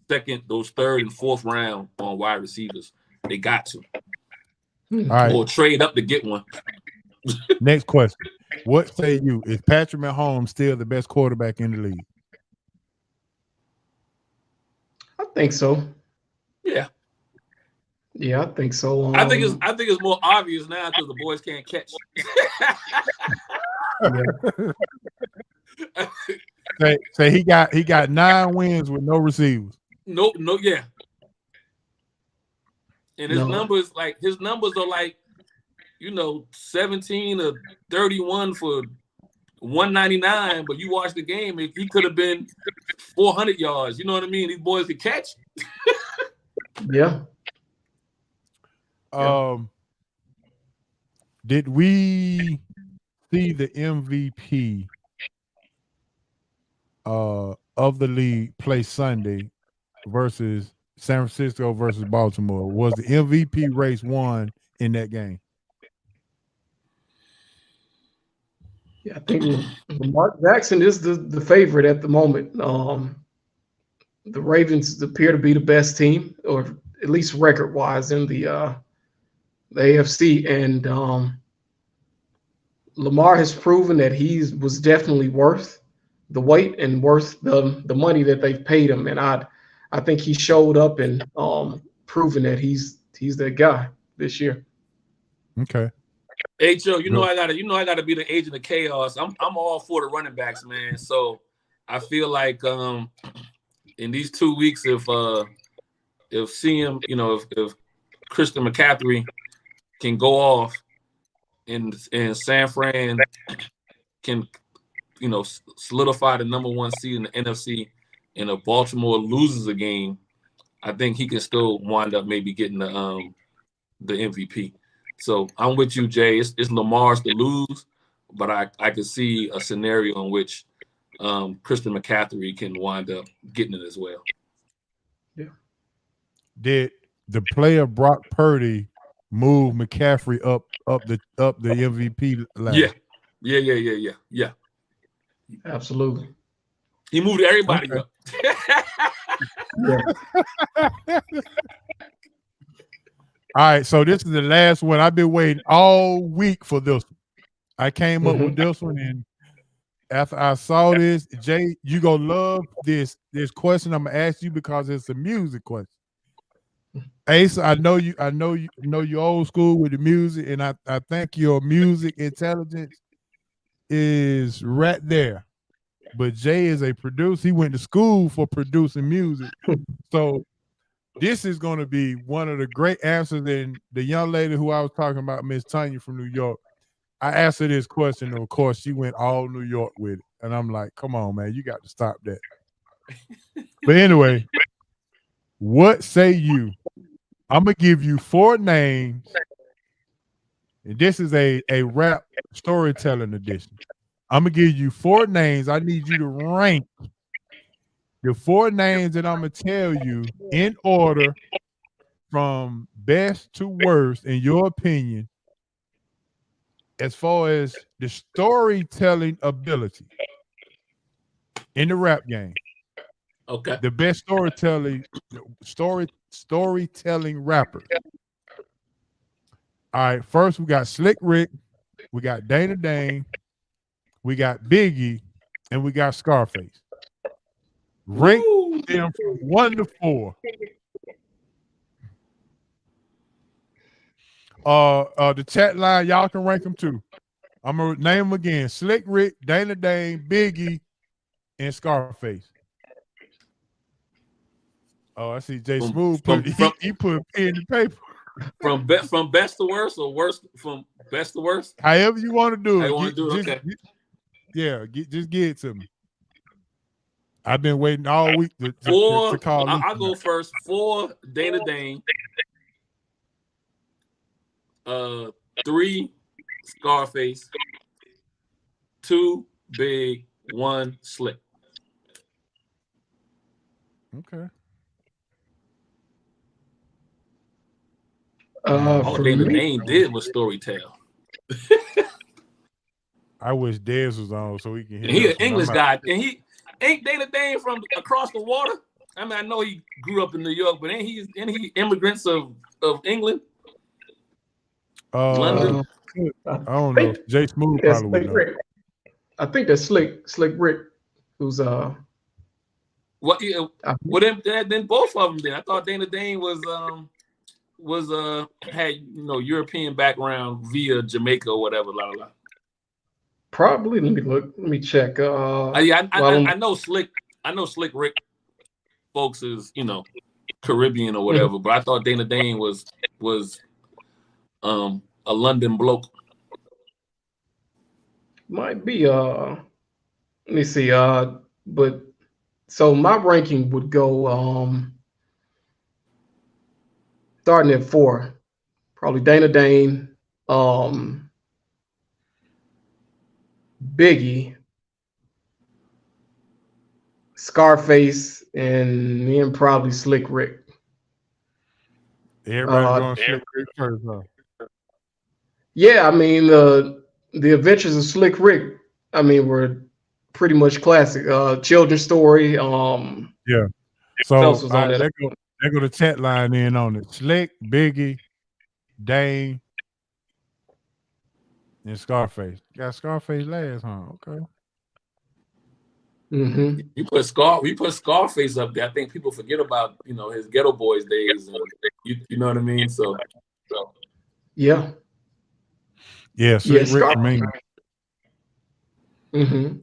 third and fourth round on wide receivers. They got to. All right. Or trade up to get one. Next question. What say you? Is Patrick Mahomes still the best quarterback in the league? I think so. Yeah. Yeah, I think so. I think it's more obvious now because the boys can't catch. Say he got 9 wins with no receivers. No, yeah. And his numbers are like, 17 or 31 for 199, but you watch the game, he could have been 400 yards. You know what I mean? These boys could catch. Yeah. Did we see the MVP of the league play Sunday versus San Francisco versus Baltimore? Was the MVP race won in that game? Yeah, I think Lamar Jackson is the favorite at the moment. The Ravens appear to be the best team, or at least record-wise, in the AFC. And Lamar has proven that he was definitely worth the weight and worth the money that they've paid him. And I think he showed up and proven that he's that guy this year. Okay. Hey Joe, you know I gotta be the agent of chaos. I'm all for the running backs, man. So I feel like in these 2 weeks, if CM, if Christian McCaffrey can go off and San Fran can, solidify the number 1 seed in the NFC, and if Baltimore loses a game, I think he can still wind up maybe getting the MVP. So I'm with you, Jay. It's Lamar's to lose, but I could see a scenario in which Christian McCaffrey can wind up getting it as well. Yeah. Did the player Brock Purdy move McCaffrey up the MVP ladder? Yeah. Absolutely. He moved everybody up. All right, so this is the last one. I've been waiting all week for this one. I came up with this one, and after I saw this, Jay, you gonna love this question I'm gonna ask you because it's a music question. Ace, I know you're old school with the music, and I think your music intelligence is right there. But Jay is a producer. He went to school for producing music. So this is going to be one of the great answers. And the young lady who I was talking about, Miss Tanya from New York, I asked her this question. And of course, she went all New York with it. And I'm like, come on, man, you got to stop that. But anyway, what say you? I'm going to give you 4 names. And this is a rap storytelling edition. I'm going to give you 4 names. I need you to rank the 4 names that I'm going to tell you in order from best to worst, in your opinion, as far as the storytelling ability in the rap game. Okay. The best storytelling rapper. All right, first we got Slick Rick, we got Dana Dane, we got Biggie, and we got Scarface. Rank them from 1 to 4. The chat line, y'all can rank them too. I'm gonna name them again: Slick Rick, Dana Dane, Biggie, and Scarface. Oh, I see Jay Smooth he put a pen to paper. From best to worst, or worst from best to worst? However you want to do it. Okay. Just get it to me. I've been waiting all week to call. I'll go first. 4, Dana Dane. 3, Scarface. 2, Big. 1, Slick. Okay. All Dana Dane did was storytell. I wish Dez was on so he can hear. He an English guy, and he ain't Dana Dane from across the water. I mean, I know he grew up in New York, but ain't he immigrants of England? London. I don't know. Jay Smooth probably would know. I think that's Slick Rick, who's What? Then both of them. Then I thought Dana Dane had European background via Jamaica or whatever. La. Probably. Let me look. Let me check. I know Slick Rick folks is Caribbean or whatever, but I thought Dana Dane was a London bloke. Might be. Let me see. But so my ranking would go starting at 4, probably Dana Dane, Biggie, Scarface, and then probably Slick Rick. Everybody going Slick Rick first, huh? Yeah, I mean the Adventures of Slick Rick, I mean, were pretty much classic. Children's Story. Yeah. So they go the chat line in on it. Slick, Biggie, Dane, and Scarface. Got Scarface last, huh? Okay. Mm-hmm. You put Scarface up there. I think people forget about his Ghetto Boys days, and you know what I mean. So yeah, Slick Rick for me. Mm-hmm.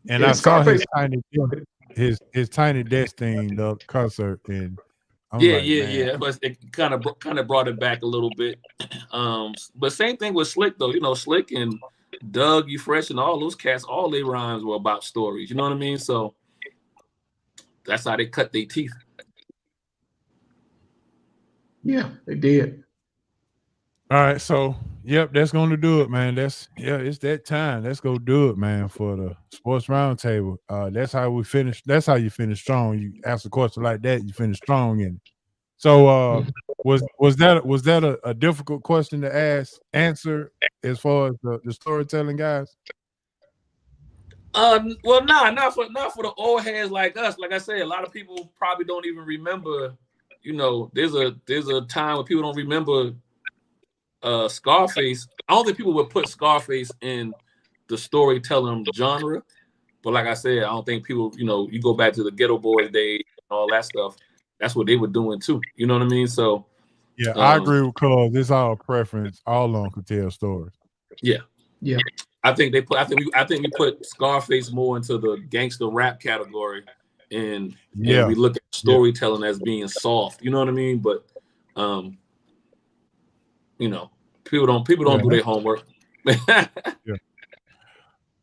And I saw his Tiny Desk thing, the concert, and I'm yeah. But it kind of brought it back a little bit. But same thing with Slick though. Slick and Doug E. Fresh and all those cats, all their rhymes were about stories. You know what I mean? So that's how they cut their teeth. Yeah, they did. All right, so that's going to do it, man. It's that time. Let's go do it, man, for the Sports Roundtable. That's how we finish. That's how you finish strong. You ask a question like that, you finish strong in it. So was that a difficult question to answer as far as the storytelling guys? Well, not for the old heads like us. Like I said, a lot of people probably don't even remember. There's a time when people don't remember Scarface. I don't think people would put Scarface in the storytelling genre, but like I said, I don't think people. You go back to the Ghetto Boys days and all that stuff. That's what they were doing too. You know what I mean? So yeah, I agree with Cole. It's all preference. All of them could tell stories. Yeah. I think we put Scarface more into the gangster rap category, and we look at storytelling as being soft. You know what I mean? But people don't do their homework.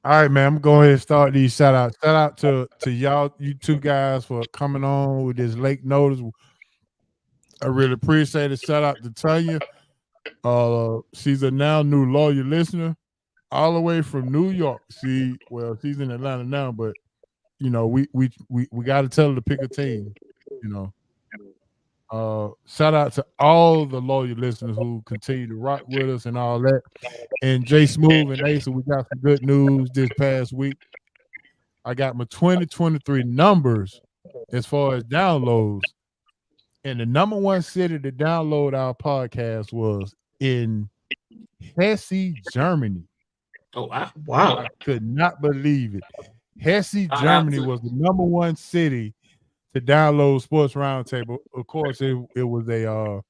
All right, man. I'm going to go ahead and start these shout outs. Shout out to y'all, you two guys, for coming on with this late notice. I really appreciate it. Shout out to Tanya. She's a now new loyal listener, all the way from New York. She's in Atlanta now, but we got to tell her to pick a team. Shout out to all the loyal listeners who continue to rock with us and all that. And Jay Smooth and Asa, we got some good news this past week. I got my 2023 numbers as far as downloads. And the number one city to download our podcast was in Hesse, Germany. Oh, wow. I could not believe it. Hesse, Germany was the number one city to download Sports Roundtable. Of course, it was a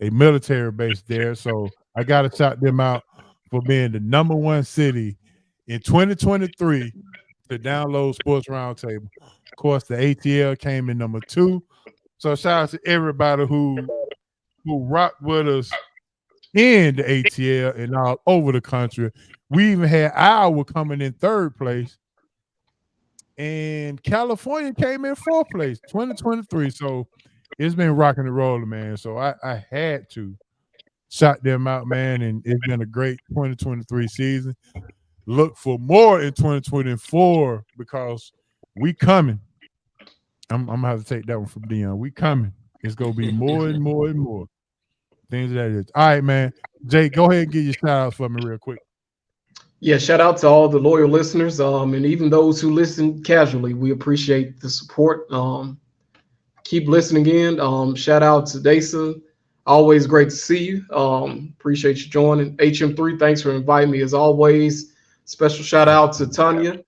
military base there, so I got to shout them out for being the number one city in 2023 to download Sports Roundtable. Of course, the ATL came in number 2. So shout out to everybody who rocked with us in the ATL and all over the country. We even had Iowa coming in 3rd place. And California came in 4th place, 2023. So it's been rocking and rolling, man. So I had to shout them out, man. And it's been a great 2023 season. Look for more in 2024 because we coming. I'm gonna have to take that one from Dion. We coming. It's gonna be more and more and more things that is. All right, man. Jay, go ahead and give your shout outs for me real quick. Yeah, shout out to all the loyal listeners, and even those who listen casually. We appreciate the support. Keep listening in. Shout out to Dasa. Always great to see you. Appreciate you joining. HM3, thanks for inviting me as always. Special shout out to Tanya.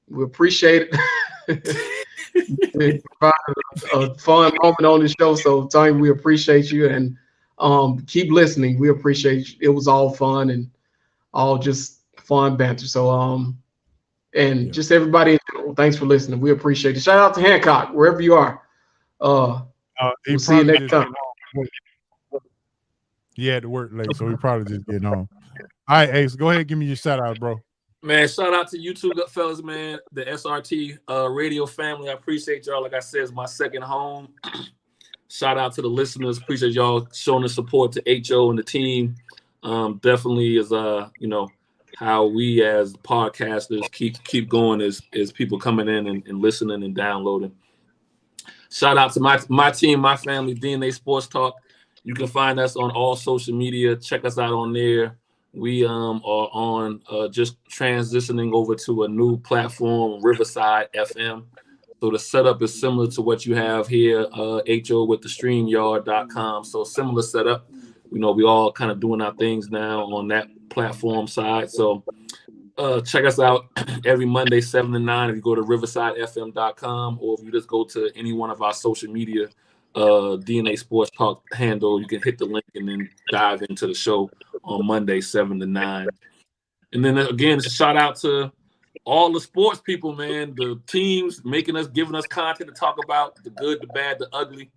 We appreciate it. A fun moment on the show. So Tanya, we appreciate you, and keep listening. We appreciate you. It was all fun and all just fun banter. So just everybody in general, thanks for listening. We appreciate it. Shout out to Hancock, wherever you are. We'll see you next time. He had to work late, so he probably just getting home. All right, Ace, go ahead and give me your shout out, bro. Man, shout out to you two fellas, man. The SRT radio family. I appreciate y'all. Like I said, it's my second home. Shout out to the listeners. Appreciate y'all showing the support to HO and the team. Definitely is how we as podcasters keep going is people coming in and listening and downloading. Shout out to my team, my family, DNA Sports Talk. You can find us on all social media. Check us out on there. We are on just transitioning over to a new platform, Riverside FM. So the setup is similar to what you have here, HO with the StreamYard.com. So similar setup. We all kind of doing our things now on that platform side. So check us out every Monday, 7 to 9. If you go to riversidefm.com, or if you just go to any one of our social media DNA Sports Talk handle, you can hit the link and then dive into the show on Monday, 7 to 9. And then again, it's a shout out to all the sports people, man, the teams giving us content to talk about, the good, the bad, the ugly,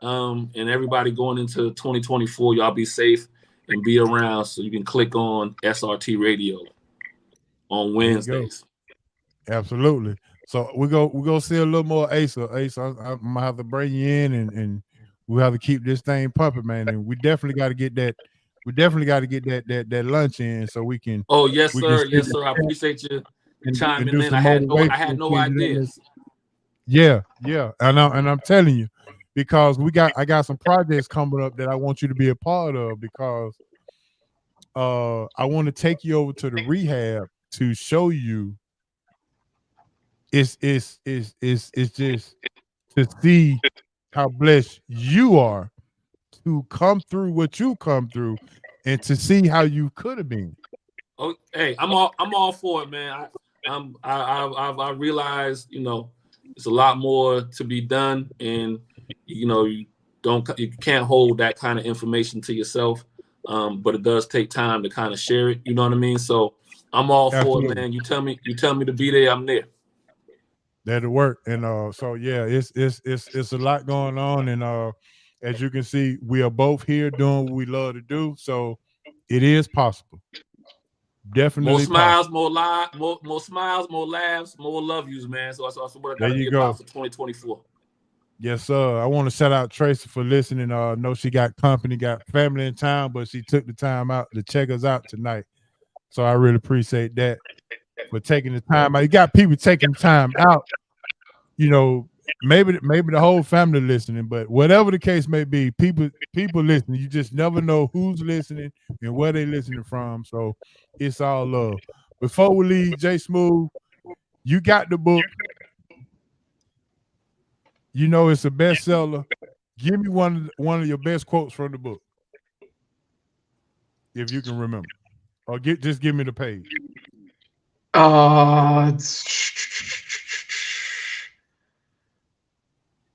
and everybody going into 2024. Y'all be safe and be around, so you can click on SRT Radio on Wednesdays. Absolutely. So we go see a little more Asa. Asa, I'm gonna have to bring you in, and we'll have to keep this thing pumping, man. And we definitely got to get that. We definitely got to get that lunch in so we can. Oh yes, sir. Yes, sir. I appreciate you chiming in. I had no ideas. Yeah. And I'm telling you, because I got some projects coming up that I want you to be a part of, because I want to take you over to the rehab to show you. It's just to see how blessed you are to come through what you come through, and to see how you could have been. Oh, hey, I'm all for it, man. I realize, it's a lot more to be done, and you can't hold that kind of information to yourself, but it does take time to kind of share it. You know what I mean? So I'm all for it, man. You tell me to be there, I'm there. That'll work. And so yeah, it's a lot going on, and as you can see, we are both here doing what we love to do, so it is possible. Definitely more smiles, possible. more smiles, more laughs, more love yous, man. So that's what I gotta be about for 2024. Yes, sir. I want to shout out Tracy for listening. Know she got company, got family in town, but she took the time out to check us out tonight. So I really appreciate that for taking the time out. You got people taking time out. Maybe the whole family listening, but whatever the case may be, people listening. You just never know who's listening and where they listening from. So it's all love. Before we leave, J Smooth, you got the book. It's a bestseller. Give me one of your best quotes from the book, if you can remember, or just give me the page.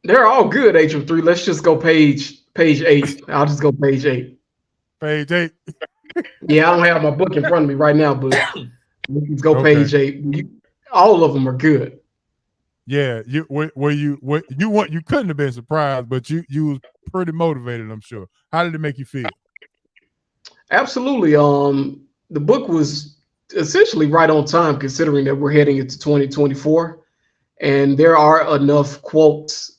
They're all good, HM3. Let's just go page 8. I'll just go page 8. Page 8. Yeah, I don't have my book in front of me right now, but let's go page 8. All of them are good. Yeah, you couldn't have been surprised, but you was pretty motivated, I'm sure. How did it make you feel? Absolutely. The book was essentially right on time, considering that we're heading into 2024, and there are enough quotes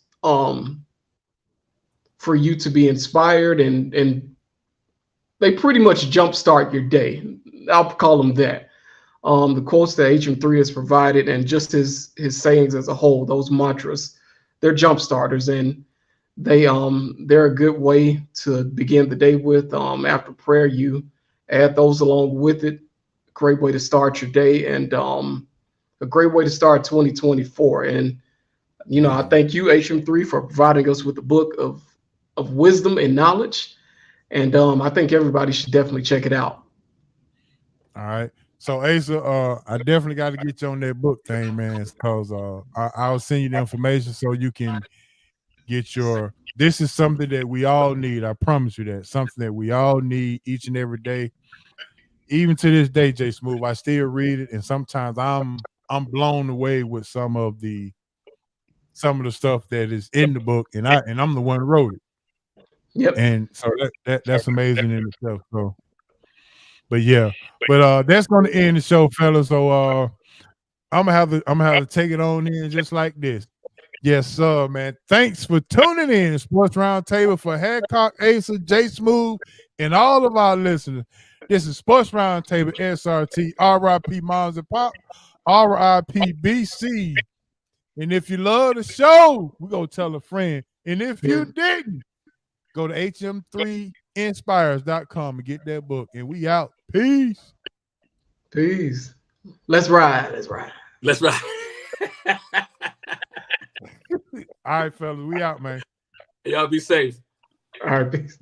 for you to be inspired, and they pretty much jumpstart your day. I'll call them that. The quotes that HM3 has provided, and just his sayings as a whole, those mantras, they're jump starters, and they're a good way to begin the day with. After prayer, you add those along with it. Great way to start your day, and a great way to start 2024. And I thank you, HM3, for providing us with a book of wisdom and knowledge. And I think everybody should definitely check it out. All right. So Asa, I definitely got to get you on that book thing, man, because I'll send you the information so you can get this is something that we all need. I promise you that. Something that we all need each and every day. Even to this day, J Smooth, I still read it, and sometimes I'm blown away with some of the stuff that is in the book, and I'm the one who wrote it. Yep. And so that's amazing in itself. So, but yeah, that's going to end the show, fellas. So I'm gonna have to take it on in just like this. Yes, sir, man. Thanks for tuning in, Sports Roundtable, for Hancock, Asa, J Smooth, and all of our listeners. This is Sports Roundtable, SRT, RIP Moms and Pop, RIP BC. And if you love the show, we're going to tell a friend. And if you didn't, go to hm3inspires.com and get that book. And we out. Peace. Peace. Let's ride. All right, fellas. We out, man. Y'all be safe. All right, peace.